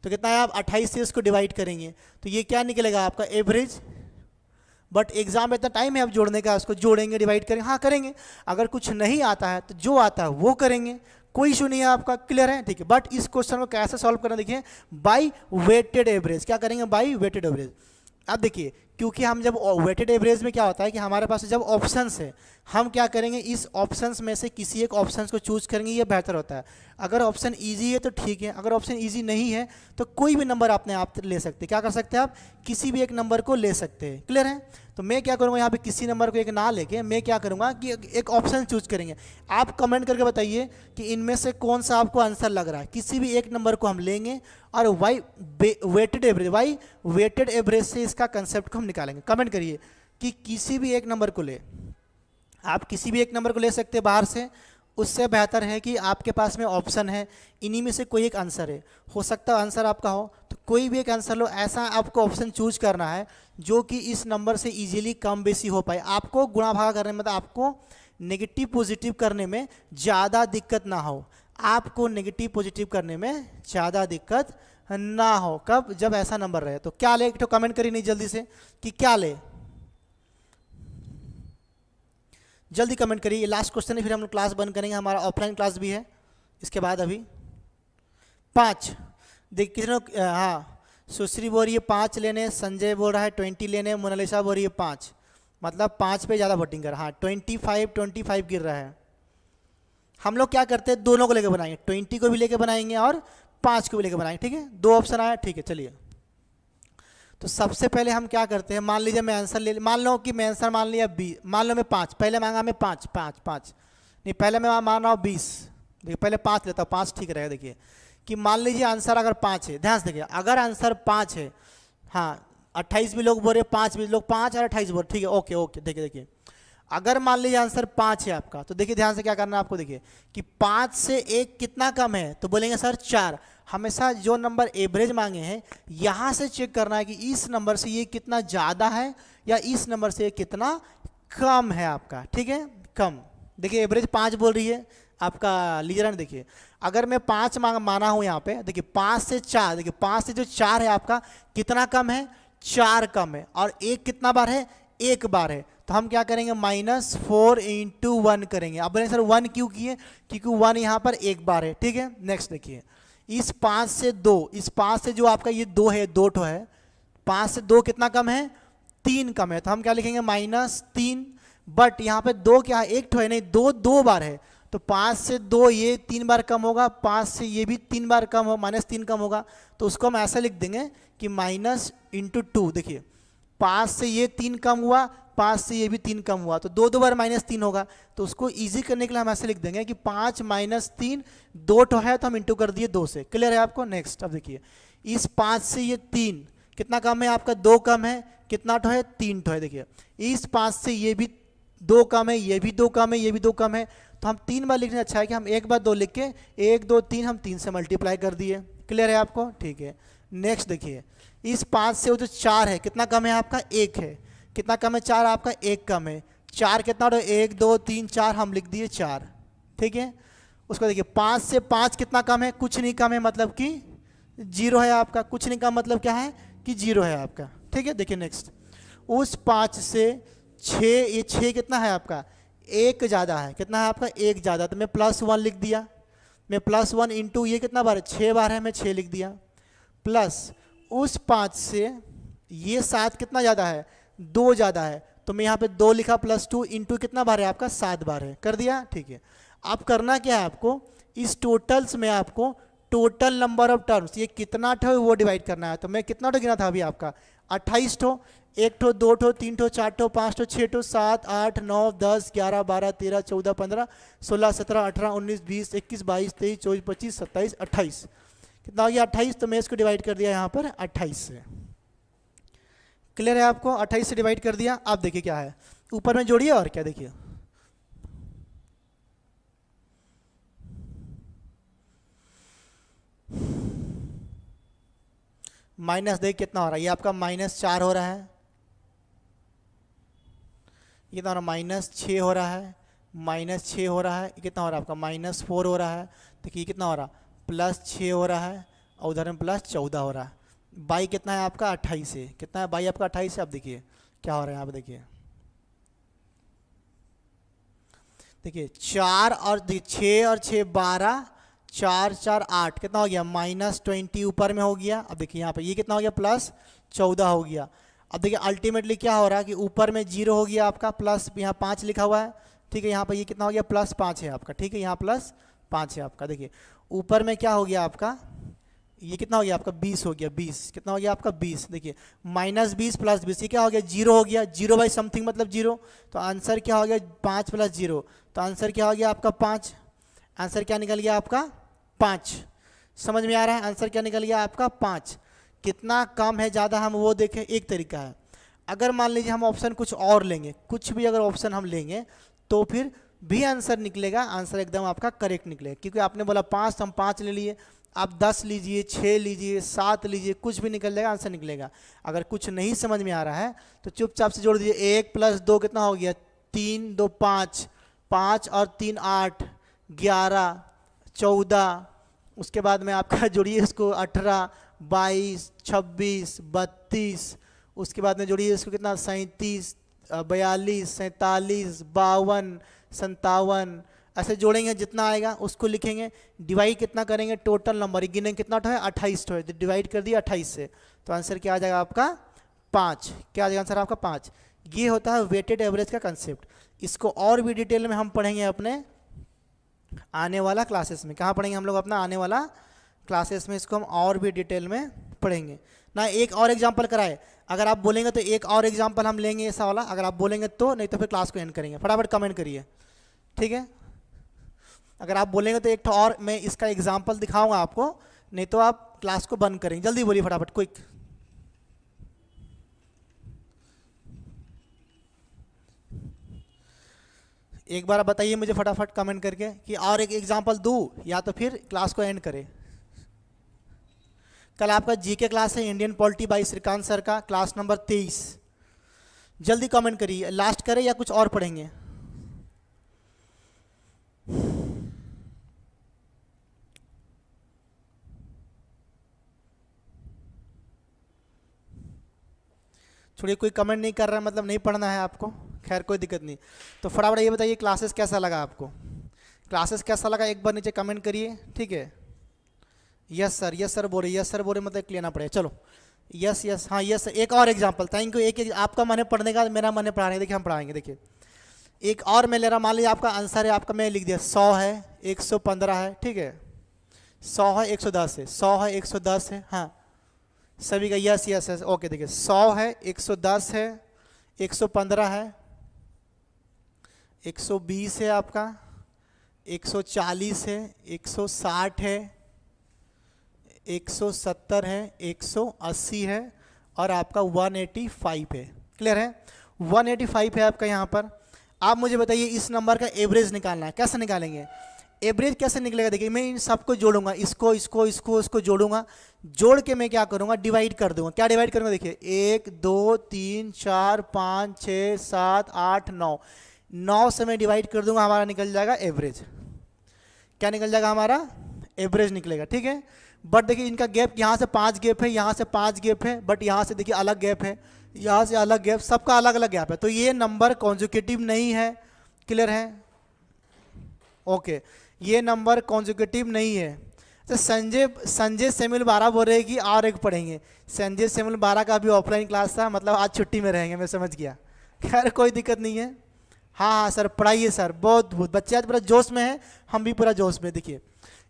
तो कितना है, आप 28 से इसको डिवाइड करेंगे तो ये क्या निकलेगा आपका एवरेज। बट एग्जाम में इतना टाइम है आप जोड़ने का, उसको जोड़ेंगे डिवाइड करेंगे, हाँ करेंगे। अगर कुछ नहीं आता है तो जो आता है वो करेंगे, कोई इशू नहीं है आपका, क्लियर है, ठीक है। बट इस क्वेश्चन को कैसे सॉल्व करना देखिए, बाय वेटेड एवरेज। क्या करेंगे, बाय वेटेड एवरेज। अब देखिए क्योंकि हम जब वेटेड एवरेज में क्या होता है कि हमारे पास जब ऑप्शंस है, हम क्या करेंगे इस ऑप्शंस में से किसी एक ऑप्शंस को चूज करेंगे, ये बेहतर होता है। अगर ऑप्शन इजी है तो ठीक है, अगर ऑप्शन इजी नहीं है तो कोई भी नंबर आपने आप ले सकते हैं। क्या कर सकते हैं आप, किसी भी एक नंबर को ले सकते हैं, क्लियर है। तो मैं क्या करूँगा यहाँ पे किसी नंबर को एक ना लेके मैं क्या करूँगा कि एक ऑप्शन चूज करेंगे। आप कमेंट करके बताइए कि इनमें से कौन सा आपको आंसर लग रहा है। किसी भी एक नंबर को हम लेंगे और why weighted average, why weighted average से इसका कंसेप्ट को हम निकालेंगे। कमेंट करिए कि किसी भी एक नंबर को ले, आप किसी भी एक नंबर को ले सकते हैं बाहर से, उससे बेहतर है कि आपके पास में ऑप्शन है, इन्हीं में से कोई एक आंसर है, हो सकता है आंसर आपका हो, तो कोई भी एक आंसर लो। ऐसा आपको ऑप्शन चूज करना है जो कि इस नंबर से इजीली कम बेसी हो पाए, आपको गुणा भागा करने में, मतलब आपको नेगेटिव पॉजिटिव करने में ज़्यादा दिक्कत ना हो, आपको नेगेटिव पॉजिटिव करने में ज़्यादा दिक्कत ना हो। कब, जब ऐसा नंबर रहे। तो क्या ले, एक तो कमेंट करिए नहीं जल्दी से कि क्या ले, जल्दी कमेंट करिए। ये लास्ट क्वेश्चन है, फिर हम लोग क्लास बंद करेंगे, हमारा ऑफलाइन क्लास भी है इसके बाद। अभी 5 देख कितने लोग, हाँ सुश्री बोल रही है 5 लेने, संजय बोल रहा है 20 लेने, मोनालिसा बोल रही है 5, मतलब 5 पे ज़्यादा वोटिंग कर। हाँ 25 गिर रहा है। हम लोग क्या करते हैं, दोनों को लेकर बनाएंगे, 20 को भी लेकर बनाएंगे और 5 को भी लेकर बनाएंगे, ठीक है। 2 ऑप्शन आया, ठीक है। चलिए तो सबसे पहले हम क्या करते हैं, मान लीजिए मैं आंसर ले, मान लो कि मैं आंसर मान लिया 20, मान लो मैं 5 पहले मांगा, मैं 5 नहीं, पहले मैं मान रहा हूँ 20। देखिए पहले 5 लेता हूँ, 5 ठीक रहेगा। देखिए कि मान लीजिए आंसर अगर 5 है, ध्यान से देखिए, अगर आंसर 5 है, हाँ 28 भी लोग बोल रहे, 5 भी लोग, 5 और 28 बोल, ठीक है, ओके ओके। देखिए अगर मान लीजिए आंसर 5 है आपका, तो देखिए ध्यान से क्या करना है आपको, देखिए कि 5 से 1 कितना कम है, तो बोलेंगे सर 4। हमेशा जो नंबर एवरेज मांगे हैं यहाँ से चेक करना है कि इस नंबर से ये कितना ज़्यादा है या इस नंबर से ये कितना कम है आपका, ठीक है, कम। देखिए एवरेज 5 बोल रही है आपका लीजर, देखिए अगर मैं 5 माना हूँ यहाँ पे, देखिए 5 से 4, देखिए 5 से जो 4 है आपका कितना कम है, 4 कम है, और 1 कितना बार है, 1 बार है। तो हम क्या करेंगे, -4 × 1 करेंगे। अब बोलेंगे सर 1 क्यों किए, क्योंकि 1 यहाँ पर 1 बार है, ठीक है। नेक्स्ट देखिए इस 5 से 2, इस 5 से जो आपका ये 2 है, 2 ठो है, 5 से 2 कितना कम है, 3 कम है। तो हम क्या लिखेंगे, -3। बट यहाँ पे 2 क्या है, 1 ठो है, नहीं 2 बार है, तो 5 से 2 ये 3 बार कम होगा, 5 से ये भी 3 बार कम हो, -3 कम होगा। तो उसको हम ऐसा लिख देंगे कि -2। देखिए 5 से ये 3 कम हुआ, 5 से ये भी 3 कम हुआ, तो 2 बार -3 होगा। तो उसको इजी करने के लिए हम ऐसे लिख देंगे कि 5 - 3, 2 ठो है तो हम इंटू कर दिए 2 से, क्लियर है आपको। नेक्स्ट अब देखिए इस 5 से ये 3 कितना कम है आपका, 2 कम है, कितना ठो है, 3 ठो है। देखिए इस 5 से ये भी 2 कम है, ये भी 2 कम है, ये भी 2 कम है। तो हम 3 बार लिखने अच्छा है कि हम 1 बार 2 लिख के 1 2 3 हम 3 से मल्टीप्लाई कर दिए, क्लियर है आपको, ठीक है। नेक्स्ट देखिए इस 5 से वो जो 4 है कितना कम है आपका, 1 है, कितना कम है, 4 आपका, 1 कम है। 4 कितना, 1 2 3 4 हम लिख दिए 4, ठीक है। उसको देखिए 5 से 5 कितना कम है, कुछ नहीं कम है, मतलब कि 0 है आपका, कुछ नहीं कम मतलब क्या है कि 0 है आपका, ठीक है। देखिए नेक्स्ट उस 5 से 6, ये 6 कितना है आपका, 1 ज़्यादा है, कितना है आपका, 1 ज़्यादा, तो मैं +1 लिख दिया। मैं +1 इंटू ये कितना बार है, 6 बार है, मैं 6 लिख दिया। प्लस उस 5 से ये 7 कितना ज़्यादा है, 2 ज़्यादा है, तो मैं यहाँ पे 2 लिखा, +2 इंटू कितना बार है आपका, 7 बार है, कर दिया, ठीक है। अब करना क्या है आपको, इस टोटल्स में आपको टोटल नंबर ऑफ टर्म्स ये कितना ठो वो डिवाइड करना है। तो मैं कितना ठो गिना था अभी आपका, 28 ठो, 1 ठो 2 ठो 3 ठो 4 ठो 5 ठो 6 ठो 7 8 9 10 11 12 13 14 15 16 17 18 19 20 21 22 23 24 25 27 28, कितना हो गया 28। तो मैं इसको डिवाइड कर दिया यहाँ पर 28 से, क्लियर है आपको, 28 से डिवाइड कर दिया। आप देखिए क्या है, ऊपर में जोड़िए और क्या, देखिए माइनस, देखिए कितना हो रहा है, ये आपका -4 हो रहा है, ये कितना हो रहा है, -6 हो रहा है, -6 हो रहा है, ये कितना हो रहा है आपका -4 हो रहा है। देखिए कितना हो रहा है, +6 हो रहा है और उधर में +14 हो रहा है। बाई कितना है आपका 28 है, कितना है बाई आपका 28 है। आप देखिए क्या हो रहा है यहाँ पे, देखिए 4 और 6 और 6 12, 4 4 8, कितना हो गया -20 ऊपर में हो गया। अब देखिए यहाँ पे ये कितना हो गया +14 हो गया। अब देखिए अल्टीमेटली क्या हो रहा है कि ऊपर में 0 हो गया आपका, प्लस यहाँ 5 लिखा हुआ है, ठीक है। यहाँ पे ये कितना हो गया +5 है आपका, ठीक है, यहाँ +5 है आपका। देखिए ऊपर में क्या हो गया आपका, ये कितना हो गया आपका 20 हो गया, 20 कितना हो गया आपका 20। देखिए -20 + 20 ये क्या हो गया 0 हो गया, 0 बाई समथिंग मतलब 0, तो आंसर क्या हो गया 5 + 0, तो आंसर क्या हो गया आपका 5। आंसर क्या निकल गया आपका 5। समझ में आ रहा है, आंसर क्या निकल गया आपका 5। कितना कम है ज़्यादा हम वो देखें, एक तरीका है। अगर मान लीजिए हम ऑप्शन कुछ और लेंगे, कुछ भी अगर ऑप्शन हम लेंगे तो फिर भी आंसर निकलेगा, आंसर एकदम आपका करेक्ट निकलेगा। क्योंकि आपने बोला 5 तो हम 5 ले लिए, आप 10 लीजिए, 6 लीजिए, 7 लीजिए, कुछ भी निकल जाएगा, आंसर निकलेगा। अगर कुछ नहीं समझ में आ रहा है तो चुपचाप से जोड़ दीजिए, 1 + 2 कितना हो गया 3 2 5, 5 और 3 8, 11 14, उसके बाद में आपका जोड़िए इसको 18 22 26 32, उसके बाद में जोड़िए इसको कितना 37 42 47 52 57, ऐसे जोड़ेंगे जितना आएगा उसको लिखेंगे, डिवाइड कितना करेंगे टोटल नंबर गिनेंगे कितना है 28 है, तो डिवाइड कर दिया 28 से, तो आंसर क्या आ जाएगा आपका 5। क्या आ जाएगा आंसर आपका 5। ये होता है वेटेड एवरेज का कंसेप्ट। इसको और भी डिटेल में हम पढ़ेंगे अपने आने वाला क्लासेस में। कहाँ पढ़ेंगे हम लोग अपना आने वाला क्लासेस में, इसको हम और भी डिटेल में पढ़ेंगे ना। एक और एग्जांपल कराए, अगर आप बोलेंगे तो एक और एग्जांपल हम लेंगे ऐसा वाला, अगर आप बोलेंगे तो, नहीं तो फिर क्लास को एंड करेंगे। फटाफट कमेंट करिए, ठीक है। अगर आप बोलेंगे तो एक तो और मैं इसका एग्जांपल दिखाऊंगा आपको, नहीं तो आप क्लास को बंद करेंगे। जल्दी बोलिए फटाफट, क्विक। एक बार बताइए मुझे फटाफट कमेंट करके कि और एक एग्जांपल दूं या तो फिर क्लास को एंड करें। कल आपका जीके क्लास है Indian polity by Shrikant sir का, क्लास नंबर 23। जल्दी कमेंट करिए, लास्ट करें या कुछ और पढ़ेंगे। छोड़िए, कोई कमेंट नहीं कर रहा है मतलब नहीं पढ़ना है आपको, खैर कोई दिक्कत नहीं। तो फटाफट ये बताइए क्लासेस कैसा लगा आपको, क्लासेस कैसा लगा एक बार नीचे कमेंट करिए, ठीक है। यस सर बोले, यस सर बोले मतलब लेना पड़ेगा। चलो यस यस, हाँ यस। एक और एग्जांपल, थैंक यू। एक आपका मन है पढ़ने का, मेरा मन है पढ़ाने का, देखिए हम पढ़ाएंगे। देखिए एक और मैं ले रहा, मान लीजिए आपका आंसर है, आपका मैं लिख दिया 100 है 115 है, ठीक है, 100 है 110 है, 100 है 110 है, हाँ सभी का यस यस यस, ओके। देखिए 100 है 110 है 115 है 120 है आपका 140 है 160 है 170 है 180 है और आपका 185 है। क्लियर है, 185 है आपका यहाँ पर। आप मुझे बताइए इस नंबर का एवरेज निकालना है, कैसे निकालेंगे एवरेज, कैसे निकलेगा। देखिए मैं इन सबको जोड़ूंगा, इसको इसको इसको इसको जोड़ूंगा, जोड़ के मैं क्या करूंगा डिवाइड कर दूंगा। क्या डिवाइड करूंगा, देखिए 1 2 3 4 5 6 7 8 9, 9 से मैं डिवाइड कर दूंगा, हमारा निकल जाएगा एवरेज। क्या निकल जाएगा हमारा एवरेज निकलेगा, ठीक है। बट देखिए इनका गैप, यहाँ से 5 गैप है, यहाँ से 5 गैप है, बट यहाँ से देखिए अलग गैप है, यहाँ से अलग गैप, सबका अलग अलग गैप है, तो ये नंबर कॉन्जुकेटिव नहीं है। क्लियर है, ओके ये नंबर कॉन्जुकेटिव नहीं है। तो संजय सेमिल 12 बोल रहे कि और एक पढ़ेंगे। संजय सेमिल 12 का भी ऑफलाइन क्लास था, मतलब आज छुट्टी में रहेंगे, मैं समझ गया। खैर कोई दिक्कत नहीं है, हाँ सर पढ़ाइए सर, बहुत बच्चे आज पूरा जोश में है, हम भी पूरा जोश में। देखिए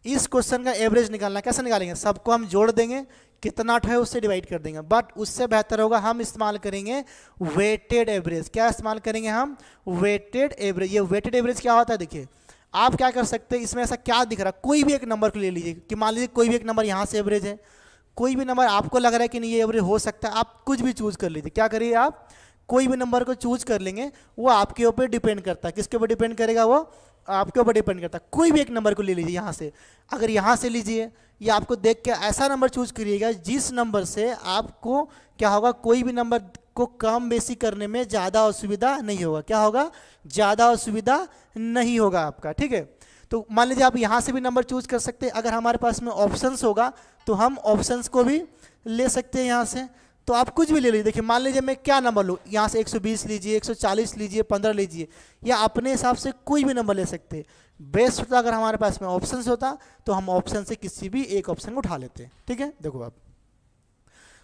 इस क्वेश्चन का एवरेज निकालना कैसे निकालेंगे, सबको हम जोड़ देंगे, कितना है उससे डिवाइड कर देंगे, बट उससे बेहतर होगा हम इस्तेमाल करेंगे वेटेड एवरेज। क्या इस्तेमाल करेंगे हम, वेटेड एवरेज। ये वेटेड एवरेज क्या होता है, देखिए आप क्या कर सकते हैं, इसमें ऐसा क्या दिख रहा है, कोई भी एक नंबर को ले लीजिए कि मान लीजिए कोई भी एक नंबर यहाँ से एवरेज है, कोई भी नंबर आपको लग रहा है कि नहीं ये एवरेज हो सकता है, आप कुछ भी चूज कर लीजिए। क्या करिए आप कोई भी नंबर को चूज कर लेंगे, वो आपके ऊपर डिपेंड करता है, किसके ऊपर डिपेंड करेगा, वो आपके ऊपर डिपेंड करता है। कोई भी एक नंबर को ले लीजिए यहाँ से, अगर यहाँ से लीजिए, या आपको देख के ऐसा नंबर चूज करिएगा जिस नंबर से आपको क्या होगा, कोई भी नंबर को कम बेसी करने में ज़्यादा असुविधा नहीं होगा। क्या होगा, ज़्यादा असुविधा नहीं होगा आपका, ठीक है। तो मान लीजिए आप यहाँ से भी नंबर चूज कर सकते हैं। अगर हमारे पास में ऑप्शंस होगा तो हम ऑप्शंस को भी ले सकते हैं यहाँ से। तो आप कुछ भी ले लीजिए। देखिए मान लीजिए मैं क्या नंबर लूँ, यहाँ से 120 लीजिए, 140 लीजिए, 15 लीजिए, या अपने हिसाब से कोई भी नंबर ले सकते हैं। बेस्ट होता अगर हमारे पास में ऑप्शंस होता तो हम ऑप्शन से किसी भी एक ऑप्शन को उठा लेते हैं, ठीक है। देखो आप,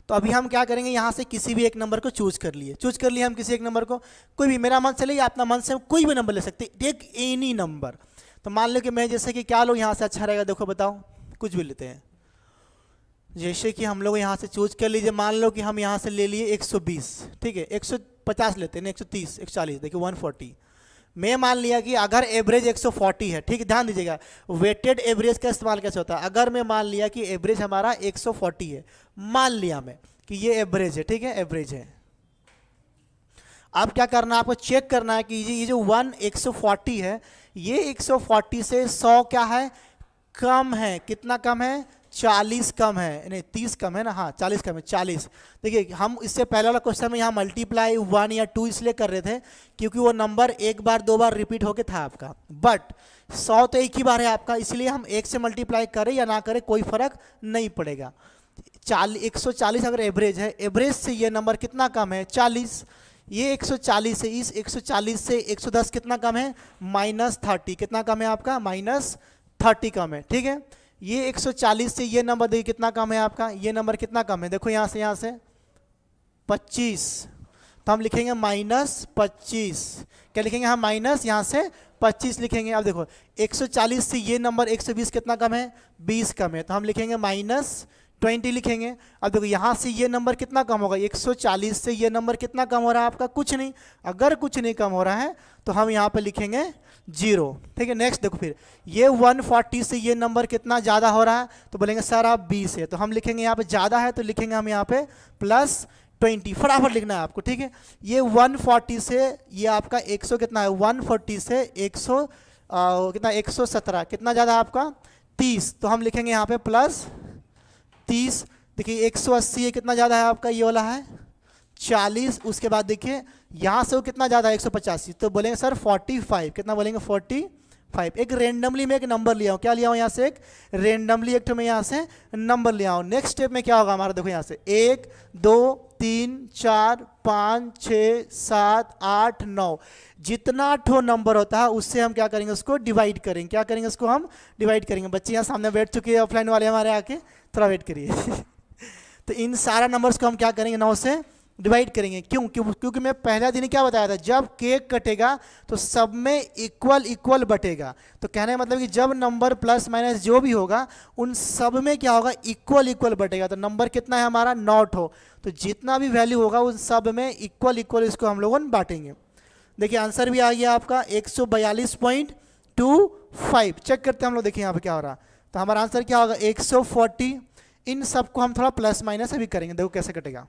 तो अभी हम क्या करेंगे, यहाँ से किसी भी एक नंबर को चूज कर लिए हम किसी एक नंबर को, कोई भी, मेरा मन चले या अपना मन से कोई भी नंबर ले सकते हैं, टेक एनी नंबर। तो मान लो कि मैं जैसे कि क्या लो यहाँ से अच्छा रहेगा, देखो बताओ, कुछ भी लेते हैं। जैसे कि हम लोग यहाँ से चूज कर लीजिए, मान लो कि हम यहाँ से ले लिए 120, ठीक है, 150 लेते हैं, 130, 140, देखिए 140। मैं मान लिया कि अगर एवरेज 140 है, ठीक है, ध्यान दीजिएगा वेटेड एवरेज का इस्तेमाल कैसे होता है। अगर मैं मान लिया कि एवरेज हमारा 140 है, मान लिया मैं कि ये एवरेज है, ठीक है, एवरेज है। अब क्या करना है, आपको चेक करना है कि ये जो 140 है, ये 140 से 100 क्या है, कम है। कितना कम है, 40 कम है, नहीं 30 कम है ना, हाँ 40 कम है, 40। देखिए हम इससे पहले वाला क्वेश्चन में यहाँ मल्टीप्लाई 1 या 2 इसलिए कर रहे थे क्योंकि वो नंबर एक बार दो बार रिपीट होके था आपका, बट 100 तो एक ही बार है आपका, इसलिए हम 1 से मल्टीप्लाई करें या ना करें कोई फर्क नहीं पड़ेगा। 140 अगर एवरेज है, एवरेज से ये नंबर कितना कम है, 40। ये 140 से, इस 140 से 110 कितना कम है, -30। कितना कम है आपका, -30 कम है, ठीक है। ये 140 से ये नंबर देखिए कितना कम है आपका, ये नंबर कितना कम है, देखो यहाँ से 25। तो हम लिखेंगे -25। क्या लिखेंगे हम, माइनस यहाँ से 25 लिखेंगे। अब देखो 140 से ये नंबर 120 कितना कम है, 20 कम है, तो हम लिखेंगे -20 लिखेंगे। अब देखो यहाँ से ये नंबर कितना कम होगा, 140 से ये नंबर कितना कम हो रहा है आपका, कुछ नहीं। अगर कुछ नहीं कम हो रहा है तो हम यहाँ पे लिखेंगे 0, ठीक है। नेक्स्ट देखो फिर ये 140 से ये नंबर कितना ज़्यादा हो रहा है, तो बोलेंगे सर आप 20 है, तो हम लिखेंगे यहाँ पे ज़्यादा है तो लिखेंगे हम यहाँ पे +20। फटाफट लिखना है आपको, ठीक है। ये 140 से ये आपका 100 कितना है, 140 से 100 कितना 117 कितना ज़्यादा आपका 30, तो हम लिखेंगे यहाँ पे +30। देखिए 180 है, कितना ज़्यादा है आपका, ये वाला है 40। उसके बाद देखिए यहाँ से वो कितना ज़्यादा है 185, तो बोलेंगे सर 45। कितना बोलेंगे 45। एक रेंडमली मैं एक नंबर लिया हूँ, क्या लिया हूँ यहाँ से, एक रेंडमली एक मैं यहाँ से नंबर लिया हूँ। नेक्स्ट स्टेप में क्या होगा हमारा, देखो यहाँ से 1 2 3 4 5 6 7 8 9, जितना ठो नंबर होता है उससे हम क्या करेंगे, उसको डिवाइड करेंगे। क्या करेंगे, उसको हम डिवाइड करेंगे। बच्चे यहाँ सामने बैठ चुके हैं ऑफलाइन वाले हमारे, आके थोड़ा वेट करिए। तो इन सारा नंबर्स को हम क्या करेंगे, 9 से डिवाइड करेंगे। क्योंकि मैं पहला दिन क्या बताया था, जब केक कटेगा तो सब में इक्वल बटेगा। तो कहने का मतलब कि जब नंबर प्लस माइनस जो भी होगा उन सब में क्या होगा, इक्वल बटेगा। तो नंबर कितना है हमारा, 9 हो, तो जितना भी वैल्यू होगा उन सब में इक्वल इसको हम लोगों बांटेंगे। देखिए आंसर भी आ गया आपका 142.25। चेक करते हैं हम लोग, देखिए यहाँ पे क्या हो रहा। तो हमारा आंसर क्या होगा 140। इन सबको हम थोड़ा प्लस माइनस अभी करेंगे, देखो कैसे कटेगा।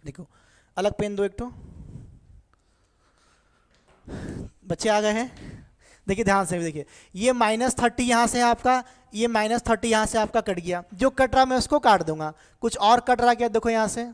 देखो अलग पेन दो एक तो, बच्चे आ गए हैं, देखिए ध्यान से देखिए, ये -30 यहाँ से आपका, ये -30 यहाँ से आपका कट गया। जो कट रहा मैं उसको काट दूंगा। कुछ और कट रहा क्या, देखो यहाँ से,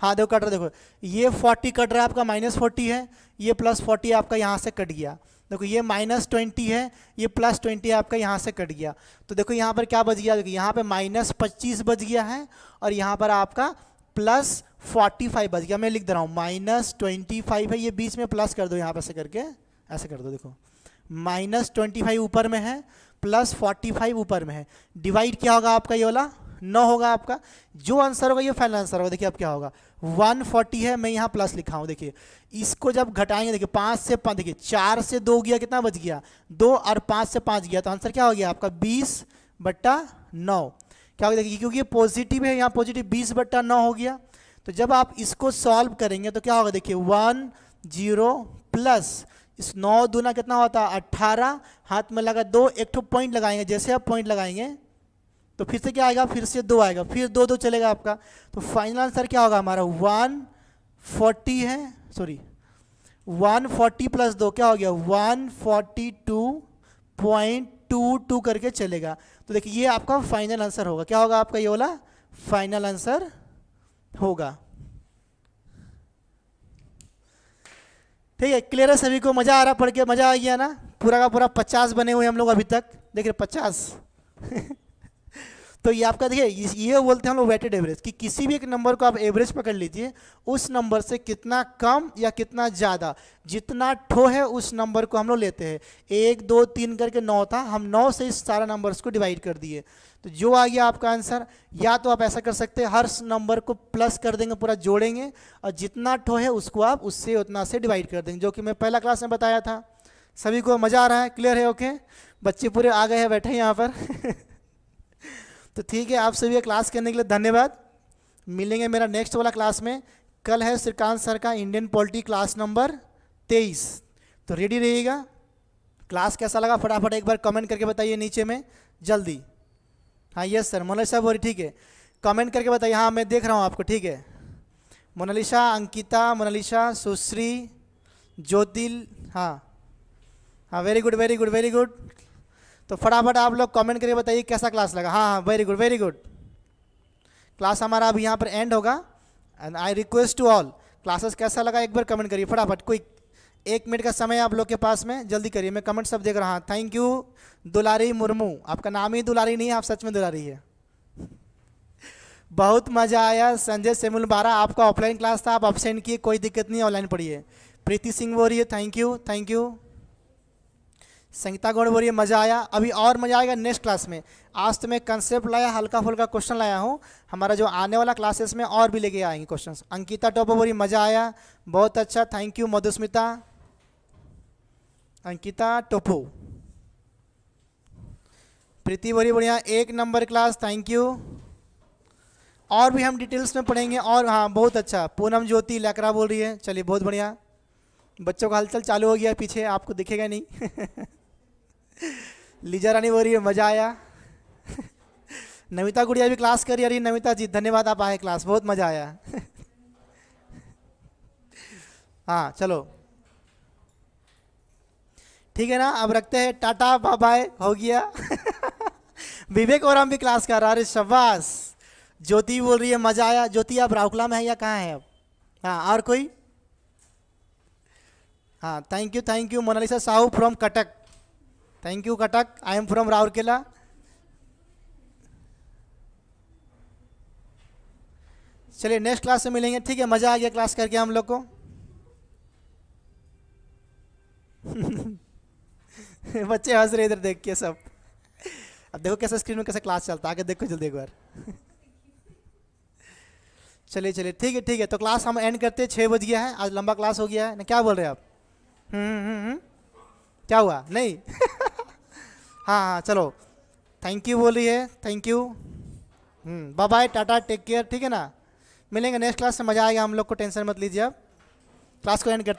हाँ देखो कट रहा, देखो ये 40 कट रहा है आपका, -40 है, ये +40 आपका यहाँ से कट गया। देखो ये -20 है, ये +20 आपका यहाँ से कट गया। तो देखो यहाँ पर क्या बच गया, देखो यहाँ पे -25 बच गया है और यहाँ पर आपका +45 बच गया। मैं लिख दे रहा हूँ -25 है, ये बीच में प्लस कर दो, यहाँ पर ऐसे करके ऐसे कर दो। देखो -25 ऊपर में है, +45 ऊपर में है, डिवाइड क्या होगा आपका, ये वाला 9 होगा आपका। जो आंसर होगा ये फाइनल आंसर होगा। देखिए अब क्या होगा, 140 है, मैं यहाँ प्लस लिखा हूँ। देखिए इसको जब घटाएंगे, देखिए 5 से 5, देखिए 4 से 2 गया, कितना बच गया 2, और 5 से 5 गया, तो आंसर क्या हो गया आपका 20/9। क्या होगा, देखिए क्योंकि ये पॉजिटिव है, यहाँ पॉजिटिव 20/9 हो गया। तो जब आप इसको सॉल्व करेंगे तो क्या होगा, देखिए 1 0 प्लस इस 9 दूना कितना होता है 18, हाथ में लगा 2, एक ठो पॉइंट लगाएंगे। जैसे आप पॉइंट लगाएंगे तो फिर से क्या आएगा, फिर से 2 आएगा, फिर 2 2 चलेगा आपका। तो फाइनल आंसर क्या होगा हमारा 140 है, सॉरी 140 + 2 क्या हो गया 142 0.22 करके चलेगा। तो देखिए ये आपका फाइनल आंसर होगा। क्या होगा आपका ये वाला फाइनल आंसर होगा। ठीक है, क्लियर है सभी को? मजा आ रहा पढ़ के? मजा आ गया ना? पूरा का पूरा 50 बने हुए हम लोग अभी तक, देख रहे 50। तो ये आपका देखिए ये बोलते हैं हम लोग वेटेड एवरेज, कि किसी भी एक नंबर को आप एवरेज पकड़ लीजिए, उस नंबर से कितना कम या कितना ज़्यादा, जितना ठो है उस नंबर को हम लोग लेते हैं। 1 2 3 करके 9 था, हम 9 से इस सारा नंबर्स को डिवाइड कर दिए, तो जो आ गया आपका आंसर। या तो आप ऐसा कर सकते हैं, हर नंबर को प्लस कर देंगे, पूरा जोड़ेंगे, और जितना ठो है उसको आप उससे उतना से डिवाइड कर देंगे, जो कि मैं पहला क्लास में बताया था। सभी को मज़ा आ रहा है? क्लियर है? ओके, बच्चे पूरे आ गए हैं, बैठे हैं यहाँ पर। तो ठीक है, आप सभी क्लास करने के लिए धन्यवाद। मिलेंगे मेरा नेक्स्ट वाला क्लास में। कल है श्रीकांत सर का इंडियन पॉलिटी क्लास नंबर 23, तो रेडी रहिएगा। क्लास कैसा लगा फटाफट एक बार कमेंट करके बताइए नीचे में जल्दी। हाँ यस सर, मोनालिसा बोल रही, ठीक है, कमेंट करके बताइए। हाँ मैं देख रहा हूँ आपको, ठीक है। मोनालिसा, अंकिता, मोनालिसा, सुश्री, ज्योतिल, हाँ हाँ, very good very good very good. तो फटाफट आप लोग कमेंट करके बताइए कैसा क्लास लगा। हाँ हाँ, very good very good. Class हमारा अभी यहाँ पर एंड होगा, and I request to all, classes कैसा लगा एक बार कमेंट करिए फटाफट। कोई 1 मिनट का समय आप लोग के पास में, जल्दी करिए, मैं कमेंट सब देख रहा हूँ। थैंक यू दुलारी मुर्मू, आपका नाम ही दुलारी नहीं है, आप सच में दुलारी है। बहुत मज़ा आया। संजय सेमुल बारा, आपका ऑफलाइन क्लास था, आप अब्सेंट किए, कोई दिक्कत नहीं, ऑनलाइन पढ़िए। प्रीति सिंह बोल रही है thank you thank you. Sangeeta Gaur बोल रही है मज़ा आया। अभी और मज़ा आएगा नेक्स्ट क्लास में। आज तो मैं कंसेप्ट लाया, हल्का फुल्का क्वेश्चन लाया हूँ, हमारा जो आने वाला क्लासेस में और भी लेके आएंगे क्वेश्चंस। अंकिता टोपो बोल रही मज़ा आया, बहुत अच्छा, थैंक यू मधुस्मिता। अंकिता टोपो, प्रीति बोल रही बढ़िया, 1 नंबर क्लास, थैंक यू। और भी हम डिटेल्स में पढ़ेंगे, और हाँ बहुत अच्छा। पूनम ज्योति लकरा बोल रही है, चलिए बहुत बढ़िया। बच्चों का हलचल चालू हो गया पीछे, आपको दिखेगा नहीं। लीजा रानी बोल रही है मज़ा आया। नमिता गुड़िया भी क्लास कर रही है। नमिता जी धन्यवाद, आप आए क्लास, बहुत मज़ा आया। हाँ चलो ठीक है ना, अब रखते हैं, टाटा बाय बाय, हो गया। विवेक और हम भी क्लास कर रहा है, अरे शाबाश। ज्योति बोल रही है मज़ा आया। ज्योति आप राउरकेला में है या कहाँ है अब? हाँ और कोई? हाँ thank you Monalisa Sahu from Cuttack, thank you Cuttack, I am from Rourkela. चलिए नेक्स्ट क्लास में मिलेंगे, ठीक है। मज़ा आ गया क्लास करके हम लोग को। बच्चे हंस रहे इधर देख के सब। अब देखो कैसा स्क्रीन में कैसा क्लास चलता है, आगे देखो जल्दी एक बार। चलिए ठीक है, तो क्लास हम एंड करते हैं, 6 बज गया है, आज लंबा क्लास हो गया है ना, क्या बोल रहे हैं आप? क्या हुआ नहीं? हाँ हाँ चलो, थैंक यू बोल रही है, thank you, bye bye, tata, take care, ठीक है ना। मिलेंगे नेक्स्ट क्लास में, मज़ा आएगा हम लोग को, टेंशन मत लीजिए आप। क्लास को एंड करते